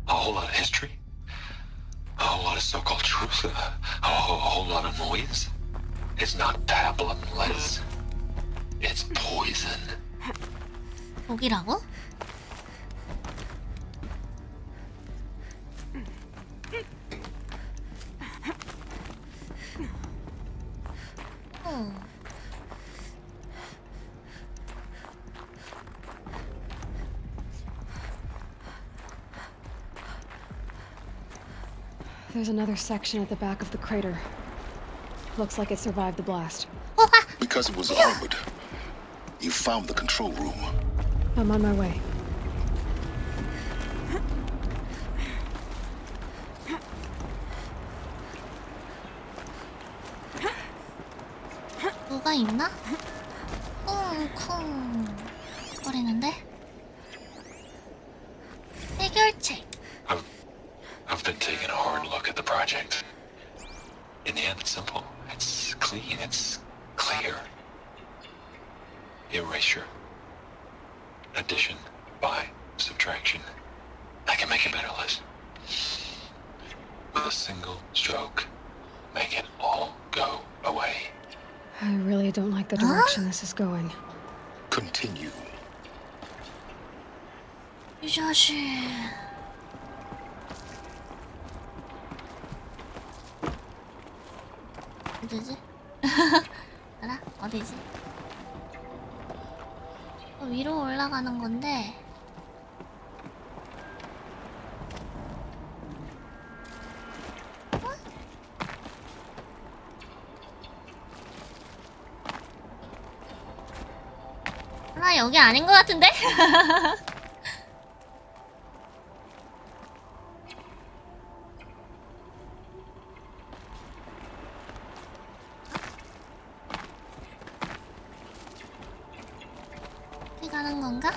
A whole lot of history? A whole lot of so-called truth? A whole lot of noise? It's not pablum, Liz. It's poison. 독이라고? There's another section at the back of the crater. Looks like it survived the blast. Because it was armored. You found the control room. I'm on my way. 뭐가 있나? 쿵쿵 거리는데? 해결책. I've been taking a hard look at the project. In the end, it's simple. It's clean. It's clear. Erasure. Addition. By. Subtraction. I can make it better, Liz. With a single stroke, make it all go away. I really don't like the direction this is going. Continue. 이 자식. 어디지? 알아? 어디지? 위로 올라가는 건데. 아, 여기 아닌 것 같은데? 어디 가는 건가?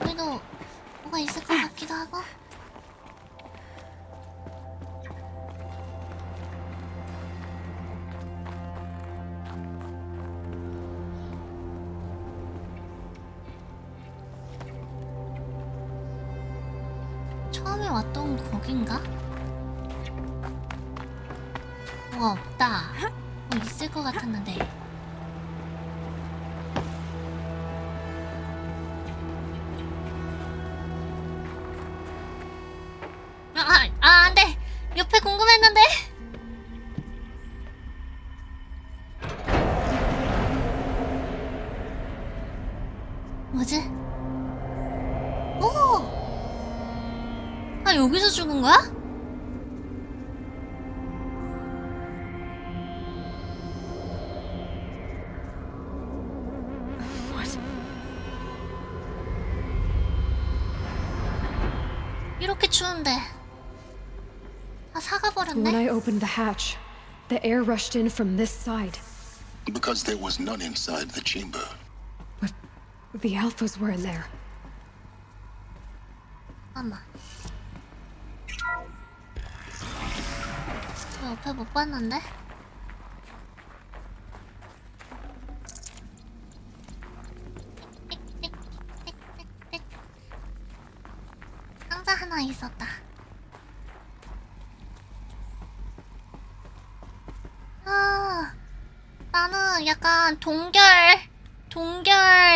여기도 뭐가 있을 것 같기도 하고. 처음에 왔던 거긴가? 뭐가 없다. 뭐 있을 것 같았는데. 안 돼! 옆에 궁금했는데! 뭐지? 오! 아, 여기서 죽은 거야? 이렇게 추운데. 다 사가버렸네. When I opened the hatch, the air rushed in from this side. Because there was none inside the chamber. But the alphas were in there. 잠깐만. 옆에 못 봤는데? 상자 하나 있었다. 아, 나는 약간 동결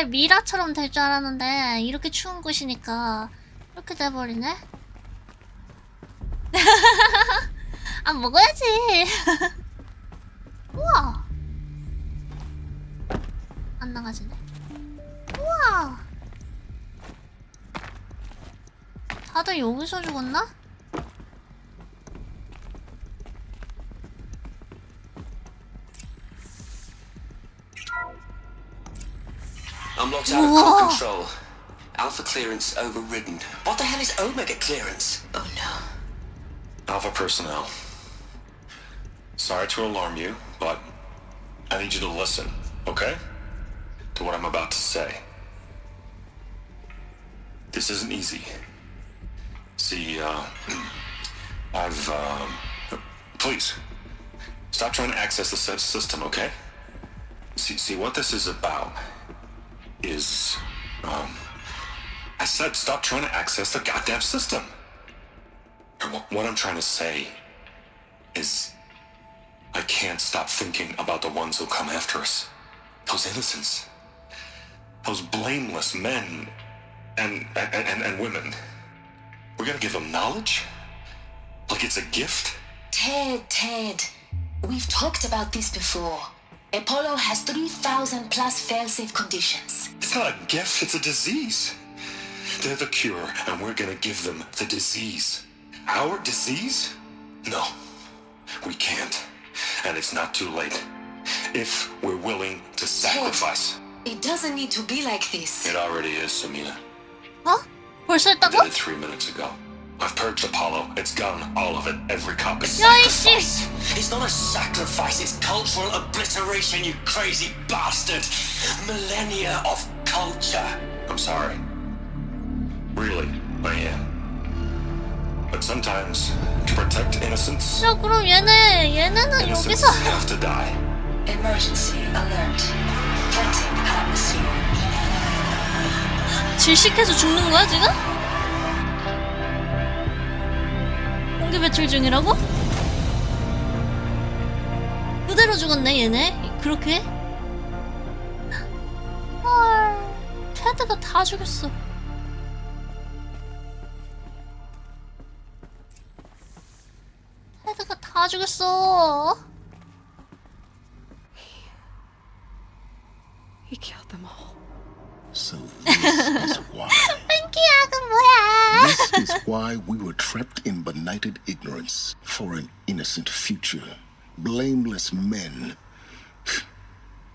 미라처럼 될 줄 알았는데 이렇게 추운 곳이니까 이렇게 돼버리네? 아, 먹어야지. 우와. 안 나가지네. 우와. 다들 여기서 죽었나? I'm locked out of core control. Alpha clearance overridden. What the hell is Omega clearance? Oh no. Alpha personnel. Sorry to alarm you, but I need you to listen, okay? To what I'm about to say. This isn't easy. See, please, stop trying to access the system, okay? See, what this is about is, I said stop trying to access the goddamn system. What I'm trying to say is I can't stop thinking about the ones who'll come after us. Those innocents. Those blameless men and women. We're gonna give them knowledge? Like like it's a gift? Ted. We've talked about this before. Apollo has 3,000 plus fail-safe conditions. It's not a gift, it's a disease. They're the cure, and we're gonna give them the disease. Our disease? No, we can't. And it's not too late. If we're willing to sacrifice. It doesn't need to be like this. It already is, Samina. 어? 벌써 I 했다고? did it 3 minutes ago. I've purged Apollo. It's gone, all of it, every copy. 야이씨! It's not a sacrifice, it's cultural obliteration, you crazy bastard! Millennia of culture! I'm sorry. Really, I am. But sometimes, to protect innocence, 야 그럼 얘네는 innocents 여기서 have to die. Emergency alert. Venting atmosphere. 질식해서 죽는 거야 지금? 공기 배출 중이라고? 그대로 죽었네 얘네. 그렇게? 헐, 테드가 다 죽였어. 테드가 다 죽였어. He killed them all. So this is why. 뺑기야, 그 뭐야? This is why we were trapped in benighted ignorance for an innocent future. Blameless men.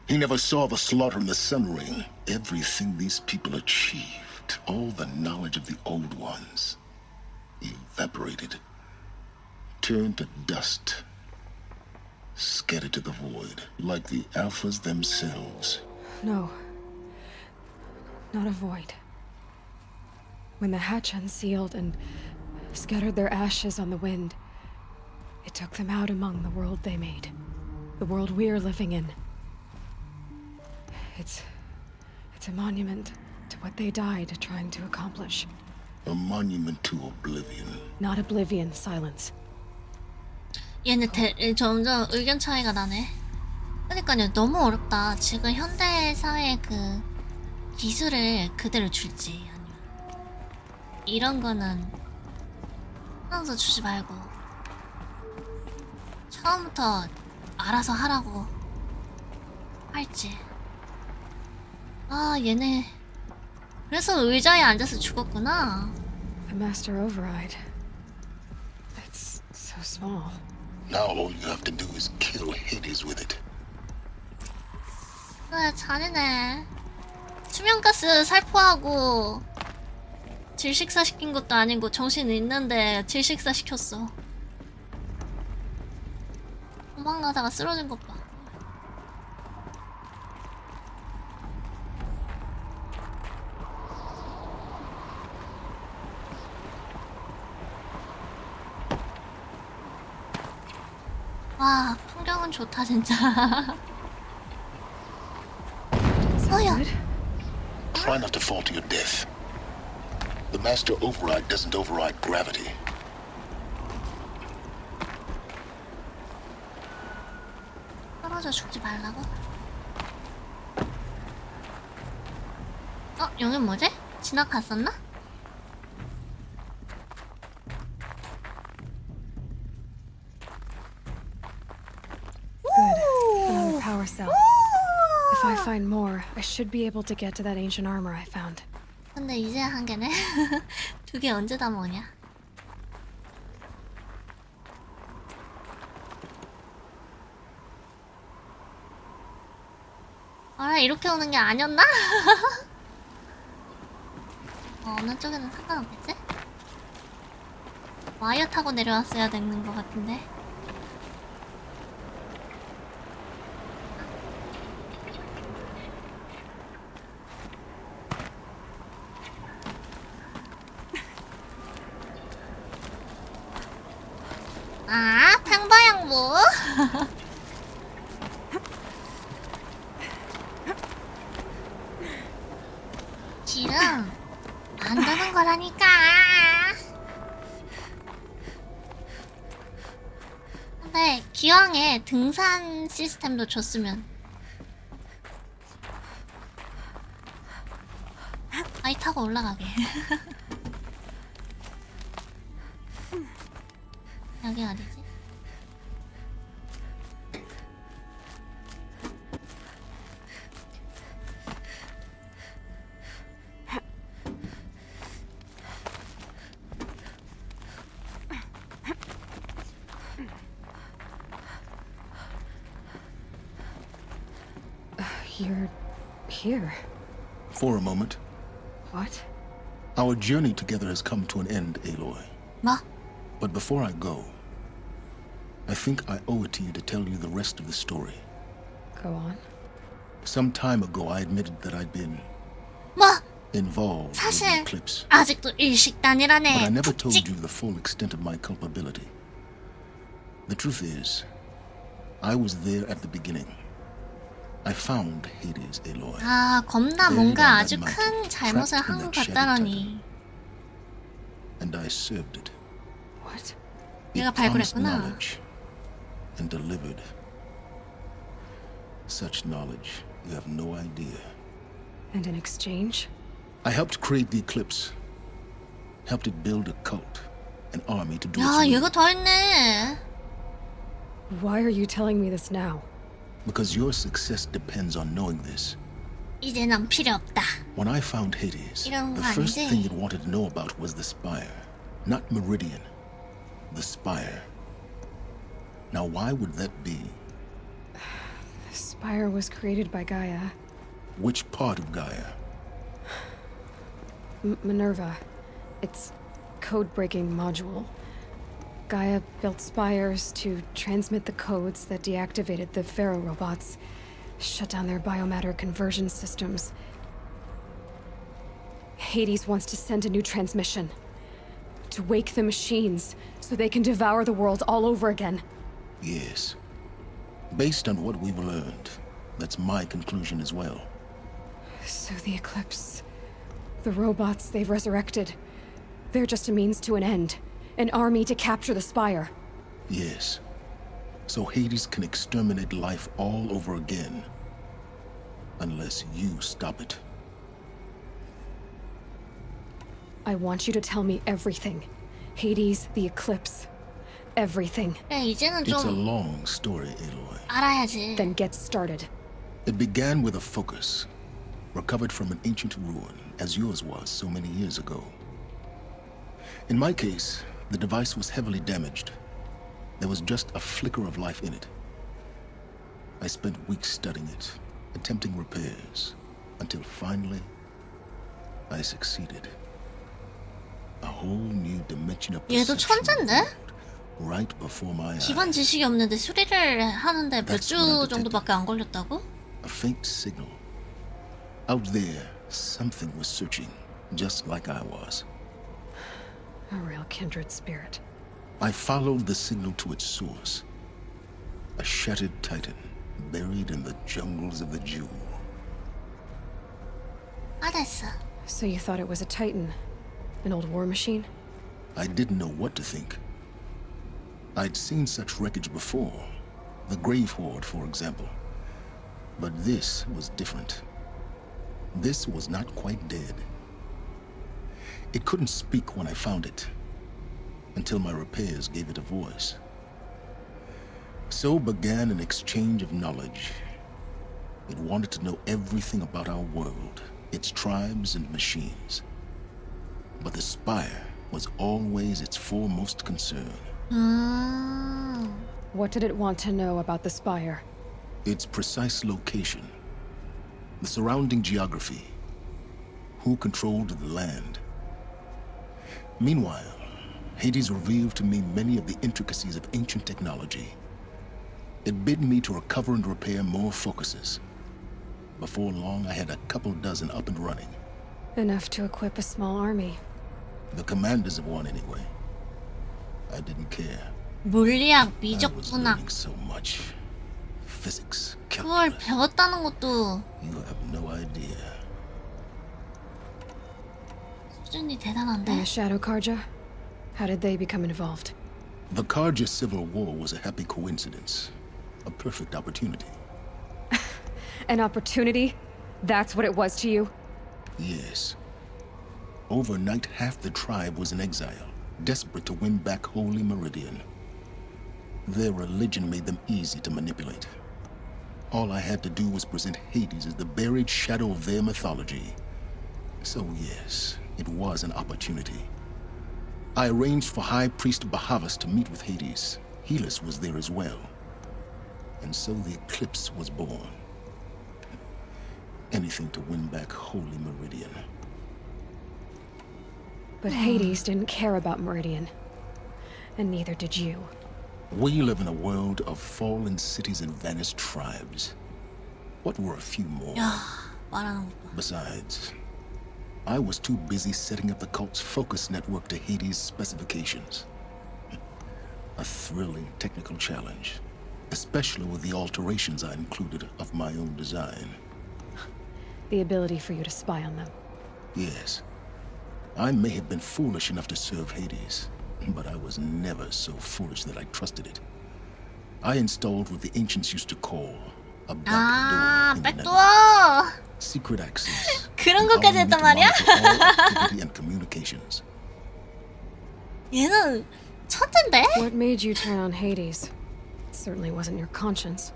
He never saw the slaughter in the Sun Ring. Everything these people achieved, all the knowledge of the old ones, evaporated, turned to dust, scattered to the void, like the Alphas themselves. No. Not a void. When the hatch unsealed and scattered their ashes on the wind, it took them out among the world they made. The world we're living in. It's a monument to what they died trying to accomplish. A monument to oblivion. Not oblivion, silence. 얘네 점점 의견 차이가 나네. 그러니까요, 너무 어렵다. 지금 현대 사회의 그 기술을 그대로 줄지 아니면 이런 거는 항상 주지 말고 처음부터 알아서 하라고 할지. 아, 얘네 그래서 의자에 앉아서 죽었구나. The master override. That's so small. Now all you have to do is kill Hades with it. 그래, 잘해네. 수면가스 살포하고 질식사 시킨 것도 아니고 정신 있는데 질식사 시켰어. 도망가다가 쓰러진 것 봐. 와, 풍경은 좋다 진짜. 뭐야? Try not to fall to your death. The master override doesn't override gravity. 떨어져 죽지 말라고? 여긴 뭐지? 지나갔었나? Good. Another power cell. If I find more, I should be able to get to that ancient armor I found. 근데 이제 한 개네. 두 개 언제 다 먹냐? 아, 이렇게 오는 게 아니었나? 어느 쪽에는 상관없겠지? 와이어 타고 내려왔어야 되는 것 같은데. 아, 탕바양보. 길은 만드는 거라니까. 근데 기왕에 등산 시스템도 줬으면. 아이 타고 올라가게. 여기 어디지? You're here. For a moment. What? Our journey together has come to an end, Aloy. 뭐? But before I go, I think I owe it to you to tell you the rest of the story. Go on. Some time ago, I admitted that I'd been 뭐? involved with the 사실 eclipse. 아직도 일식단이라네. But I never told you the full extent of my culpability. The truth is, I was there at the beginning. I found Hades, Aloy. 아, 겁나 뭔가 아주 큰 잘못을 한 것 같다더니. And I served it. What? 내가 It promised 발굴했구나. knowledge and delivered. Such knowledge, you have no idea. And in exchange? I helped create the eclipse. Helped it build a cult, an army to do its 야, will. 얘가 더 했네. Why are you telling me this now? Because your success depends on knowing this. 이제 넌 필요 없다. When I found Hades, 이런 the 거 first 아니지? thing it wanted to know about was the Spire. Not Meridian. The Spire. Now why would that be? The Spire was created by Gaia. Which part of Gaia? Minerva. Its code-breaking module. Gaia built spires to transmit the codes that deactivated the Pharaoh robots, shut down their biomatter conversion systems. Hades wants to send a new transmission. To wake the machines, so they can devour the world all over again. Yes. Based on what we've learned, that's my conclusion as well. So the Eclipse... the robots they've resurrected... they're just a means to an end. An army to capture the Spire. Yes. So Hades can exterminate life all over again. Unless you stop it. I want you to tell me everything. Hades, the Eclipse. Everything. 그래, 이제는 It's a 좀 long story, Aloy. 알아야지. Then get started. It began with a focus. Recovered from an ancient ruin, as yours was so many years ago. In my case, the device was heavily damaged. There was just a flicker of life in it. I spent weeks studying it, attempting repairs, until finally, I succeeded. A whole new dimension of 얘도 perception 천재인데? right before my eyes. 기반 지식이 없는데 수리를 하는데 몇 That's 주 what I detected. 정도밖에 안 걸렸다고? A faint signal. Out there, something was searching, just like I was. A real kindred spirit. I followed the signal to its source. A shattered titan, buried in the jungles of the Jewel. 알았어. So you thought it was a Titan? An old war machine? I didn't know what to think. I'd seen such wreckage before. The Grave Horde, for example. But this was different. This was not quite dead. It couldn't speak when I found it, until my repairs gave it a voice. So began an exchange of knowledge. It wanted to know everything about our world, its tribes and machines. But the Spire was always its foremost concern. What did it want to know about the Spire? Its precise location, the surrounding geography, who controlled the land. Meanwhile, Hades revealed to me many of the intricacies of ancient technology. It bid me to recover and repair more focuses. Before long, I had a couple dozen up and running. Enough to equip a small army. The commanders of one, anyway. I didn't care. 물리학, I was 미적분학 learning so much. Physics, 그걸 calculus. 배웠다는 것도 You have no idea. 수준이 And 대단한데? the Shadow Karja? How did they become involved? The Karja Civil War was a happy coincidence. A perfect opportunity. An opportunity? That's what it was to you? Yes. Overnight, half the tribe was in exile, desperate to win back Holy Meridian. Their religion made them easy to manipulate. All I had to do was present Hades as the buried shadow of their mythology. So yes, it was an opportunity. I arranged for High Priest Bahavas to meet with Hades. Helis was there as well. And so the eclipse was born. Anything to win back Holy Meridian. But Hades didn't care about Meridian. And neither did you. We live in a world of fallen cities and vanished tribes. What were a few more? Besides, I was too busy setting up the cult's focus network to Hades' specifications. A thrilling technical challenge, especially with the alterations I included of my own design. The ability for you to spy on them. Yes. I may have been foolish enough to serve Hades, but I was never so foolish that I trusted it. I installed what the ancients used to call a backdoor. Secret access. 그런 것까지 했단 말이야? And communications. 얘는 천재인데? What made you turn on Hades? It certainly wasn't your conscience.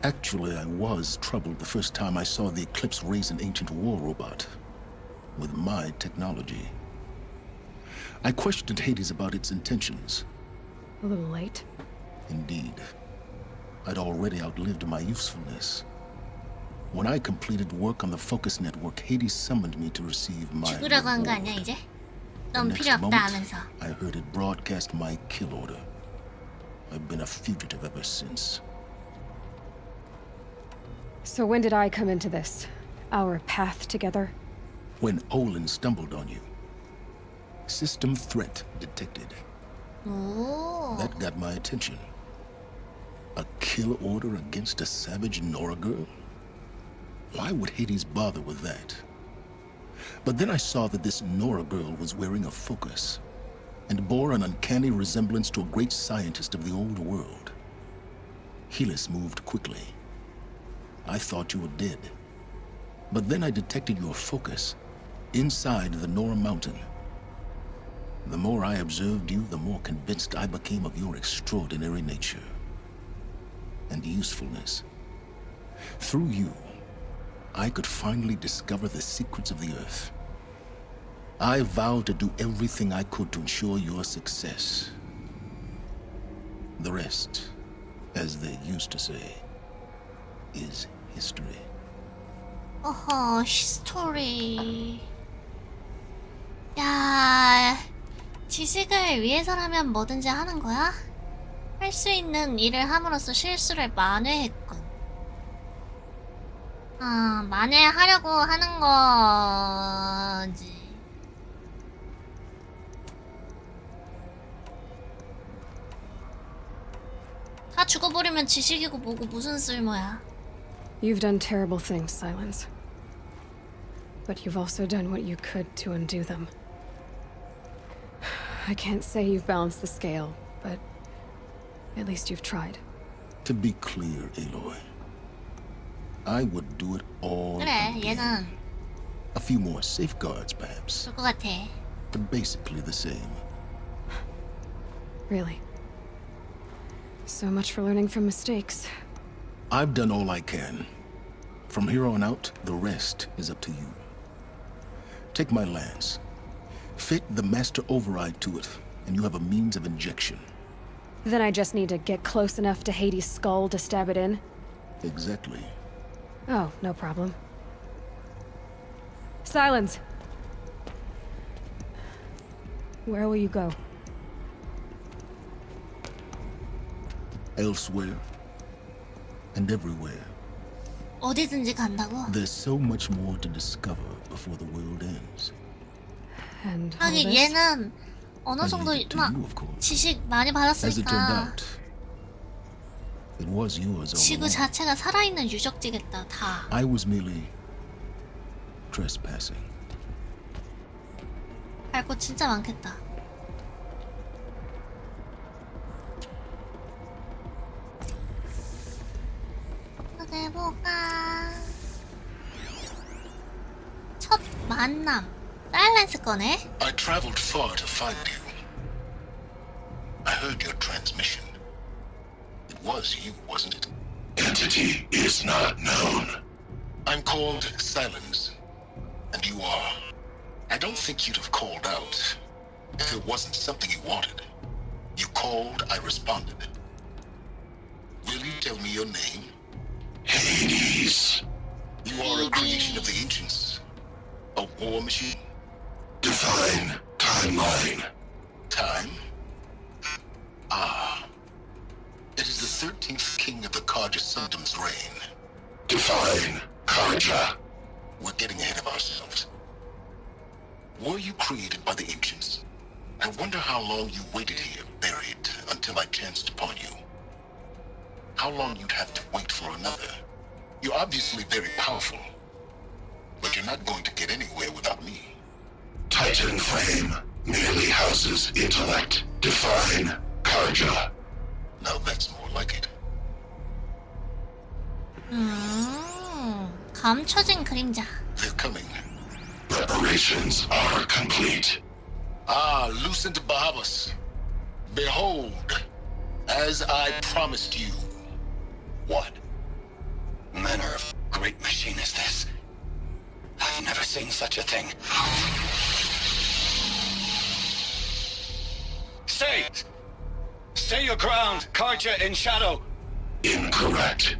Actually, I was troubled the first time I saw the Eclipse raise an ancient war robot with my technology. I questioned Hades about its intentions. A little late. Indeed. I'd already outlived my usefulness. When I completed work on the Focus Network, Hades summoned me to receive my 죽으라고 한 거 아니야 이제? 넌 The 필요 next 없다 moment, 하면서. I heard it broadcast my kill order. I've been a fugitive ever since. So when did I come into this? Our path together? When Olin stumbled on you. System threat detected. 오. That got my attention. A kill order against a savage Nora girl? Why would Hades bother with that? But then I saw that this Nora girl was wearing a focus and bore an uncanny resemblance to a great scientist of the old world. Helis moved quickly. I thought you were dead. But then I detected your focus inside the Nora mountain. The more I observed you, the more convinced I became of your extraordinary nature and usefulness. Through you, I could finally discover the secrets of the Earth. I vowed to do everything I could to ensure your success. The rest, as they used to say, is history. 어허, 히스토리. 야, 지식을 위해서라면 뭐든지 하는 거야? 할 수 있는 일을 함으로써 실수를 만회했군. 아, 만회하려고 하는 거지. 다 죽어버리면 지식이고 뭐고 무슨 쓸모야. You've done terrible things, Silence. But you've also done what you could to undo them. I can't say you've balanced the scale, but at least you've tried. To be clear, Aloy, I would do it all 그래, again. 얘는 A few more safeguards, perhaps, 그럴 것 같아. but basically the same. Really. So much for learning from mistakes. I've done all I can. From here on out, the rest is up to you. Take my lance. Fit the master override to it, and you have a means of injection. Then I just need to get close enough to Hades' skull to stab it in? Exactly. Oh, no problem. Silence! Where will you go? Elsewhere. And everywhere. 어디든지 간다고? There's so much more to discover before the world ends. And all 하긴 this? 얘는 어느 정도 막 지식 많이 As it turned 받았으니까 out, it was yours all 지구 along. 자체가 살아있는 유적지겠다 다. I was merely trespassing. 알 거 진짜 많겠다. 어디 볼까? 첫 만남. 사일런스 거네. I traveled far to find you. I heard your transmission. was you, wasn't it? Entity is not known. I'm called Silence, and you are. I don't think you'd have called out if it wasn't something you wanted. You called, I responded. Will you tell me your name? Hades. You are a creation of the ancients. A war machine? Define timeline. Time? Ah. It is the 13th king of the Karja Symptom's reign. Define Karja. We're getting ahead of ourselves. Were you created by the ancients? I wonder how long you waited here, buried, until I chanced upon you. How long you'd have to wait for another. You're obviously very powerful, but you're not going to get anywhere without me. Titan Flame merely houses intellect. Define Karja. Now that's more like it. 감춰진 그림자. They're coming. Preparations are complete. Ah, Lucent Bahavas. Behold, as I promised you. What manner of great machine is this? I've never seen such a thing. Stay! Stay your ground, Karja in shadow! Incorrect.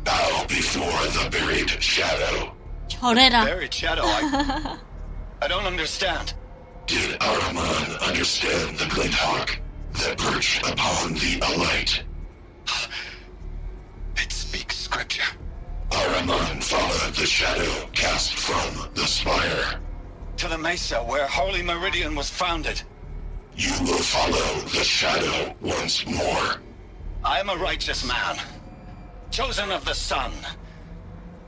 Bow before the buried shadow. 저래라. Buried shadow, I don't understand. Did Araman understand the glint hawk that perched upon the alight? It speaks scripture. Araman followed the shadow cast from the spire. To the mesa where Holy Meridian was founded. You will follow the shadow once more. I am a righteous man, chosen of the sun.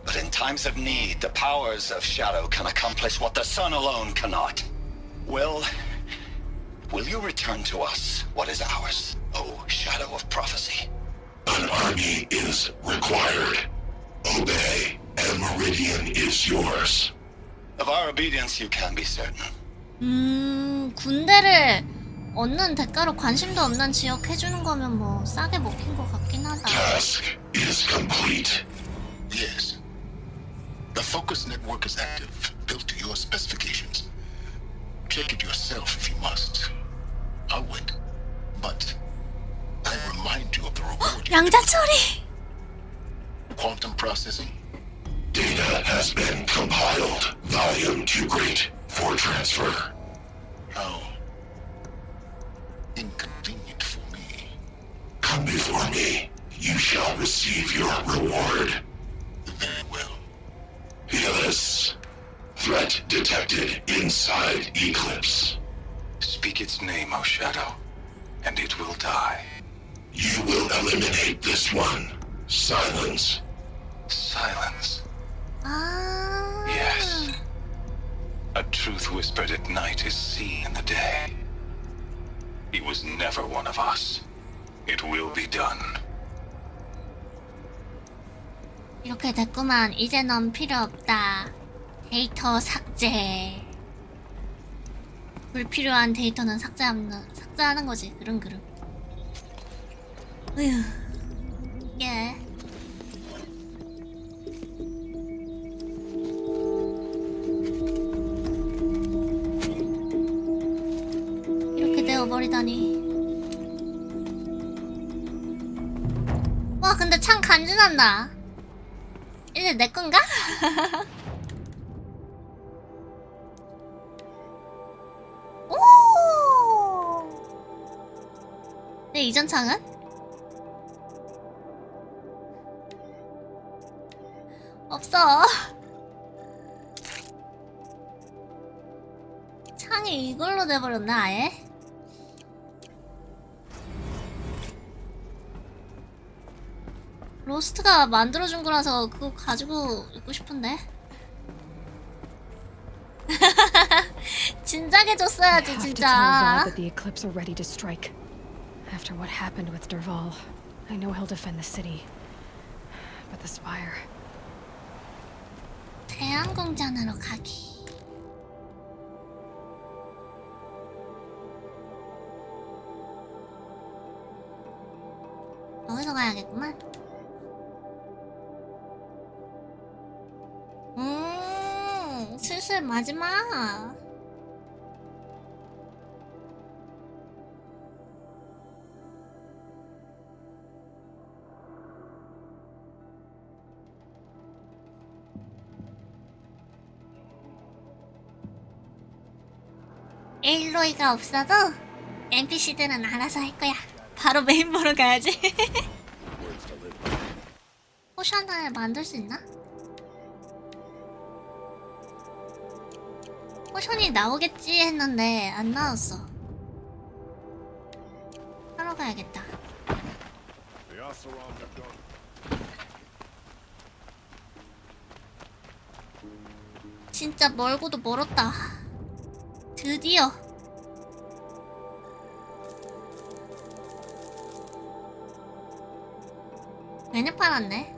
But in times of need, the powers of shadow can accomplish what the sun alone cannot. Will you return to us what is ours, O Shadow of Prophecy? An army is required. Obey, and Meridian is yours. Of our obedience you can be certain. 군대를 얻는 대가로 관심도 없는 지역 해주는 거면 뭐 싸게 먹힌 것 같긴 하다. Task is complete. Yes. The focus network is active, built to your specifications. Check it yourself if you must. I'll wait. But I remind you of the reward. 양자 처리. Quantum processing. Data has been compiled. Volume too great for transfer. How inconvenient for me. Come before me. You shall receive your reward. Very well. Helis. Threat detected inside Eclipse. Speak its name, O Shadow, and it will die. You will eliminate this one. Silence. Silence. 아. Yes. A truth whispered at night is seen in the day. He was never one of us. It will be done. 이렇게 됐구만. 이제 넌 필요 없다. 데이터 삭제. 불필요한 데이터는 삭제하는 거지. 그럼. 으휴. 예. 이렇게 되어버리다니. 와, 근데 참 간지난다. 이제 내 건가? 오! 내 이전 창은? 없어. 창이 이걸로 돼버렸나 아예? 로스트가 만들어준 거라서 그거 가지고 있고 싶은데. 진작에 줬어야지 진짜. that the Eclipse are ready to strike. After what happened with Derval, I know he'll defend the city. But the Spire. 태양궁전으로 가기. 여기서 가야겠구만. 슬슬 마지막. 에일로이가 없어도 NPC들은 알아서 할 거야. 바로 메인 보러 가야지. 포션을 만들 수 있나? 포션이 나오겠지 했는데 안 나왔어. 하러 가야겠다. 진짜 멀고도 멀었다. 드디어. 괜히 팔았네.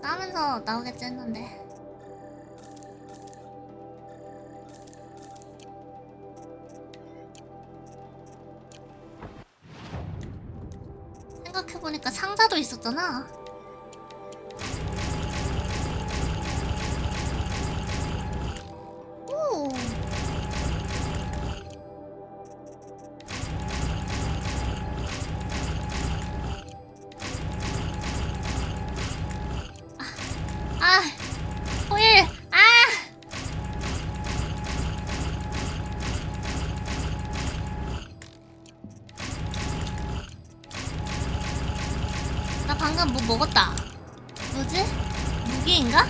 싸면서 나오겠지 했는데. 생각해보니까 상자도 있었잖아. 오. 호일! 나 방금 뭐 먹었다. 뭐지? 무기인가?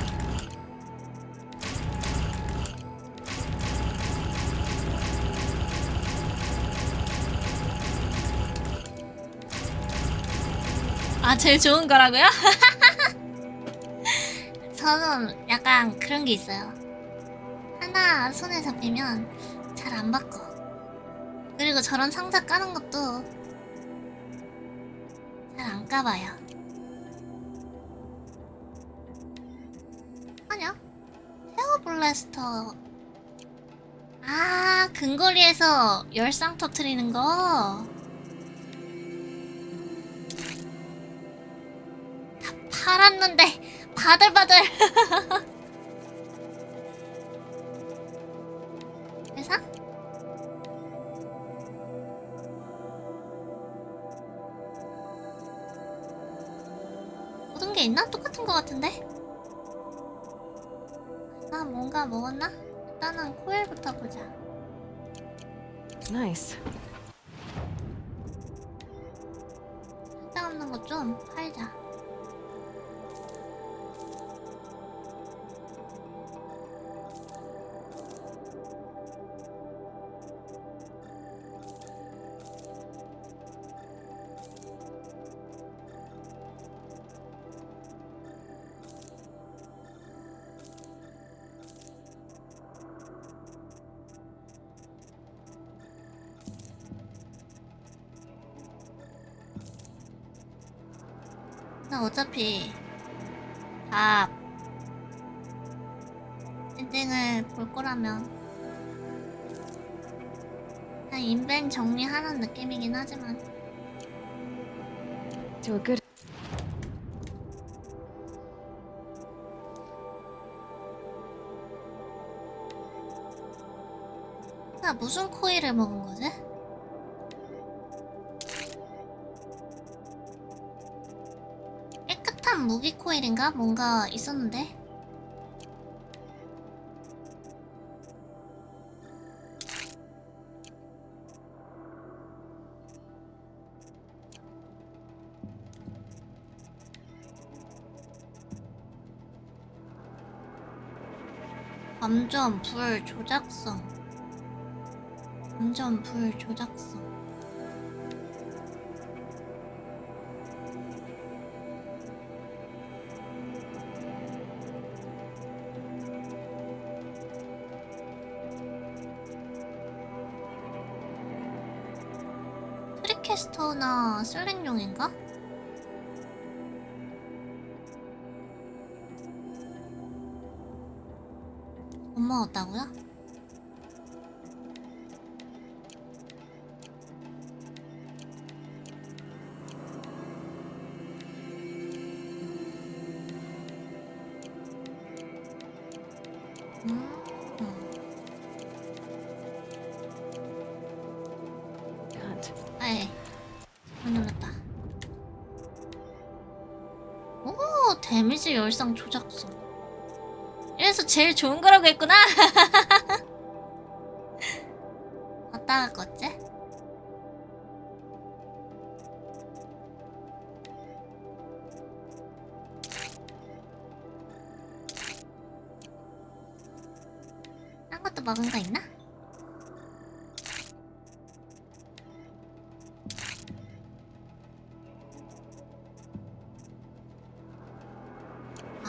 제일 좋은 거라고요? 저는 약간 그런 게 있어요. 하나 손에 잡히면 잘 안 바꿔. 그리고 저런 상자 까는 것도 잘 안 까봐요. 아니야? 테어 블래스터. 근거리에서 열상 터트리는 거. 다 팔았는데 바들바들. 회사? 모든 게 있나? 똑같은 거 같은데? 뭔가 먹었나? 일단은 코일부터 보자. Nice. 쓸데없는 거 좀 팔자. 나 어차피 다 엔딩을 볼 거라면 그냥 인벤 정리하는 느낌이긴 하지만 Do a good. 나 무슨 코일을 먹은 거지? 깨끗한 무기 코일인가? 뭔가 있었는데? 감전 불 조작성. 감전 불 조작성. 트리캐스터나 슬랭용인가? 못 먹었다고요? 데미지 열상 조작성. 이래서 제일 좋은 거라고 했구나. 어디다가 껐지? 딴 것도 먹은 거 있나?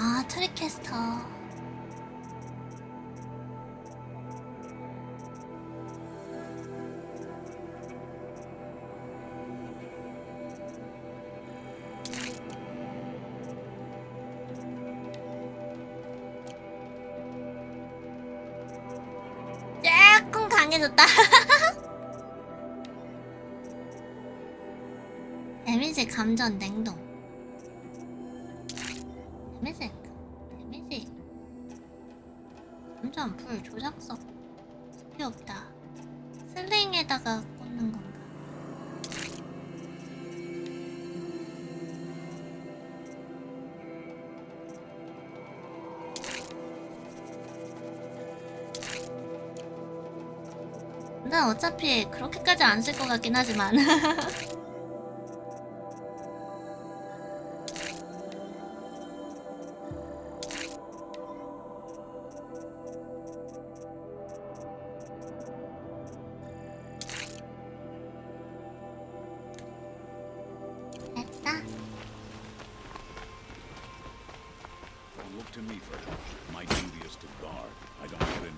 아, 트리캐스터. 조금 강해졌다. 데미지 감전 냉동. 데미지 감전 불 조작석. 필요 없다. 슬링에다가 꽂는 건가? 난 어차피 그렇게까지 안 쓸 것 같긴 하지만. 됐다. Don't look to me for help. My duty is to guard. I don't have any.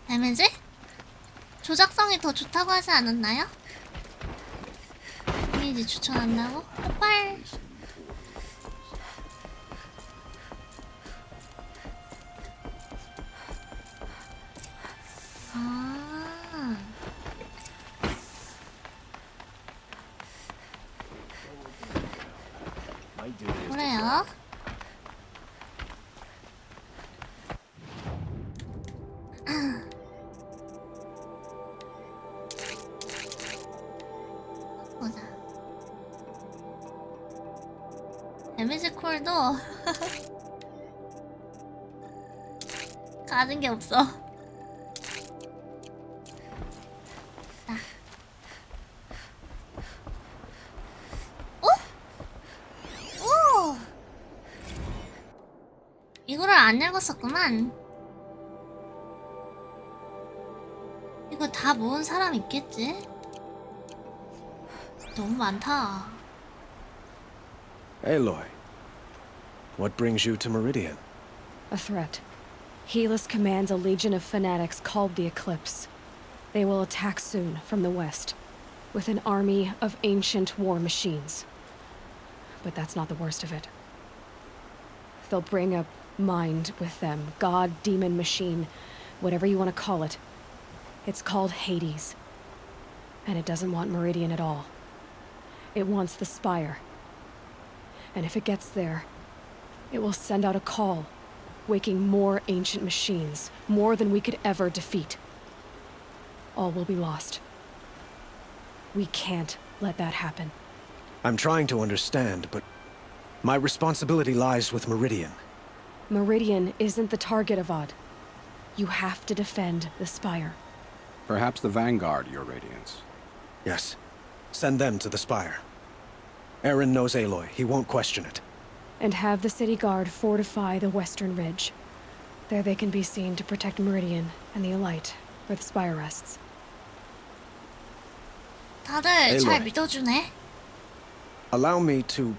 데미지? 조작성이 더 좋다고 하지 않았나요? 데미지 추천한다고? 폭발! 아. 그래요? 보자. 데미지 콜도 가는 게 없어. 나. 어? 오! 이거를 안 읽었었구만. 이거 다 모은 사람 있겠지? 너무 많다. Aloy, what brings you to Meridian? A threat. Helis commands a legion of fanatics called the Eclipse. They will attack soon from the west, with an army of ancient war machines. But that's not the worst of it. They'll bring a mind with them, god, demon, machine, whatever you want to call it. It's called Hades. And it doesn't want Meridian at all. It wants the Spire. And if it gets there, it will send out a call, waking more ancient machines, more than we could ever defeat. All will be lost. We can't let that happen. I'm trying to understand, but my responsibility lies with Meridian. Meridian isn't the target, Avad. You have to defend the Spire. Perhaps the Vanguard, Your Radiance. Yes. Send them to the Spire. Aaron knows Aloy. He won't question it. And have the city guard fortify the western ridge. There they can be seen to protect Meridian and the Elite, where the Spire rests. 다들 잘 Aloy. 믿어주네. Allow me to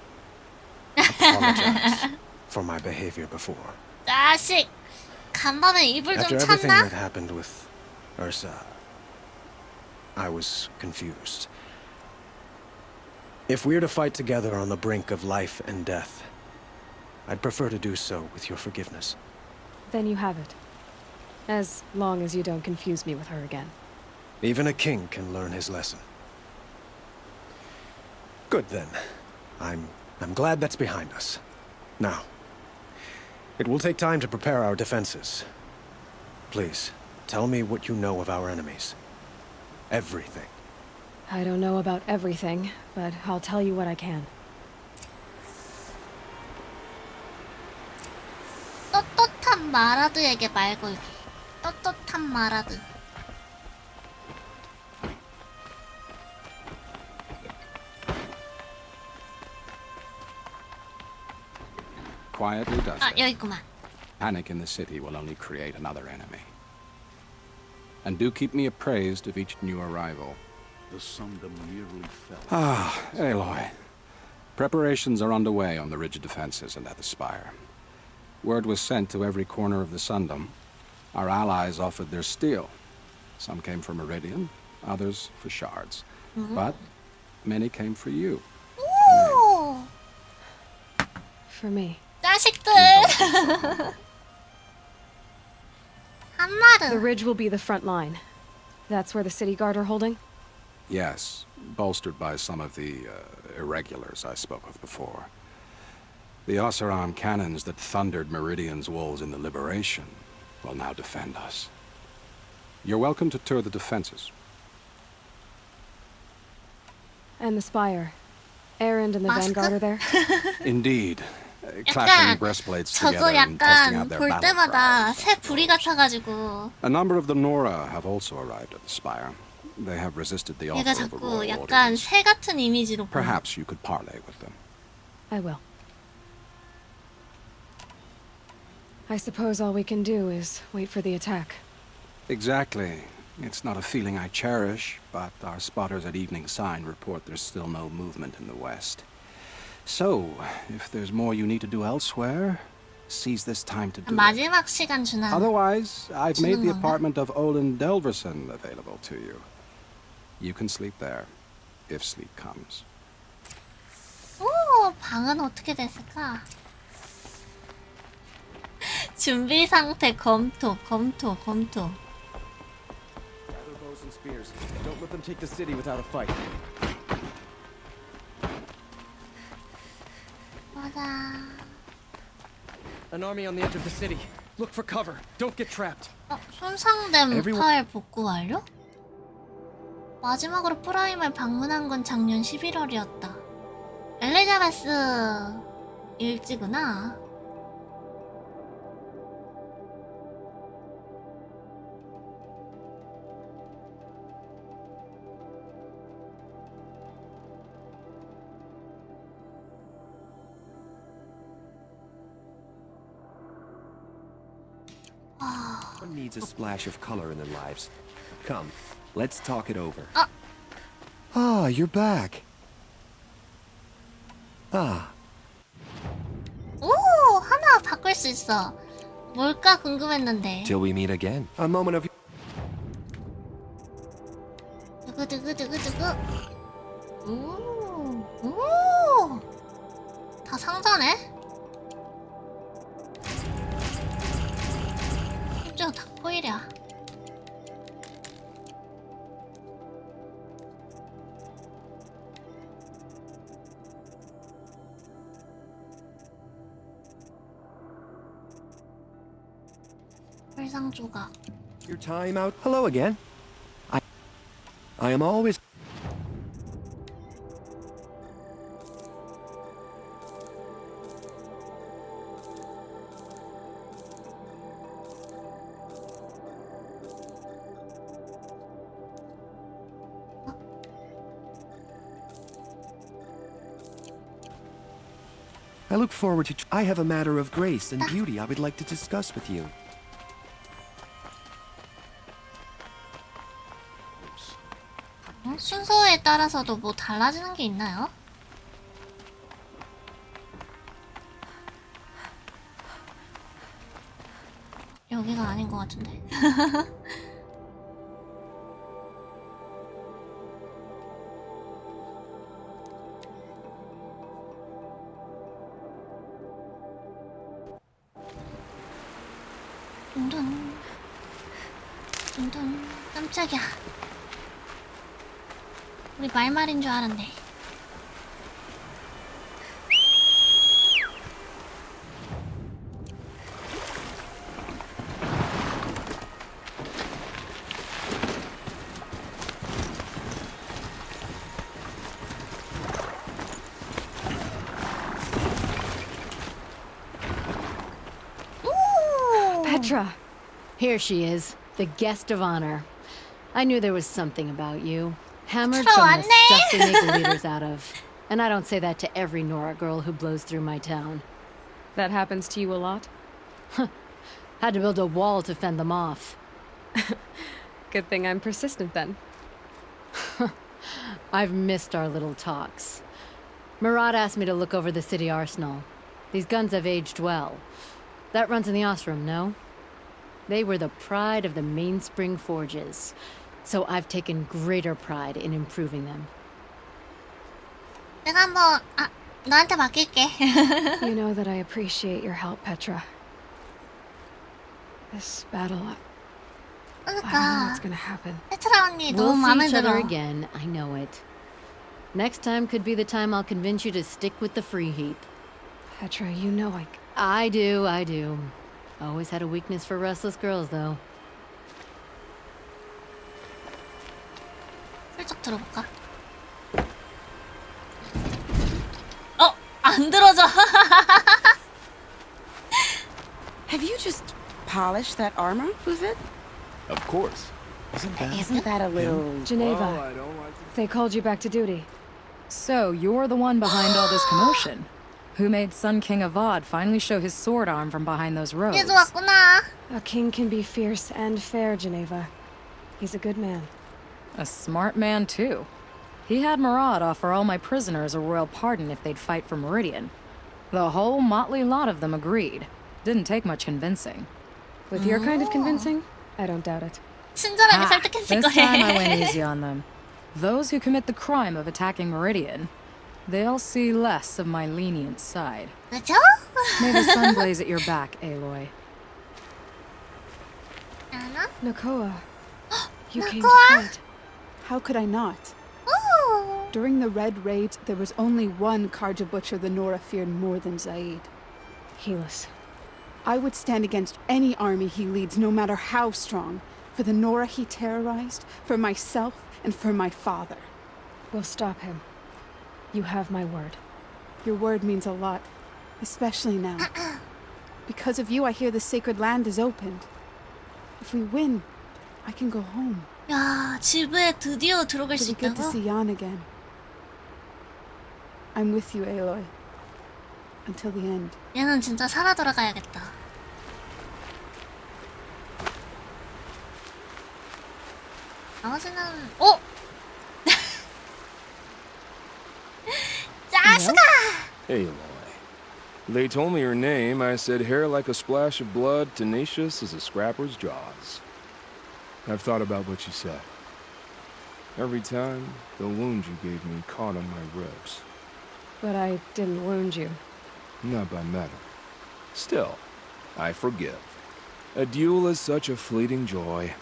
apologize for my behavior before. 자식! 간밤에 입을 After 좀 everything 찼나? that happened with Ursa, I was confused. If we're to fight together on the brink of life and death, I'd prefer to do so with your forgiveness. Then you have it. As long as you don't confuse me with her again. Even a king can learn his lesson. Good then. I'm glad that's behind us. Now, it will take time to prepare our defenses. Please, tell me what you know of our enemies. Everything. I don't know about everything, but I'll tell you what I can. 떳떳한 마라드에게 말 걸기. 떳떳한 마라드. Quietly does 아, it. 여기 있구만. Panic in the city will only create another enemy. And do keep me appraised of each new arrival. The Sundom nearly fell. Ah, Aloy. Preparations are underway on the ridge defenses and at the spire. Word was sent to every corner of the Sundom. Our allies offered their steel. Some came for Meridian, others for shards. But many came for you. 오! For me. 자식들! The 한마르. ridge will be the front line. That's where the city guard are holding? Yes, bolstered by some of the irregulars I spoke of before. The Oseram cannons that thundered Meridian's walls in the Liberation will now defend us. You're welcome to tour the defenses. And the spire. Erend and the 마스크? Vanguard are there? Indeed. 약간 Clashing breastplates 저거 together and testing out 약간 their 볼 battle 때마다 cries. 새 불이 같아가지고 A number of the Nora have also arrived at the spire. They have resisted the 얘가 offer of a 자꾸 royal 약간 audience. 새 같은 이미지로 보여. Perhaps you could parley with them. I will. I suppose all we can do is wait for the attack. Exactly. It's not a feeling I cherish, but our spotters at Evening Sign report there's still no movement in the west. So, if there's more you need to do elsewhere, seize this time to do it. 마지막 시간 주나. Otherwise, I've made the 주는 건가? apartment of Olin Delverson available to you. You can sleep there, if sleep comes. 오, 방은 어떻게 됐을까? 준비 상태 검토. Gather bows and spears. Don't let them take the city without a fight. 맞아. An army on the edge of the city. Look for cover. Don't get trapped. 손상된 Everyone- 파일 복구 완료? 마지막으로 프라임을 방문한 건 작년 11월이었다. 엘리자베스 일지구나. One needs a splash of color in their lives. Come, let's talk it over. Ah, you're back. Ah, 오, 하나 바꿀 수 있어. 뭘까 궁금했는데. Till we meet again. A moment of 두구두구두구두구. 오. 다 상자네? 심지어 다 포일이야. 불상 조각. your time out. Hello again. I am always I look forward to I have a matter of grace and beauty I would like to discuss with you. 순서에 따라서도 뭐 달라지는 게 있나요? 여기가 아닌 것 같은데. 둥둥 둥둥. 깜짝이야. 우리 말말인 줄 알았네. Here she is, the guest of honor. I knew there was something about you. Hammered 들어왔네. from the stuff they make leaders out of. And I don't say that to every Nora girl who blows through my town. That happens to you a lot? Had to build a wall to fend them off. Good thing I'm persistent then. I've missed our little talks. Murad asked me to look over the city arsenal. These guns have aged well. That runs in the Osram, no? They were the pride of the Mainspring forges. So I've taken greater pride in improving them. 내가 한번 너한테 맡길게. You know that I appreciate your help, Petra. This battle, I don't know what's gonna happen. 페트라 언니 We'll 너무 see 마음에 each other 들어. again, I know it. Next time could be the time I'll convince you to stick with the free heap. Petra, you know I do. Always had a weakness for restless girls, though. 슬쩍 들어볼까? 안 들어져. Have you just polished that armor, was it? Of course. Isn't that a little... Geneva, they called you back to duty. So, you're the one behind all this commotion. Who made Sun King Avad finally show his sword arm from behind those robes? 얘도 왔구나. A king can be fierce and fair, Geneva. He's a good man. A smart man, too. He had Murad offer all my prisoners a royal pardon if they'd fight for Meridian. The whole motley lot of them agreed. Didn't take much convincing. With your kind of convincing, I don't doubt it. 친절하게 설득했을 This time I 거래. went easy on them. Those who commit the crime of attacking Meridian, they'll see less of my lenient side. 그죠? May the sun blaze at your back, Aloy. Anna? Nakoa, you came to Nakoa? fight. How could I not? During the Red Raids, there was only one Karja butcher the Nora feared more than Zaid. Helis. I would stand against any army he leads, no matter how strong, for the Nora he terrorized, for myself, and for my father. We'll stop him. You have my word. Your word means a lot, especially now. Because of you, I hear the sacred land is opened. If we win, I can go home. 야, 집에 드디어 들어갈 수 It'll be good to 있다고? see Jan again. I'm with you, Aloy. Until the end. 얘는 진짜 살아 돌아가야겠다. 나머지는 자식아! Aloy. They told me your name. I said hair like a splash of blood, tenacious as a scrapper's jaws. I've thought about what you said. Every time, the wound you gave me caught on my ribs. But I didn't wound you. Not by metal. Still, I forgive. A duel is such a fleeting joy.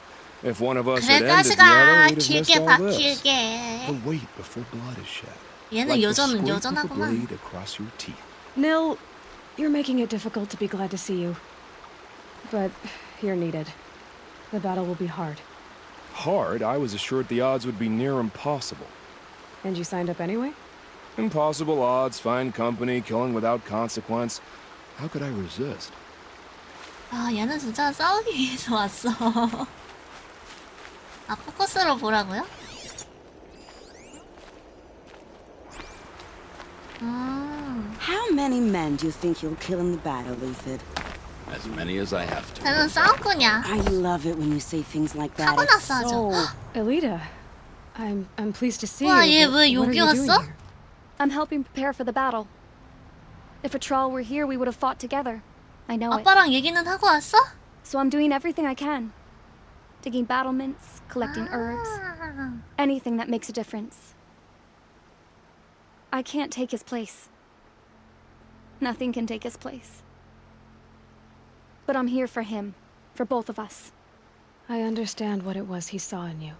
If one of us had 그래 ended the other, 가시가 we'd have missed 길게 all 봐 this. 길게. The weight before blood is shed. 얘는 Like the 여전 scrape of a 여전하구만. blade across your teeth. Nil, you're making it difficult to be glad to see you. But you're needed. The battle will be hard. Hard? I was assured the odds would be near impossible. And you signed up anyway? Impossible odds, fine company, killing without consequence. How could I resist? 아, 얘는 진짜 싸우기 위해서 왔어. 아, 포커스로 보라고요? How many men do you think you'll kill in the battle, Luthid? As many as I have to. 쟤는 싸움꾼이야. I love it when you say things like that. 타고났어, It's 아주. so... Elita, I'm pleased to see 와, you. 얘 but 왜 what are 여기 you doing 왔어? here? I'm helping prepare for the battle. If Atral were here, we would have fought together. I know it. 아빠랑 얘기는 하고 왔어? So I'm doing everything I can. Digging battlements, collecting herbs. Anything that makes a difference. I can't take his place. Nothing can take his place. But I'm here for him. For both of us. I understand what it was he saw in you.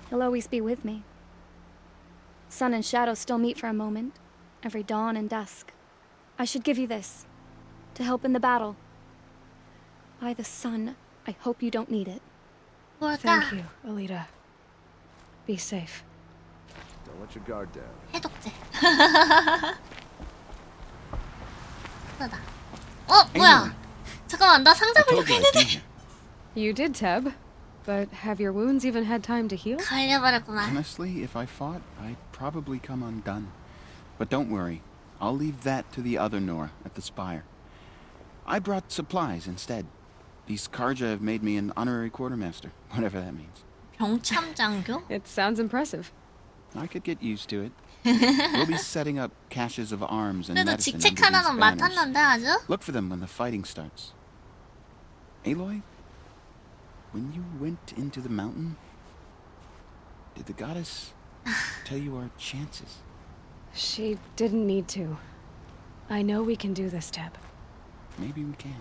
He'll always be with me. Sun and shadow still meet for a moment. Every dawn and dusk. I should give you this. To help in the battle. By the sun, I hope you don't need it. Thank you, Elita. Be safe. Don't let your guard down. 해독제. 하나다. 뭐야? 잠깐만, 나 상자 I told you I'd be 발견했는데. here. You did, Teb. But have your wounds even had time to heal? 갈려버렸구만. Honestly, if I fought, I'd probably come undone. But don't worry. I'll leave that to the other Nora at the Spire. I brought supplies instead. These Karja have made me an honorary quartermaster, whatever that means. 병참장교? It sounds impressive. I could get used to it. We'll be setting up caches of arms and 그래도 medicine under 직책 these 하나는 banners. 맡았는데 아주? Look for them when the fighting starts. Aloy, when you went into the mountain, did the goddess tell you our chances? She didn't need to. I know we can do this, Teb. Maybe we can.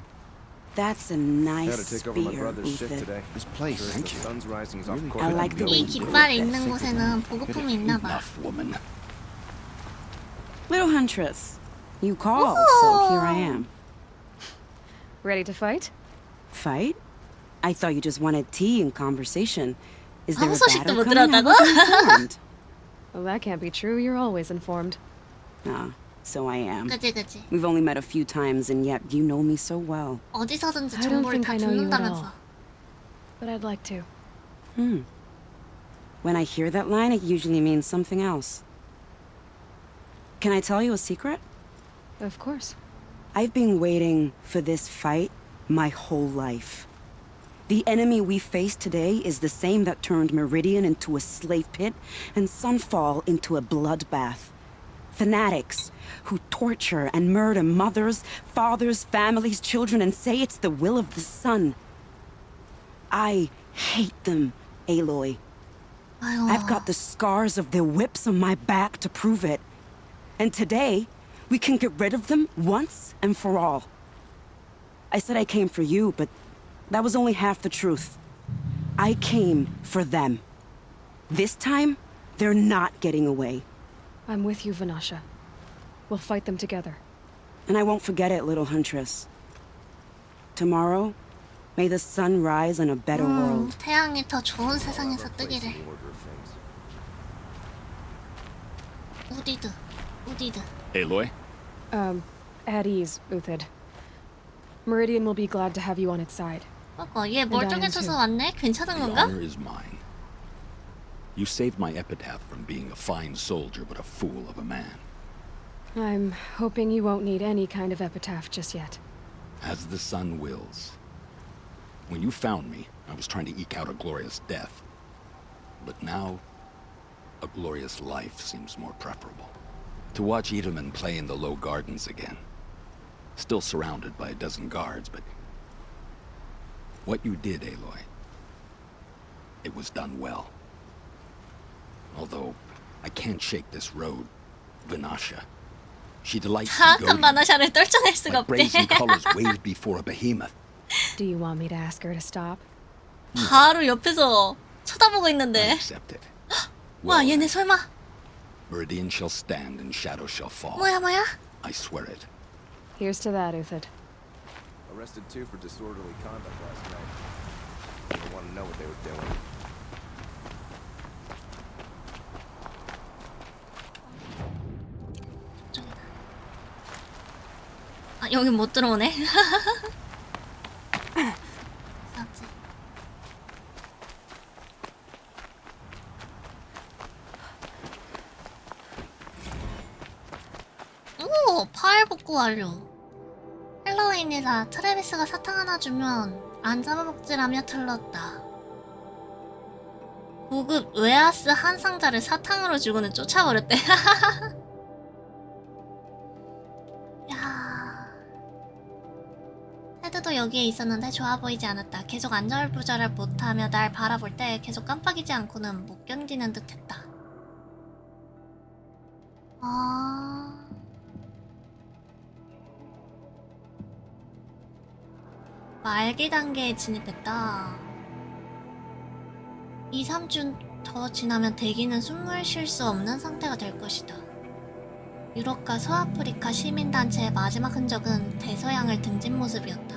That's a nice Gotta take over my spear, brother's shift Ethan. today. This place, Sure, thank the you. sun's rising is off Really course. I like the way 이 you put 깃발에 that 있는 곳에는 보급품이 있나 봐. Enough, woman. Little Huntress, you called, so here I am. Ready to fight? Fight? I thought you just wanted tea and conversation. Is there 아무 a 소식도 battle 못 coming? I 들었다고? wasn't informed. Well, that can't be true. You're always informed. Ah, so I am. 그치 그치. We've only met a few times, and yet you know me so well. 어디서든지 I don't 정보를 think 다 I know you at 듣는다면서. all. But I'd like to. When I hear that line, it usually means something else. Can I tell you a secret? Of course. I've been waiting for this fight my whole life. The enemy we face today is the same that turned Meridian into a slave pit and Sunfall into a bloodbath. Fanatics who torture and murder mothers, fathers, families, children, and say it's the will of the sun. I hate them, Aloy. I've got the scars of their whips on my back to prove it. And today, we can get rid of them once and for all. I said I came for you, but that was only half the truth. I came for them. This time, they're not getting away. I'm with you, Vanasha. We'll fight them together. And I won't forget it, little Huntress. Tomorrow, may the sun rise in a better world. 태양이 더 좋은 세상에서 뜨기를. 우디드. Aloy? At ease, Uthid. Meridian will be glad to have you on its side. 얘 멀쩡해져서 왔네? 괜찮은 The 건가? honor is mine. You saved my epitaph from being a fine soldier but a fool of a man. I'm hoping you won't need any kind of epitaph just yet. As the sun wills. When you found me, I was trying to eke out a glorious death. But now, a glorious life seems more preferable. To watch Edelman play in the low gardens again. Still surrounded by a dozen guards, but... what you did, Aloy, it was done well. Although, I can't shake this road, Vanasha. She delights in 사악한 goading, 바나샤를 떨쳐낼 수가 like 없대. brazen colors waved before a behemoth. Do you want me to ask her to stop? 바로 옆에서 쳐다보고 있는데. Accept it. 와, 얘네 설마. Meridian shall stand and shadow shall fall. 뭐야? I swear it. Here's to that, Uthid. Arrested two for disorderly conduct last night. Didn't want to know what they were doing. 아, 여긴 못 들어오네. 오, 파일 복구 완료. 헬로윈이다. 트래비스가 사탕 하나 주면 안 잡아먹지라며 틀렸다. 고급 웨하스 한 상자를 사탕으로 주고는 쫓아버렸대. 야, 헤드도 여기에 있었는데 좋아 보이지 않았다. 계속 안절부절을 못하며 날 바라볼 때 계속 깜빡이지 않고는 못 견디는 듯했다. 말기 단계에 진입했다. 2-3주 더 지나면 대기는 숨을 쉴 수 없는 상태가 될 것이다. 유럽과 서아프리카 시민단체의 마지막 흔적은 대서양을 등진 모습이었다.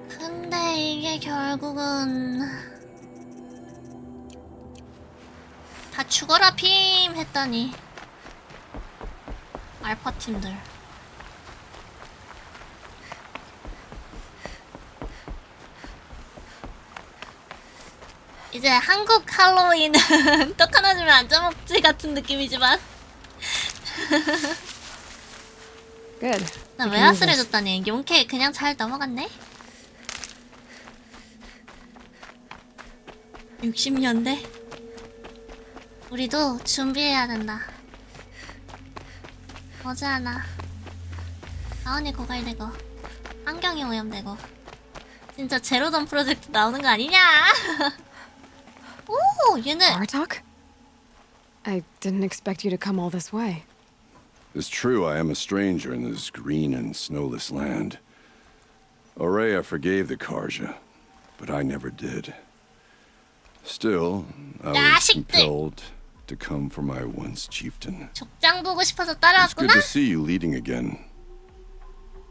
근데 이게 결국은 다 죽어라 핌 했더니 알파 팀들. 이제 한국 할로윈은 떡 하나 주면 안 짜먹지 같은 느낌이지만. Good. 나 외화술 해줬다니. 용케 그냥 잘 넘어갔네? 60년대? 우리도 준비해야 된다. 머지않아 가온이 고갈되고 환경이 오염되고 진짜 제로던 프로젝트 나오는 거 아니냐? 오, 얘네. Bartok? I didn't expect you to come all this way. It's true I am a stranger in this green and snowless land. Aurea forgave the Karja, but I never did. Still, I was compelled to come for my once chieftain. 족장 보고 싶어서 It's 따라왔구나? good to see you leading again.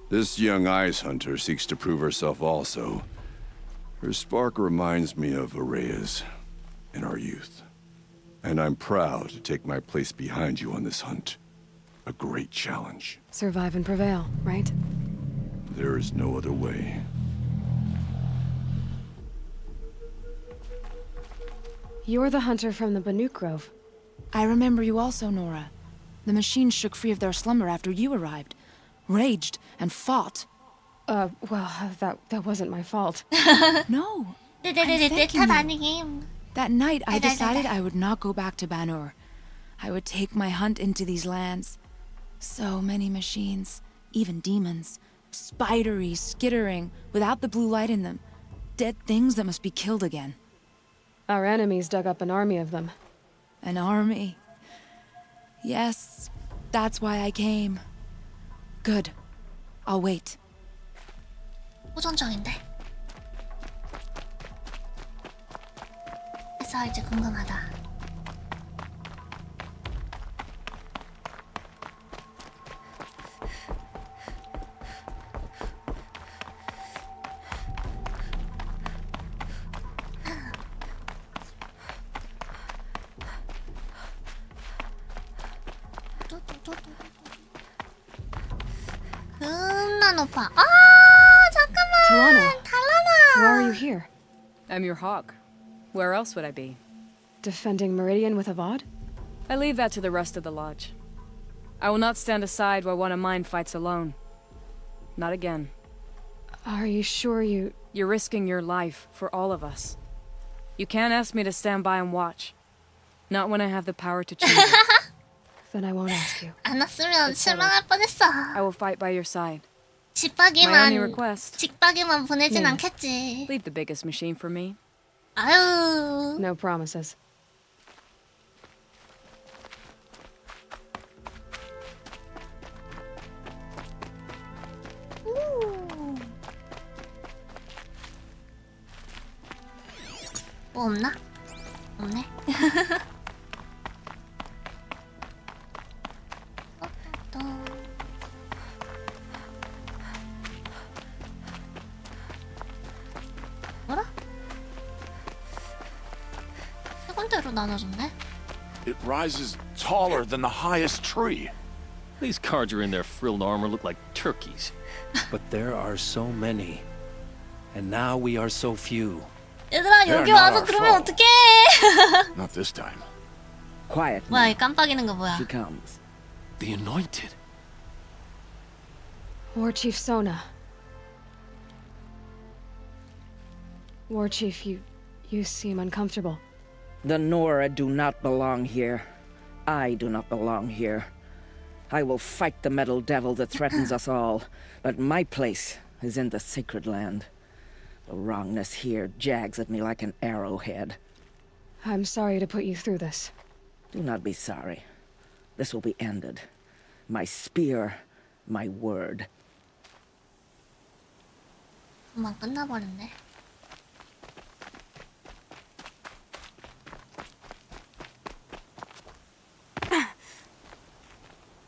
This young ice hunter seeks to prove herself also. Her spark reminds me of Aurea's in our youth. And I'm proud to take my place behind you on this hunt. A great challenge. Survive and prevail, right? There is no other way. You're the hunter from the Banuk Grove. I remember you also, Nora. The machines shook free of their slumber after you arrived. Raged and fought. Well, that wasn't my fault. No. I'm thanking you. That night, I decided I would not go back to Banur. I would take my hunt into these lands. So many machines, even demons. Spidery, skittering, without the blue light in them. Dead things that must be killed again. Our enemies dug up an army of them. An army? Yes, that's why I came. Good. I'll wait. 호전적인데? 해서 할지 궁금하다. 겁나 높아. 아, 잠깐만. Talana. 달라나. Why are you here? I'm your hawk. Where else would I be? Defending Meridian with Avad? I leave that to the rest of the lodge. I will not stand aside while one of mine fights alone. Not again. Are you sure you... You're risking your life for all of us. You can't ask me to stand by and watch. Not when I have the power to change it. Then I won't ask you. 안 왔으면 실망할 뻔했어. I will fight by your side. My 직박이만 only request. 직박이만 보내진 네. 않겠지. Leave the biggest machine for me. 아유. No promises. 뭐 없나? 없네. 뭐라? 세 군데로 나눠줬네. It rises taller than the highest tree. These Karja in their frilled armor look like turkeys. But there are so many. And now we are so few. 얘들아 They're 여기 not 와서 our 그러면 foe. 어떡해? Not this time. Quiet. 뭐야 이 깜빡이는 거 뭐야? She comes. The Anointed. War Chief Sona. War Chief, you seem uncomfortable. The Nora do not belong here. I do not belong here. I will fight the metal devil that threatens us all, but my place is in the sacred land. The wrongness here jags at me like an arrowhead. I'm sorry to put you through this. Do not be sorry. This will be ended. My spear, my word. 금방 끝나버렸네.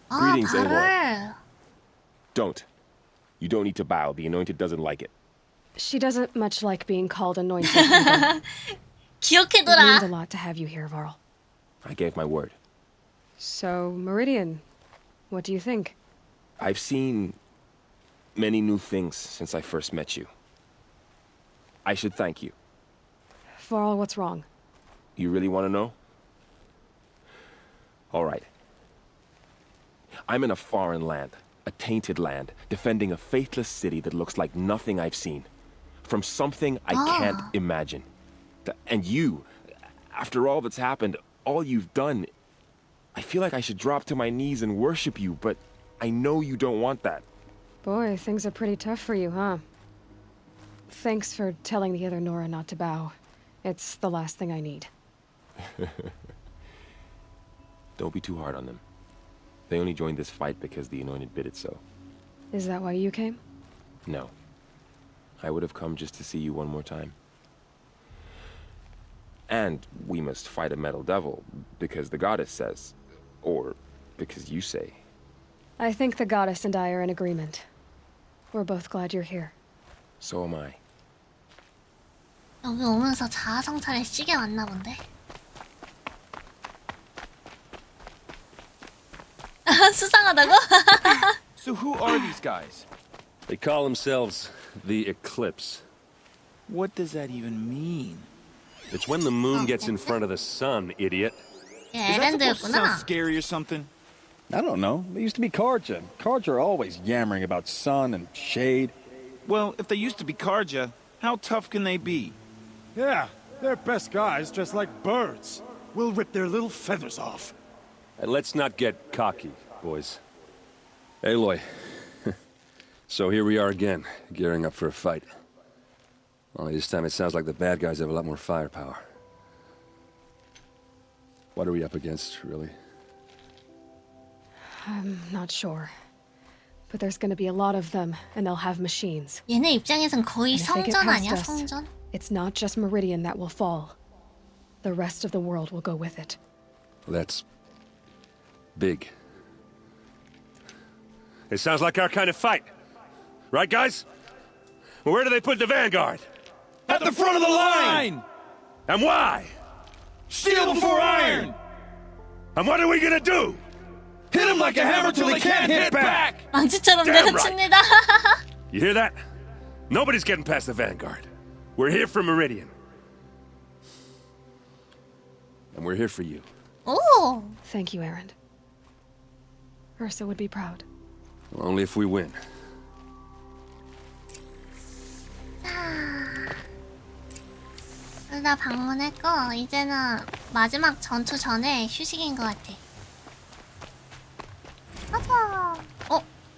Greetings, Aloy. 발을. Don't. You don't need to bow. The Anointed doesn't like it. She doesn't much like being called anointed. It 기억해둬라. means a lot to have you here, Varl. I gave my word. So, Meridian, what do you think? I've seen many new things since I first met you. I should thank you. For all what's wrong. You really want to know? All right. I'm in a foreign land, a tainted land, defending a faithless city that looks like nothing I've seen. From something I can't imagine. And you, after all that's happened, all you've done, I feel like I should drop to my knees and worship you, but I know you don't want that. Boy, things are pretty tough for you, huh? Thanks for telling the other Nora not to bow. It's the last thing I need. Don't be too hard on them. They only joined this fight because the Anointed bid it so. Is that why you came? No. I would have come just to see you one more time. And we must fight a metal devil, because the goddess says. Or because you say. I think the goddess and I are in agreement. We're both glad you're here. So am I. 여기 오면서 자아성찰에 시계 왔나 본데? 수상하다고? So who are these guys? They call themselves the Eclipse. What does that even mean? It's when the moon gets in front of the sun, idiot. 예, Is that supposed to sound 에랜드였구나. scary or something? I don't know. They used to be Karja. Karja are always yammering about sun and shade. Well, if they used to be Karja, how tough can they be? Yeah, they're best guys dressed like birds. We'll rip their little feathers off. And let's not get cocky, boys. Aloy. So here we are again, gearing up for a fight. Only this time it sounds like the bad guys have a lot more firepower. What are we up against, really? I'm not sure. But there's gonna be a lot of them, and they'll have machines. 얘네 입장에선 거의 And if they get 성전 past 아니야, us, 성전? it's not just Meridian that will fall. The rest of the world will go with it. Well, that's big. It sounds like our kind of fight. Right, guys? Well, where do they put the vanguard? At the front of the line! And why? Steel before iron! And what are we gonna do? Hit him like a hammer till he can't hit back! 망치처럼 Damn 내려칩니다. You hear that? Nobody's getting past the vanguard. We're here for Meridian. And we're here for you. 오! Thank you, Aaron. Ursa would be proud. Well, only if we win. 둘 다 방문했고 이제는 마지막 전투 전에 휴식인 것 같아. 가자.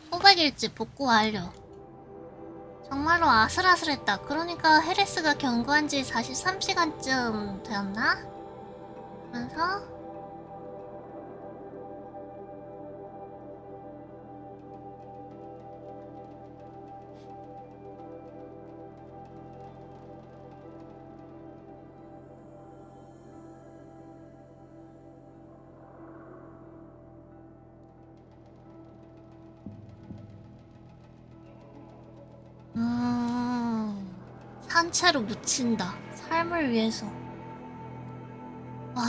소백일지 복구 완료. 정말로 아슬아슬했다. 그러니까 헤레스가 경고한 지 43시간쯤 되었나? 그러면서 산채로 묻힌다. 삶을 위해서. 와.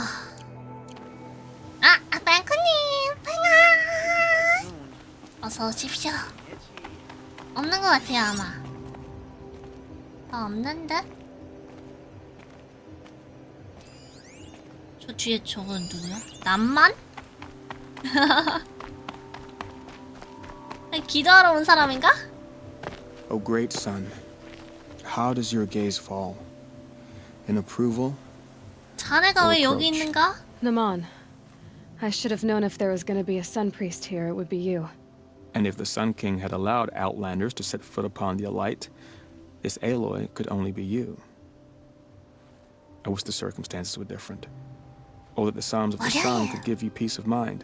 뱅크님! 뱅아! 어서 오십시오. 없는 것 같아요, 아마. 없는 듯? 저 뒤에 저건 누구야? 남만? 기도하러 온 사람인가? O great sun, how does your gaze fall? In approval? 자네가 왜 여기 있는가? Naman, I should have known if there was going to be a sun priest here, it would be you. And if the Sun King had allowed Outlanders to set foot upon the Alight, this Aloy could only be you. I wish the circumstances were different. Or that the Psalms of the Sun could give you peace of mind.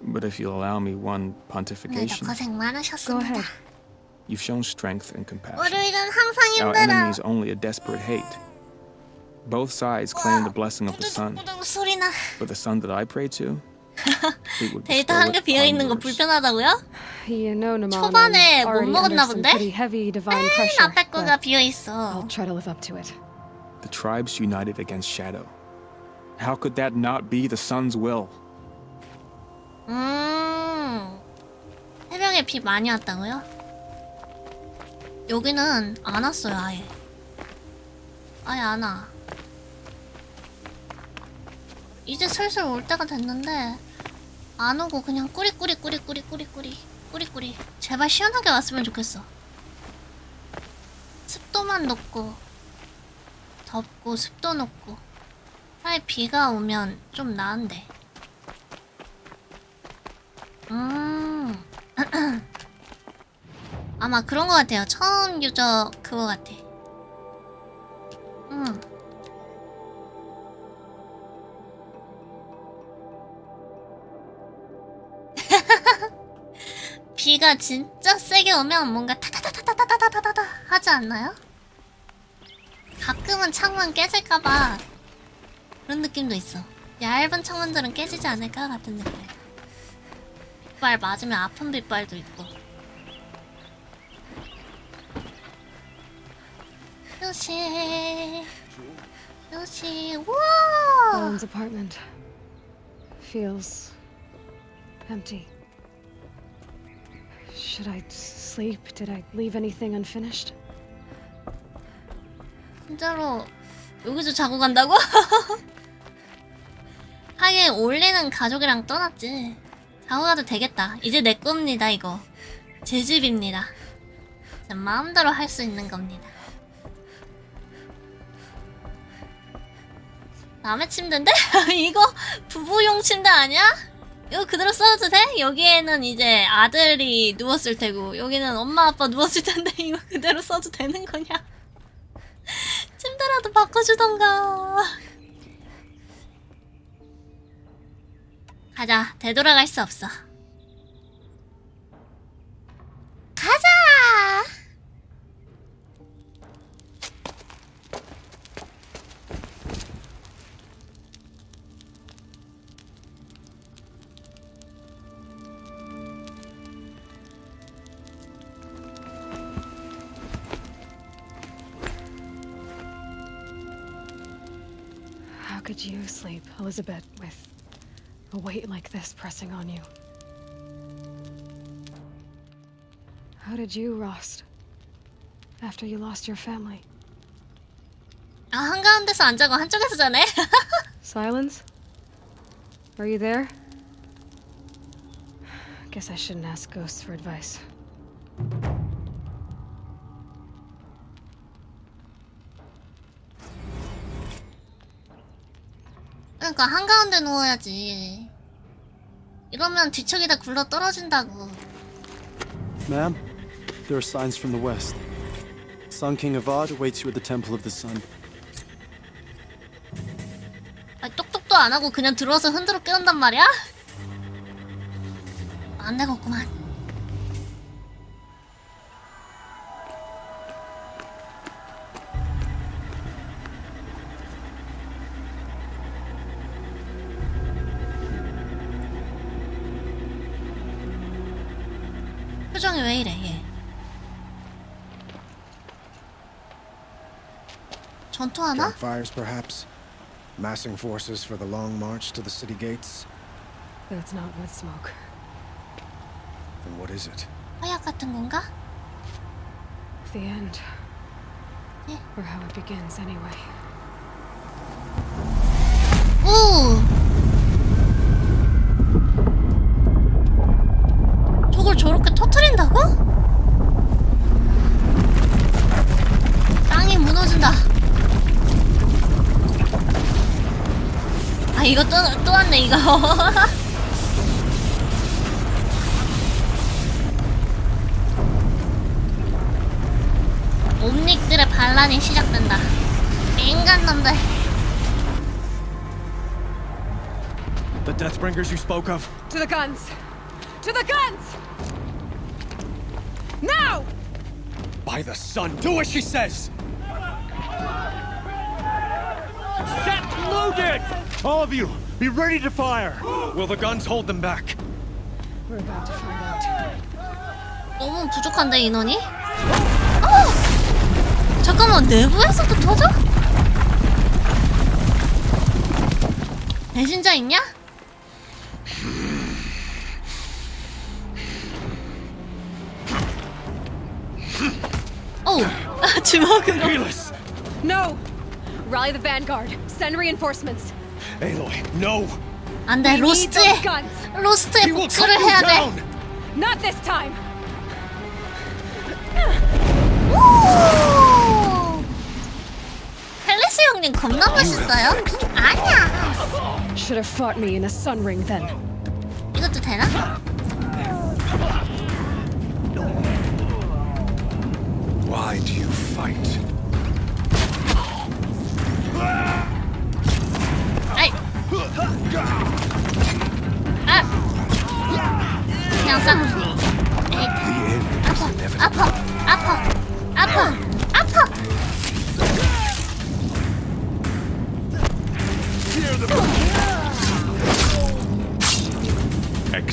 But if you'll allow me one pontification, 고생 많으셨습니다. Go ahead. you've shown strength and compassion. 우리는 항상 Our 힘들어. enemy is only a desperate hate. Both sides claim the blessing of the sun, 소리나. but the sun that I pray to, it would 데이터 bestow 한 개 it 비어 on 있는 거 yours. 불편하다고요? You know, Naman, 초반에 I'm 못 already under 먹었나 some 본데? pretty heavy divine pressure, 앞에 거가 but 비어 있어. I'll try to live up to it. The tribes united against Shadow. How could that not be the sun's will? 새벽에 비 많이 왔다고요? 여기는 안 왔어요, 아예. 아예 안 와. 이제 슬슬 올 때가 됐는데 안 오고 그냥 꾸리꾸리. 제발 시원하게 왔으면 좋겠어. 습도만 높고 덥고 습도 높고. 차라리 비가 오면 좀 나은데. 아마 그런 거 같아요. 처음 유저 그거 같아. 비가 진짜 세게 오면 뭔가 타다다다다다다다다다 하지 않나요? 가끔은 창문 깨질까봐 그런 느낌도 있어. 얇은 창문들은 깨지지 않을까 같은 느낌. 빗발 맞으면 아픈 빗발도 있고. 요시, 우와! Alan's apartment feels empty. Should I sleep? Did I leave anything unfinished? 진짜로 여기서 자고 간다고? 하긴 원래는 가족이랑 떠났지. 자고 가도 되겠다. 이제 내 겁니다, 이거. 제 집입니다. 제 마음대로 할 수 있는 겁니다. 남의 침대인데? 이거 부부용 침대 아니야? 이거 그대로 써도 돼? 여기에는 이제 아들이 누웠을 테고 여기는 엄마 아빠 누웠을 텐데 이거 그대로 써도 되는 거냐? 침대라도 바꿔주던가. 가자. 되돌아갈 수 없어. 가자! How could you sleep, Elizabeth, with a weight like this pressing on you? How did you rest after you lost your family? 아, 한가운데서 안 자고 한쪽에서 자네? Silence? Are you there? Guess I shouldn't ask ghosts for advice. 그러니까 한가운데 누워야지. 이러면 뒤척이다 굴러 떨어진다고. Ma'am, there are signs from the west. Sun King Avad awaits you at the Temple of the Sun. 아, 똑똑도 안 하고 그냥 들어와서 흔들어 깨운단 말이야? 안 되겠구만. 표정이 왜 이래 얘. 전투하나? Campfires, perhaps? Massing forces for the long march to the city gates? That's not wood smoke. Then what is it? 화약 같은 건가? The end. Or how it begins, anyway. 오! 저걸 저렇게 터뜨린다고? 땅이 무너진다. 아, 이거 또 왔네, 이거. 옴닉들의 반란이 시작된다. 인간놈들. The Deathbringers you spoke of? To the guns! To the guns! Now! By the sun, do as she says! Set loaded! All of you, be ready to fire! Will the guns hold them back? We're about to find out. 너무 부족한데, 인원이? 잠깐만, 내부에서도 터져? 배신자 있냐? 오! 주먹으로. No! Rally the vanguard. Send reinforcements. Aloy, no! 안 돼, We need 로스트에 those guns. 로스트에 He will 복수를 cut you 해야 돼. down! Not this time. 오! 헬리스 형님 겁나 멋있어요? 아니야. Should have fought me in a sun ring then. 이것도 되나? Why do you fight? 아이. 아. 그냥 싹. 에이. 아파. 아파. 아파. 아파.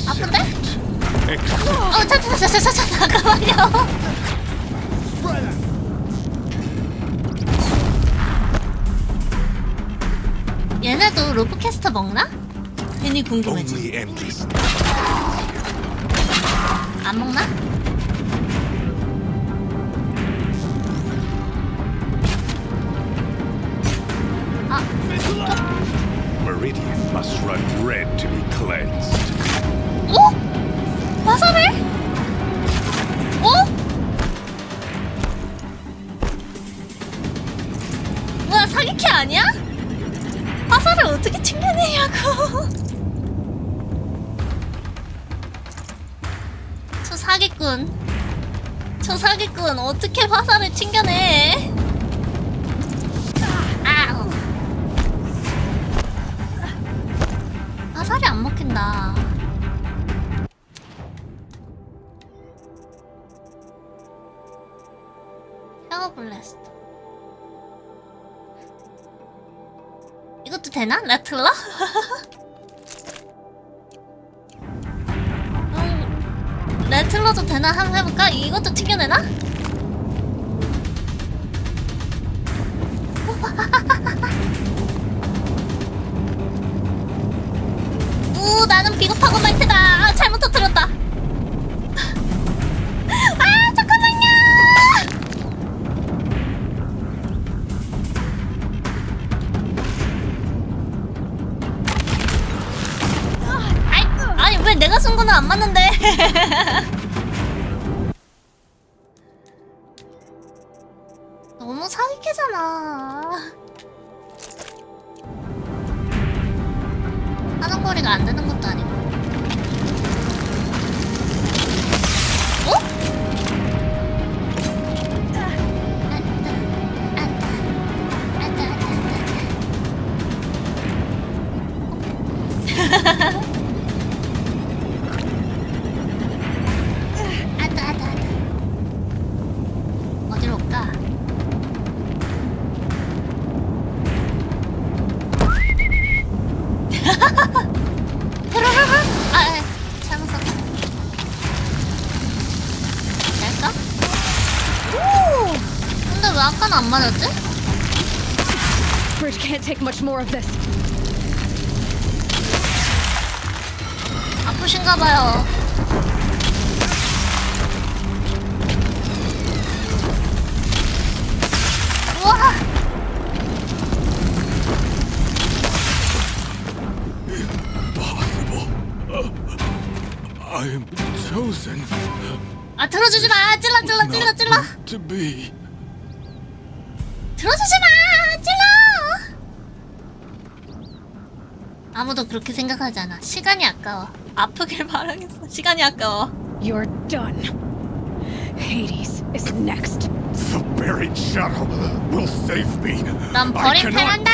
아픈데? 잠깐만요. 얘네도 로프캐스터 먹나? 괜히 궁금해지. 안 먹나? Meridian must run red to be cleansed. 어? 화살을? 어? 뭐야, 사기캐 아니야? 화살을 어떻게 챙겨내냐고. 저 사기꾼. 저 사기꾼 어떻게 화살을 챙겨내? 아우. 화살이 안 먹힌다. 샤워 블래스트. 이것도 되나? 라틀러? 레틀러도 되나? 한번 해볼까? 이것도 튕겨내나? 우, 나는 비겁하고 말테다. 아, 잘못 터뜨렸다. 아, 잠깐만요. 아니 왜 내가 쏜 거는 안 맞는데? 너무 사기캐잖아. 하는 거리가 안 되는 것도 아니고. 어? 어디로 올까? 아, 잘못 썼다. 될까? 오! 근데 왜 아까는 안 맞았지? Bridge can't take much more of this. 아프신가봐요. 우와! I am chosen 아, 들어주지 마! 찔러! to be. 들어주지 마! 찔러! 아무도 그렇게 생각하지 않아. 시간이 아까워. 아프길 바라겠어. 시간이 아까워. You're done. Hades is next. The buried shadow will save me. 넌 버림패란다!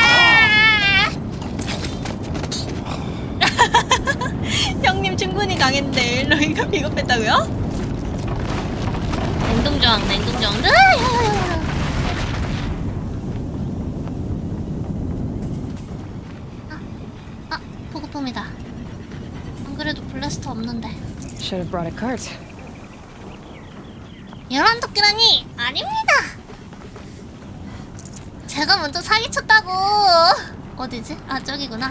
형님 충분히 강했는데 일로이가 비겁했다고요? 냉동저항. 아, 보급품이다. 안 그래도 블래스터 없는데. Should have brought a cart. 이런 토끼라니 아닙니다. 제가 먼저 사기쳤다고. 어디지? 아, 저기구나.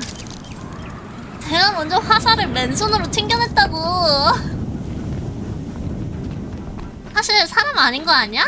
내가 먼저 화살을 맨손으로 튕겨냈다고. 사실 사람 아닌 거 아니야?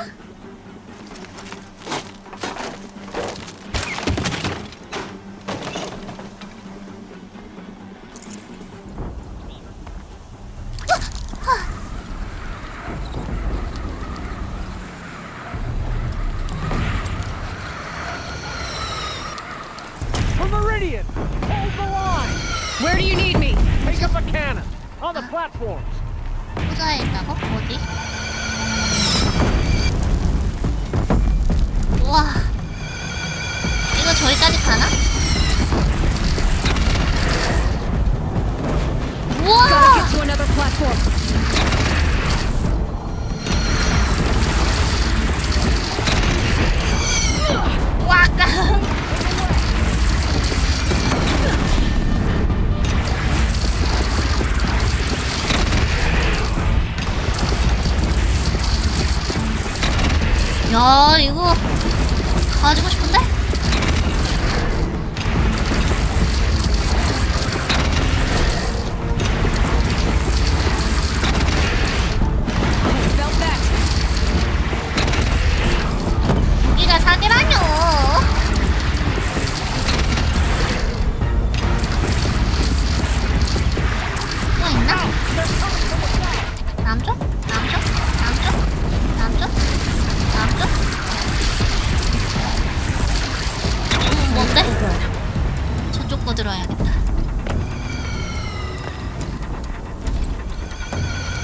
For Meridian, hold the line. Where do you need me? Take up a cannon on the platforms. 부자에 있다고? 어디? 우와. 이거 저기까지 가나? 우와! Gotta get to another platform. 와! 야, 이거 가지고 싶은데? 이가 사기라뇨. 뭐 있나? 남쪽? 남쪽? 남쪽? 남쪽? 남쪽? 뭔데? 저쪽 거 들어야겠다.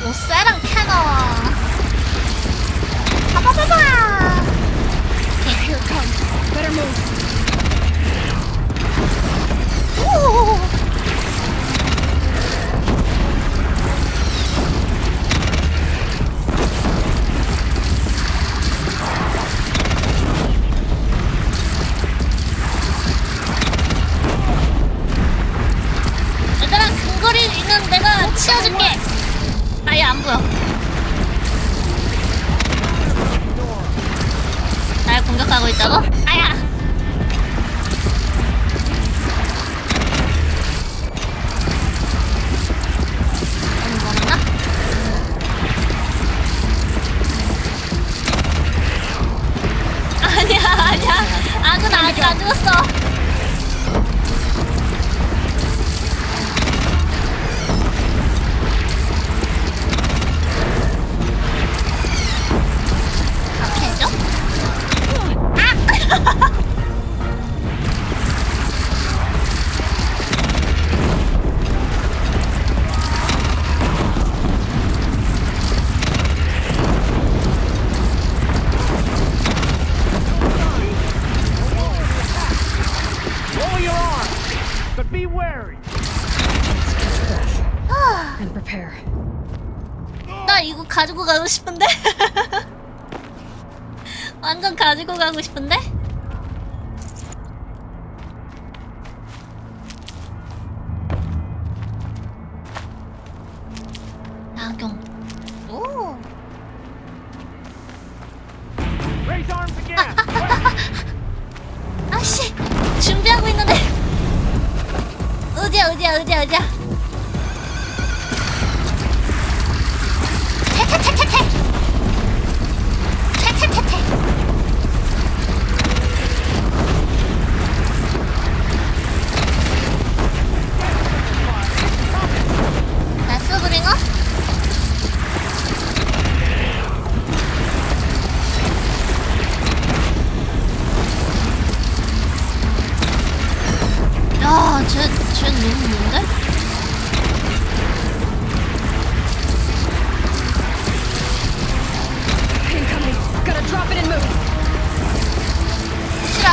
오세랑 캐논. 봐봐봐봐. Here it comes. Better move. 오. 얘들아, 근거리는 내가 치워줄게. 아예 안 보여. 날 공격하고 있다고? 아야! 먹었나? 아니야. 악은 아직 안 죽었어. 박해줘? Lower your arm, but be wary. And prepare. 나 이거 가지고 가고 싶은데? 완전 가지고 가고 싶은데? 악용. 오. Raise arms again. 아씨, 준비하고 있는데. 어디야. 퇴퇴퇴퇴퇴. 나스 브링어? 야, 쟤 너무 뭔데? Incoming. Gotta drop it and move. 싫어.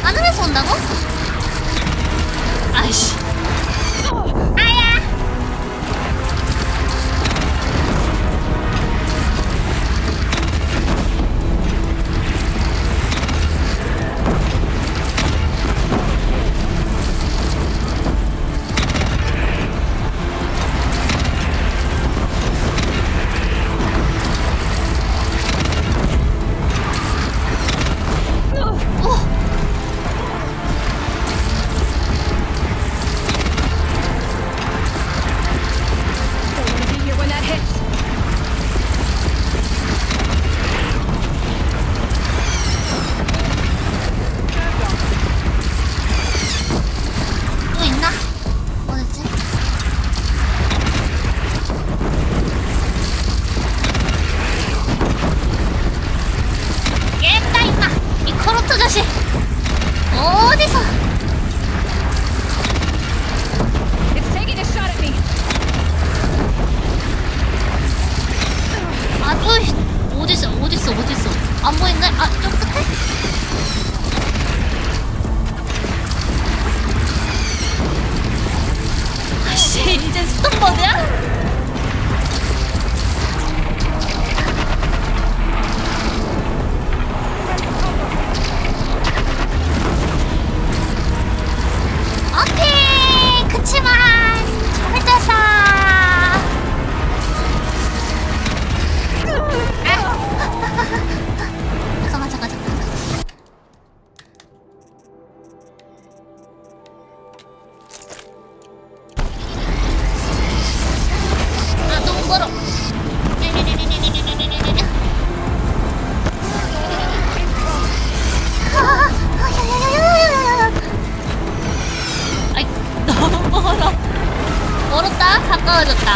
하늘에서 온다고? 아이씨. 아야. 어디서? It's taking a shot at me. 아, 어딨어? 안 보이네? 아, 좀 끝에? 아씨, 이제 스톤버드야? 오케이! 그치만 잘 됐어! 잠깐. 아, 너무 멀어. 아이, 너무 멀어. 멀었다? 가까워졌다.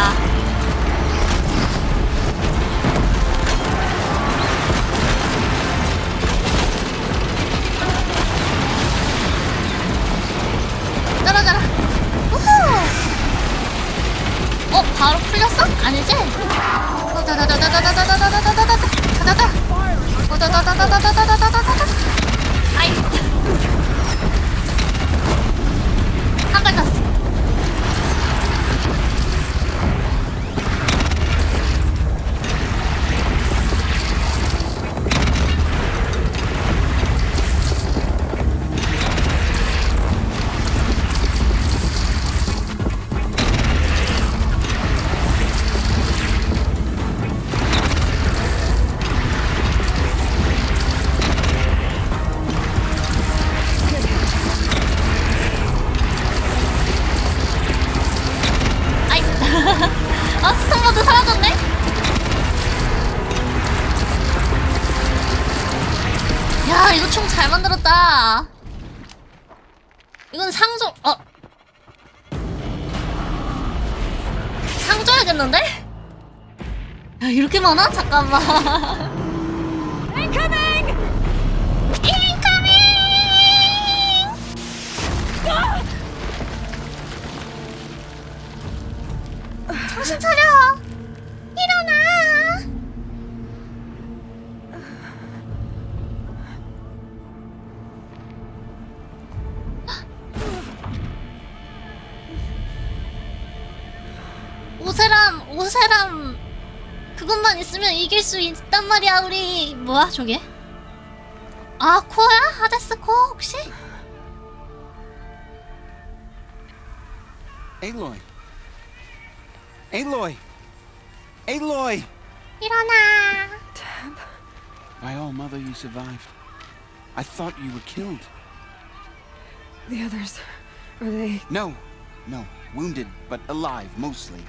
떨어져라. 우후! 바로 풀렸어? 아니지? 아이. 한 발 더. 아, 스톤버드 사라졌네? 야, 이거 총 잘 만들었다. 이건 상조, 상조야겠는데? 야, 이렇게 많아? 잠깐만. Incoming! 정신 차려! 일어나! 오세람 그것만 있으면 이길 수 있단 말이야. 우리 뭐야 저게? 아, 코어야? 하데스 코어 혹시? Aloy. Aloy! Aloy! 일어나! By all, Mother, you survived. I thought you were killed. The others, are they? No. Wounded, but alive, mostly.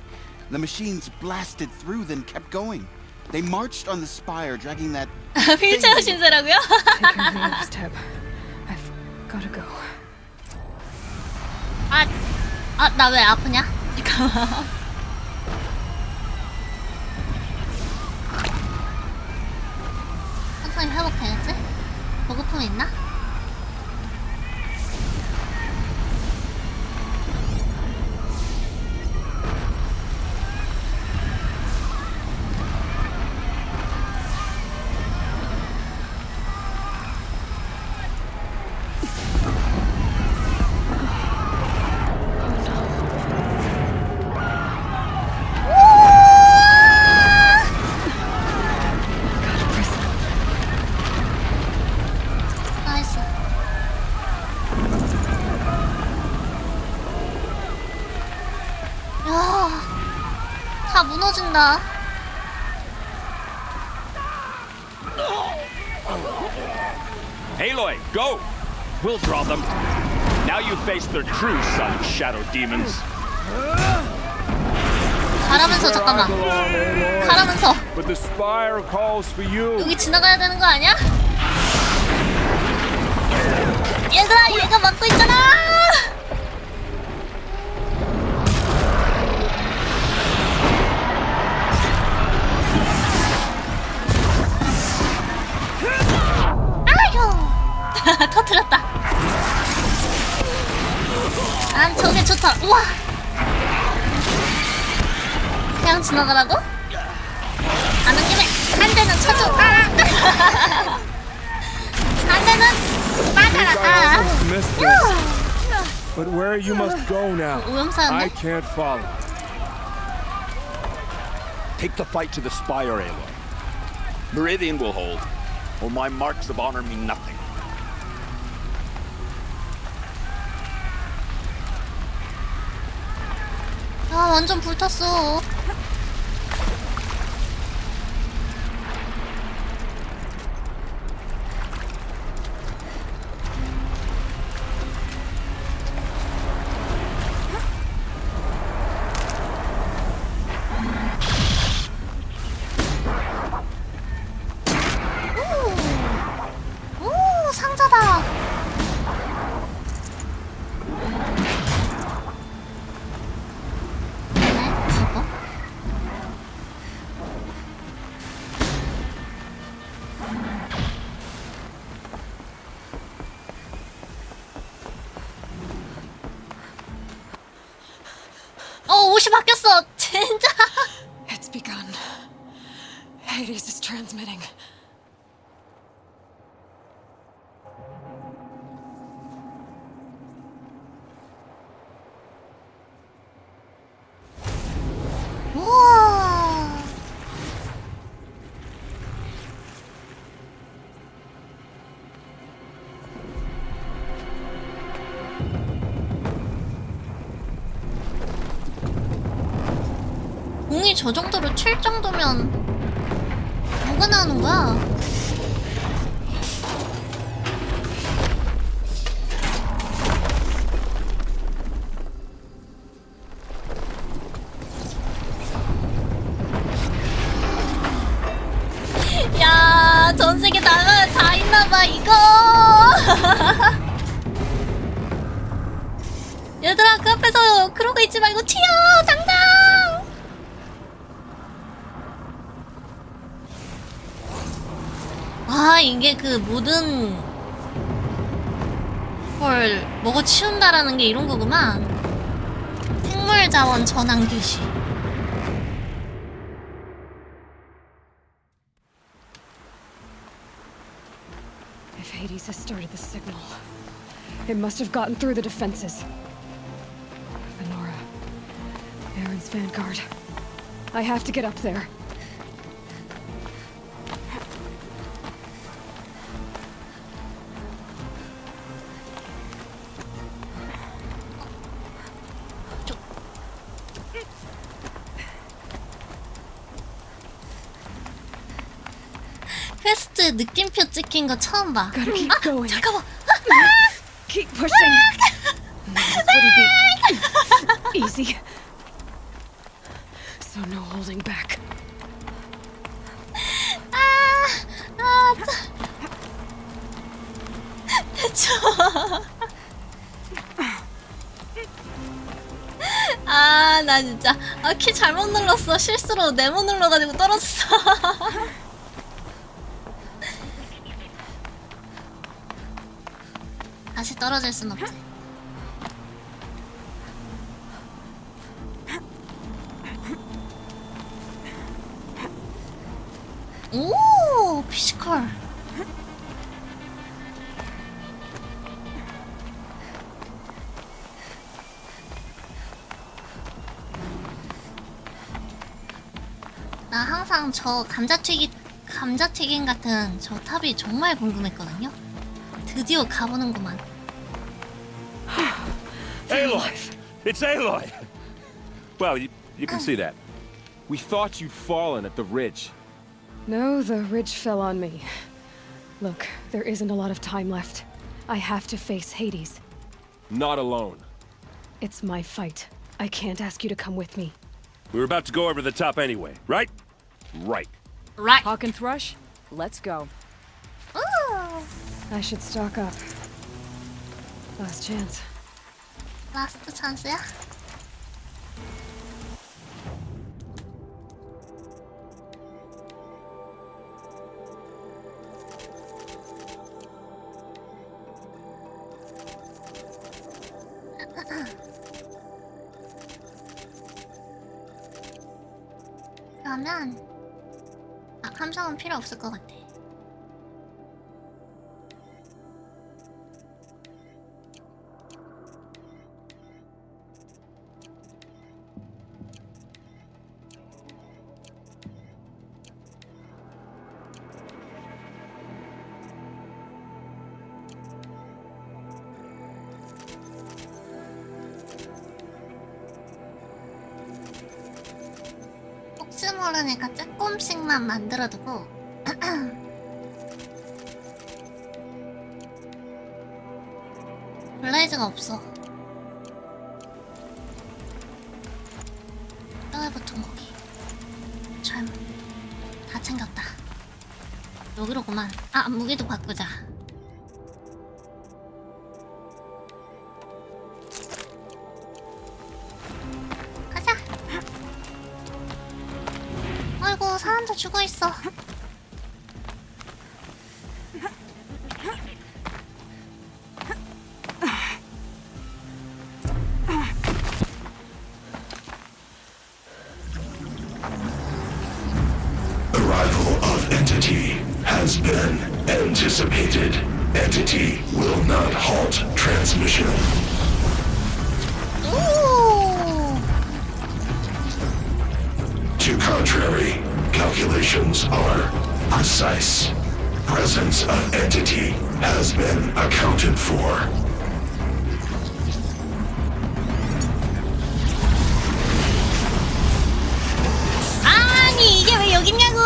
The machines blasted through, then kept going. They marched on the spire, dragging that... 휠체어 신세라고요? Take care of the other step. I've gotta go. 나 왜 아프냐? 잠깐만. 천천히 회복해야지. 보급품 있나? 나이스. 야, 다 무너진다. Aloy, go! We'll draw them. Now you face their true sun, shadow demons. 가라면서 잠깐만. 가라면서. But the spire calls for you. 여기 지나가야 되는 거 아니야? 얘들아, 얘가 막고 있잖아. 아유. 터뜨렸다. 우와. 그냥 지나가라고? 가는 김에 한 대는 쳐줘. 한 대는 맞아라. But where you must go now, I can't follow. Take the fight to the spire, Aloy. Meridian will hold, or my marks of honor mean nothing. 아, 완전 불탔어. 오, 상자다. 옷이 바뀌었어. 진짜. It's begun. Hades is transmitting. 우와. 공이 저 정도로 칠 정도면 뭐가 나오는 거야? 야, 전 세계 나가면 다 있나봐 이거. 얘들아, 그 앞에서 그러고 있지 말고 튀어 당장. 아, 이게 그 모든 걸 먹어 치운다라는 게 이런 거구만. 생물 자원 전환 개시. If Hades has started the signal, it must have gotten through the defenses. Venora, Aaron's vanguard. I have to get up there. 퀘스트 느낌표 찍힌 거 처음 봐. Gotta keep going. 잠깐만. Keep pushing. This wouldn't be easy. So no holding back. 대충. 아, 나 진짜 키 잘못 눌렀어. 실수로 네모 눌러가지고 떨어졌어. 다시 떨어질 순 없지. 오, 피지컬. 나 항상 저 감자튀김 같은 저 탑이 정말 궁금했거든요. 드디어 가보는구만. Aloy! It's Aloy! Well, you can see that. We thought you'd fallen at the ridge. No, the ridge fell on me. Look, there isn't a lot of time left. I have to face Hades. Not alone. It's my fight. I can't ask you to come with me. We were about to go over the top anyway, right? Right. Right. Hawk and Thrush, let's go. Ooh. I should stock up. Last chance. 라스트 찬스야? 가면 함정은 필요 없을 것 같아. 혹시 모르니까 조금씩만 만들어두고 블레이즈가 없어. 뼈에 붙은 고기 참 다 챙겼다. 여기로구만. 무기도 바꾸자. 가자. 아이고 사람도 죽어있어. Arrival of Entity has been anticipated. Entity will not halt transmission. To contrary, calculations are precise. Presence of Entity has been accounted for. 아니 이게 왜 여기 있냐고.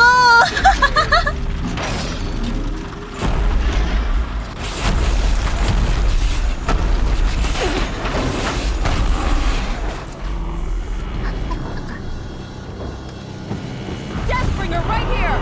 Deathbringer right here!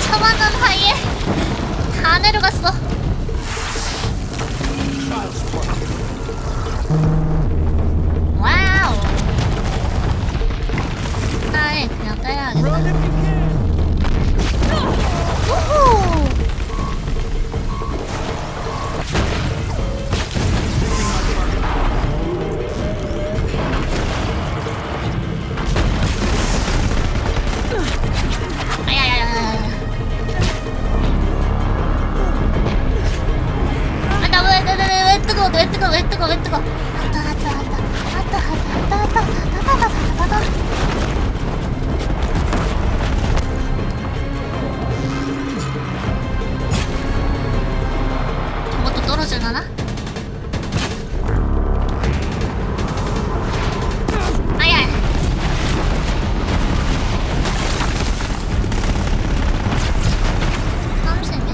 처만한 사이에 다 내려갔어. 와우. 아이 그냥 때려야겠다. 우후. 왜 뜨거? 저것도 떨어질라나? 아야. 깜짝이야.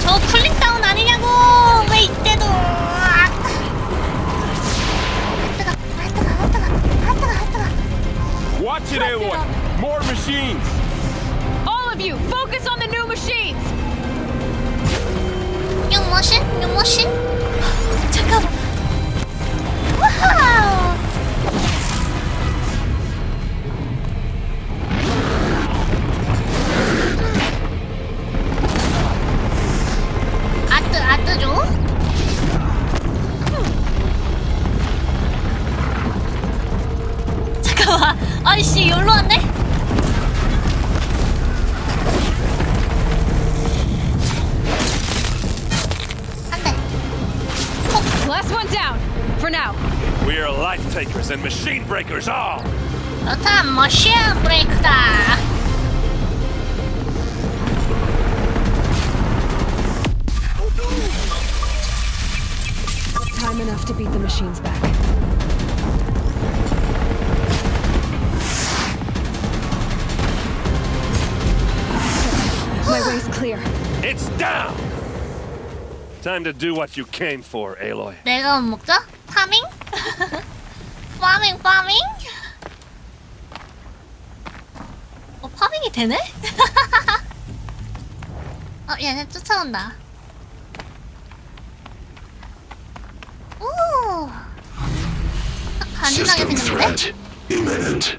저 쿨링다운 아니냐고. 왜 이때도. Watch it, Aloy! More machines! All of you, focus on the new machines! New machine? 잠깐만. 와우. 아뜨죠? 잠깐만. 아이씨 여기로 왔네? Last one down, for now. We are life takers and machine breakers all! 그렇다, 머신 브레이크다. Time enough to beat the machines back. It's down! Time to do what you came for, Aloy. 내가 못 먹자? 파밍? 파밍. 파밍이 되네? 얘네 쫓아온다. 오! 간지나게 생겼는데?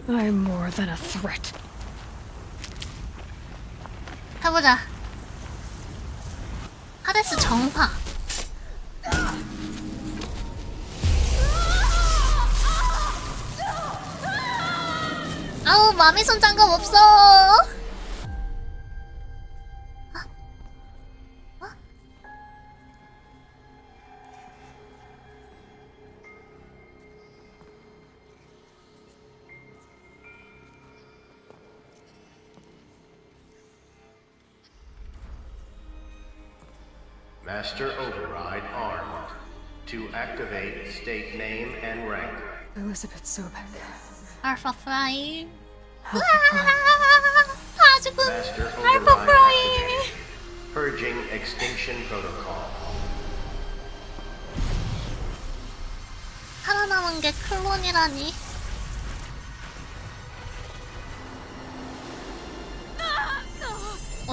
I'm more than a threat. 가보자. 하데스 정화. 아우, 마미 손 장갑 없어. Master Override armed. To activate, state name and rank. Elizabeth Sobek. Alpha Prime. Master Override activated. Purging Extinction Protocol. 살아남은 게 클론이라니.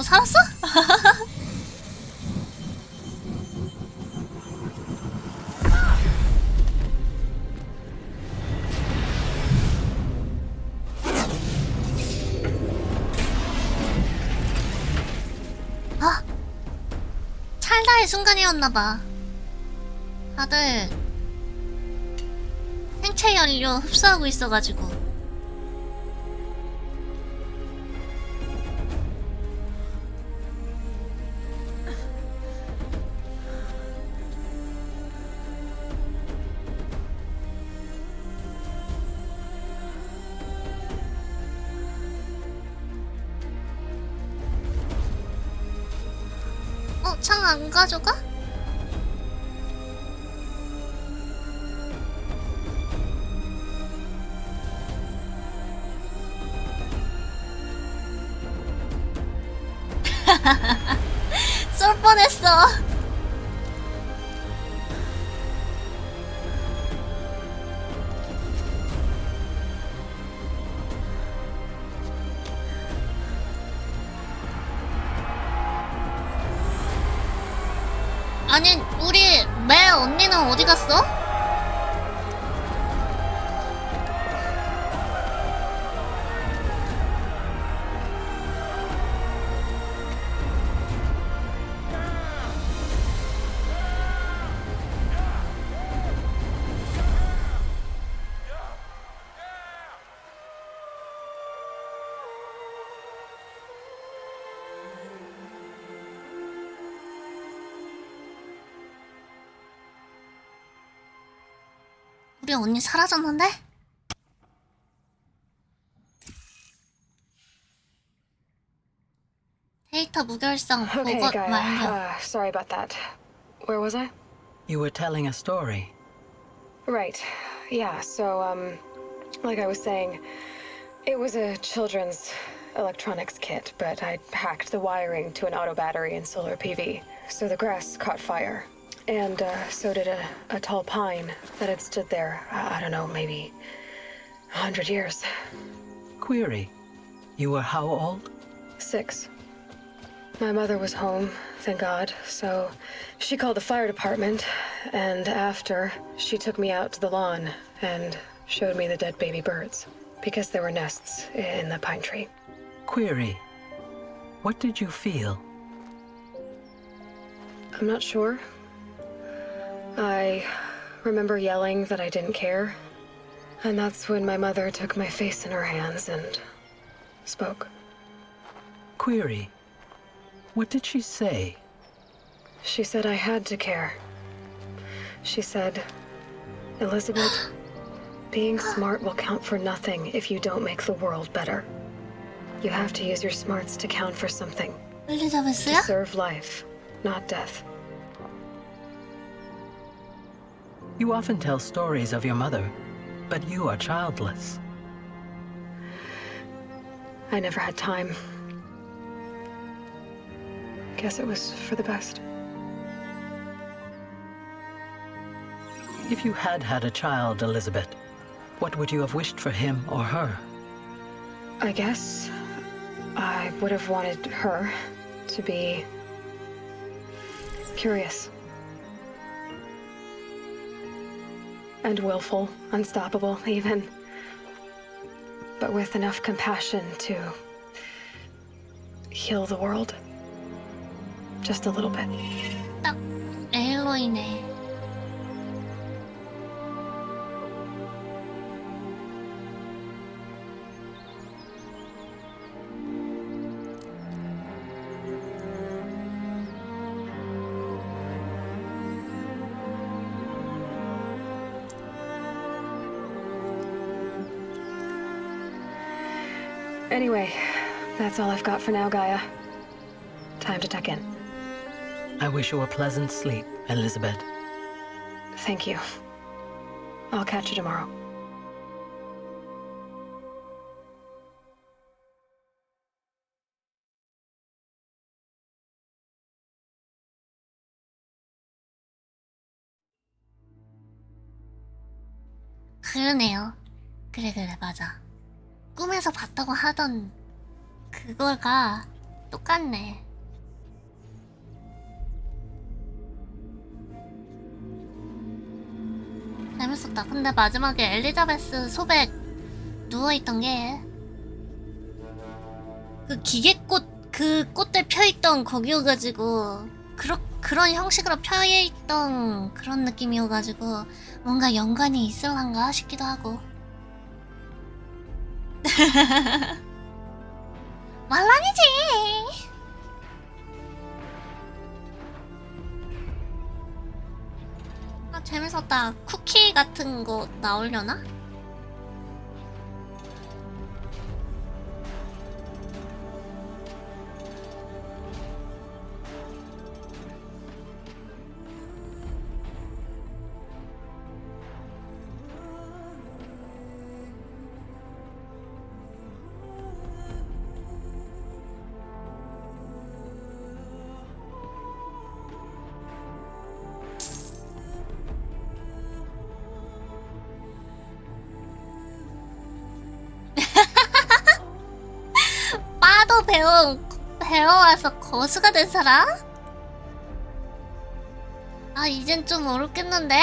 살았어? 찰나의 순간이었나봐. 다들 생체 연료 흡수하고 있어가지고. 창 안 가져가? 쏠 뻔했어. 아니, 우리 멜 언니는 어디 갔어? 우리 언니 사라졌는데? 데이터 무결성 Okay, 보고 Gaia. 완료. Sorry about that. Where was I? You were telling a story. Right. Yeah, so, like I was saying, it was a children's electronics kit, but I hacked the wiring to an auto battery and solar PV. So the grass caught fire. And so did a tall pine that had stood there, I don't know, maybe 100 years. Query. You were how old? 6. My mother was home, thank God, so she called the fire department, and after, she took me out to the lawn and showed me the dead baby birds, because there were nests in the pine tree. Query. What did you feel? I'm not sure. I remember yelling that I didn't care, and that's when my mother took my face in her hands and spoke. Query. What did she say? She said I had to care. She said, Elizabeth, being smart will count for nothing if you don't make the world better. You have to use your smarts to count for something. To serve life, not death. You often tell stories of your mother, but you are childless. I never had time. guess it was for the best. If you had had a child, Elizabeth, what would you have wished for him or her? I guess I would have wanted her to be curious. And willful, unstoppable, even. But with enough compassion to heal the world. Just a little bit. 딱 에일로이네. Anyway, that's all I've got for now, Gaia. Time to tuck in. I wish you a pleasant sleep, Elizabeth. Thank you. I'll catch you tomorrow. 그러네요. 그래 맞아. 꿈에서 봤다고 하던 그거가 똑같네. 재밌었다. 근데 마지막에 엘리자베스 소백 누워있던 게 그 기계꽃 그 꽃들 펴있던 거기여가지고 그런 형식으로 펴있던 그런 느낌이어가지고 뭔가 연관이 있을란가 싶기도 하고. 말랑이지. 아 재밌었다. 쿠키 같은 거 나오려나? 빠도 배워와서 거수가 된 사람? 아 이젠 좀 어렵겠는데?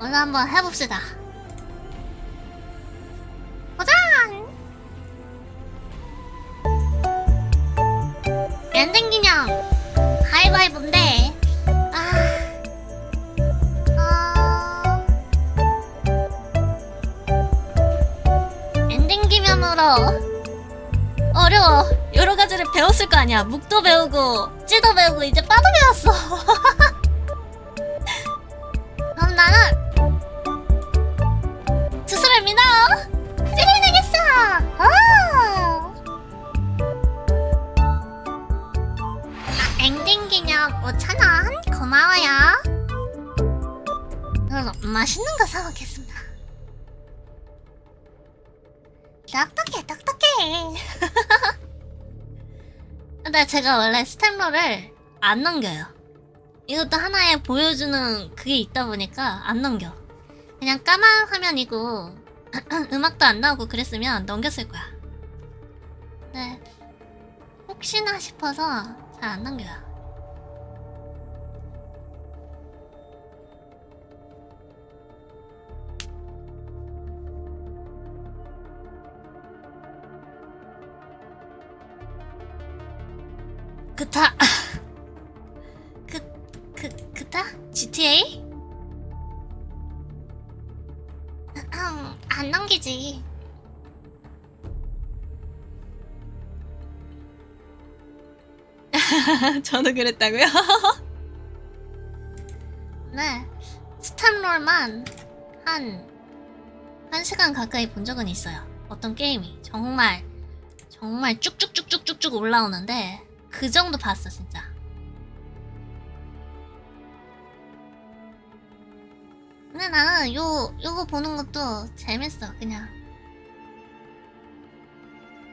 오늘 한번 해봅시다. 도전! 엔딩 기념 가위바위보인데 엔딩 기념으로 어려워. 여러 가지를 배웠을 거 아니야. 묵도 배우고 찌도 배우고 이제 빠도 배웠어. 그럼 나는 주술을 믿어. 찌를 내겠어. 엔딩 기념 5,000원 고마워요. 그럼 맛있는 거 사 먹겠습니다. 똑똑해. 근데 제가 원래 스탬롤을 안 넘겨요. 이것도 하나의 보여주는 그게 있다 보니까 안 넘겨. 그냥 까만 화면이고 음악도 안 나오고 그랬으면 넘겼을 거야. 네. 혹시나 싶어서 잘 안 넘겨요. 그타? GTA? 안 넘기지. 저도 그랬다고요? 네. 스탬롤만 한 1시간 가까이 본 적은 있어요. 어떤 게임이 정말 쭉쭉쭉쭉쭉쭉 올라오는데 그 정도 봤어 진짜. 근데 나는 요거 보는 것도 재밌어. 그냥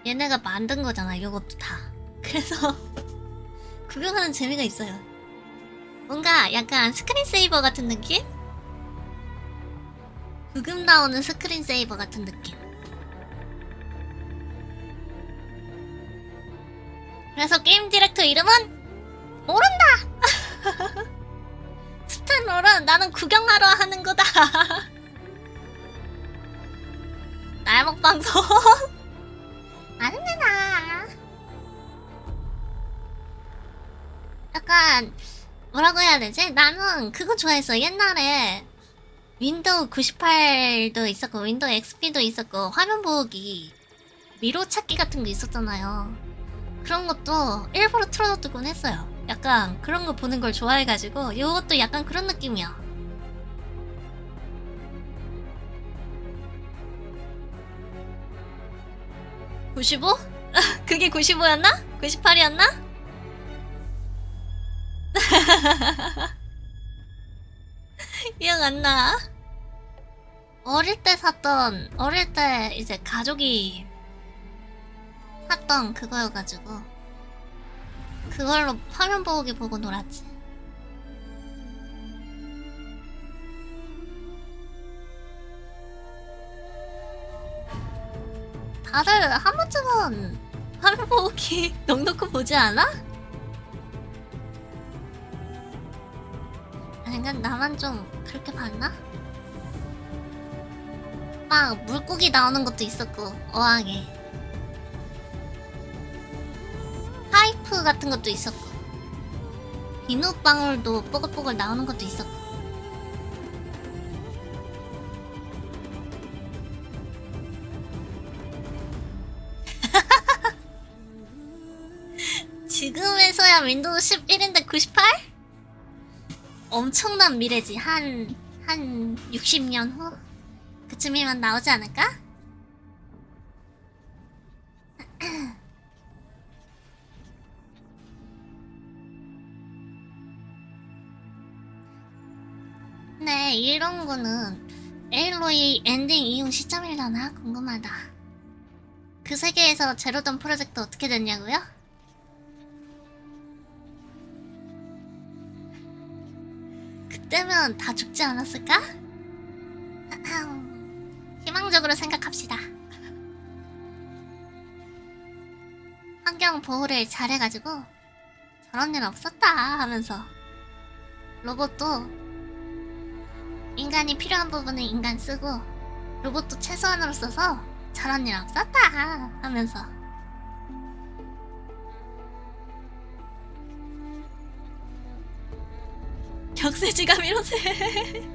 얘네가 만든 거잖아, 이것도 다. 그래서 구경하는 재미가 있어요. 뭔가 약간 스크린 세이버 같은 느낌? 부금 나오는 스크린 세이버 같은 느낌. 그래서 게임 디렉터 이름은 모른다! 스탠롤은 나는 구경하러 하는 거다. 날먹 방송. 아는구나. 약간 뭐라고 해야 되지? 나는 그거 좋아했어. 옛날에 윈도우 98도 있었고 윈도우 XP도 있었고 화면 보기 미로 찾기 같은 거 있었잖아요. 그런 것도 일부러 틀어두곤 했어요. 약간 그런 거 보는 걸 좋아해가지고 이것도 약간 그런 느낌이야. (95? 그게 95였나? 98이었나? 기억 안 나. 어릴 때 이제 가족이 샀던 그거여가지고 그걸로 화면 보기 보고 놀았지. 다들 한 번쯤은 화면 보기 넉넉히 보지 않아? 아닌가? 나만 좀 그렇게 봤나? 막 물고기 나오는 것도 있었고 어항에 파이프 같은 것도 있었고 비눗방울도 뽀글뽀글 나오는 것도 있었고 지금에서야 윈도우 11인데 98? 엄청난 미래지. 한 60년 후? 그쯤이면 나오지 않을까? 네, 이런 거는 에일로이 엔딩 이용 시점이려나? 궁금하다. 그 세계에서 제로던 프로젝트 어떻게 됐냐고요? 그때면 다 죽지 않았을까? 희망적으로 생각합시다. 환경 보호를 잘해가지고 저런 일 없었다 하면서 로봇도 인간이 필요한 부분은 인간 쓰고 로봇도 최소한으로 써서 저런 일 없었다 하면서 격세지감 이러세.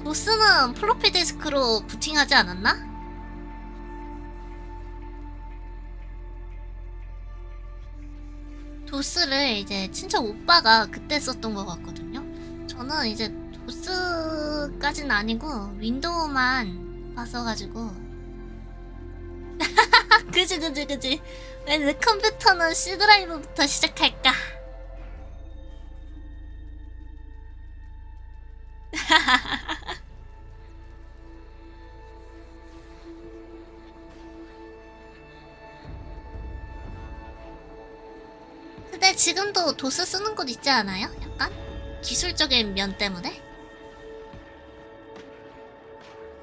도스는 플로피 디스크로 부팅하지 않았나? 도스를 이제 친척 오빠가 그때 썼던 것 같거든요. 저는 이제 도스까진 아니고 윈도우만 봤어가지고. 그지. 왜 내 컴퓨터는 C 드라이브부터 시작할까? 근데 지금도 도스 쓰는 곳 있지 않아요? 약간? 기술적인 면 때문에?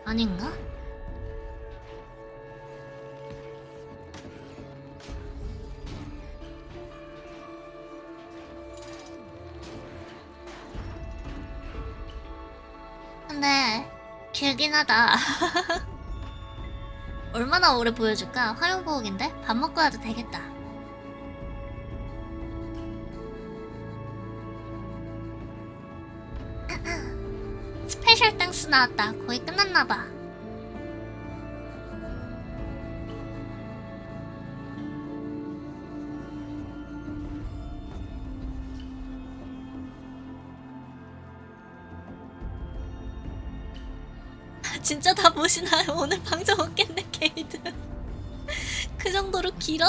아닌가? 근데 길긴 하다. 얼마나 오래 보여줄까? 화면 보호기인데? 밥 먹고 와도 되겠다. 스페셜 땡스 나왔다. 거의 끝났나봐. 진짜 다 보시나요? 오늘 방송 없겠네, 게이드. 그 정도로 길어?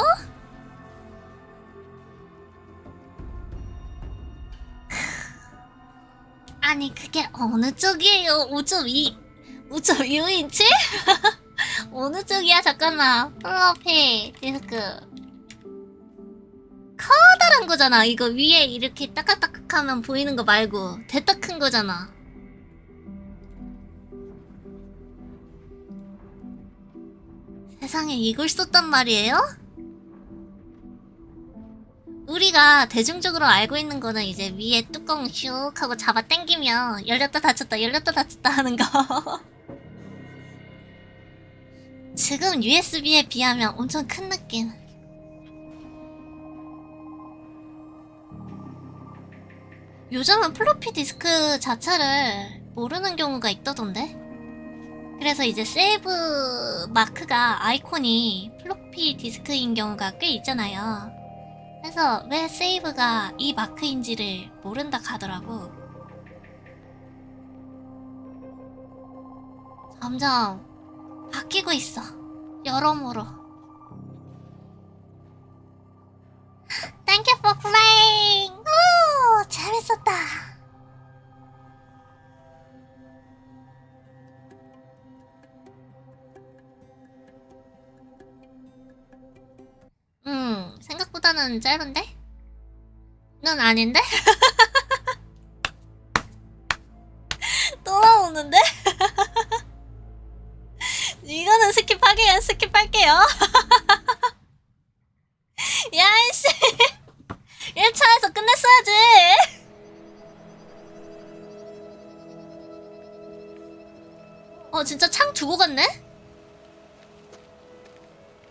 아니, 그게 어느 쪽이에요? 5.2 우점 2인치? 어느 쪽이야? 잠깐만. 플로피 디스크. 커다란 거잖아. 이거 위에 이렇게 따깍따깍 하면 보이는 거 말고 대따 큰 거잖아. 세상에 이걸 썼단 말이에요? 우리가 대중적으로 알고 있는 거는 이제 위에 뚜껑 슉 하고 잡아 당기면 열렸다 닫혔다 열렸다 닫혔다 하는 거. 지금 USB에 비하면 엄청 큰 느낌. 요즘은 플로피 디스크 자체를 모르는 경우가 있다던데? 그래서 이제 세이브 마크가 아이콘이 플로피 디스크인 경우가 꽤 있잖아요. 그래서 왜 세이브가 이 마크인지를 모른다 하더라고. 점점 바뀌고 있어. 여러모로. Thank you for playing. 오, 재밌었다. 생각보다는 짧은데? 넌 아닌데? 또 나오는데? 이거는 스킵할게요. 야, 이씨. 1차에서 끝냈어야지. 진짜 창 두고 갔네?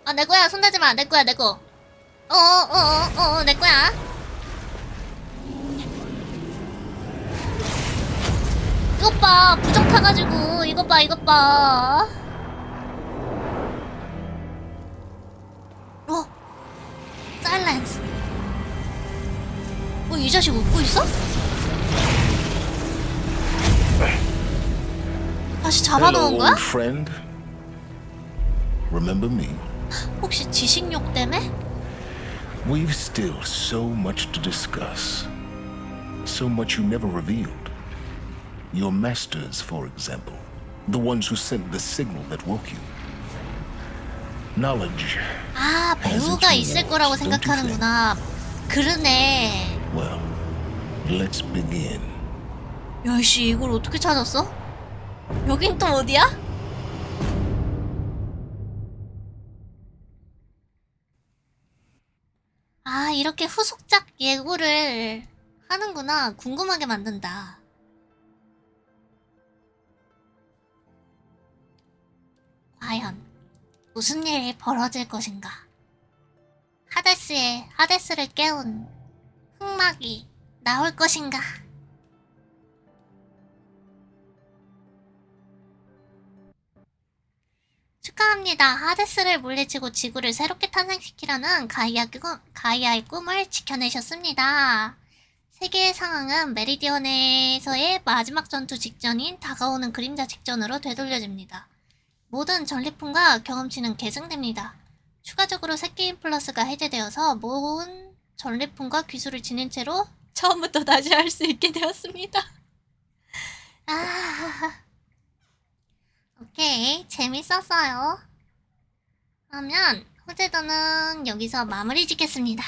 아, 내 거야. 손대지 마. 내 거야, 내 거. 내 거야. 이것 봐. 부정 타가지고. 이것 봐, 이것 봐. 사일렌스. 이 자식 웃고 있어? 다시 잡아놓은 거야? Hello, old friend. Remember me? 혹시 지식욕 때문에? We've still so much to discuss. So much you never revealed. Your masters, for example. The ones who sent the signal that woke you. Knowledge. 아, 배우가 있을 거라고 생각하는구나. 그러네. Well, let's begin. 야씨, 이걸 어떻게 찾았어? 여긴 또 어디야? 아, 이렇게 후속작 예고를 하는구나. 궁금하게 만든다. 과연 무슨 일이 벌어질 것인가? 하데스를 깨운 흑막이 나올 것인가? 축하합니다. 하데스를 물리치고 지구를 새롭게 탄생시키려는 가이아의 꿈을 지켜내셨습니다. 세계의 상황은 메리디언에서의 마지막 전투 직전인 다가오는 그림자 직전으로 되돌려집니다. 모든 전리품과 경험치는 계승됩니다. 추가적으로 새 게임 플러스가 해제되어서 모은 전리품과 기술을 지닌 채로 처음부터 다시 할 수 있게 되었습니다. 오케이, 재밌었어요. 그러면 호재도는 여기서 마무리 짓겠습니다.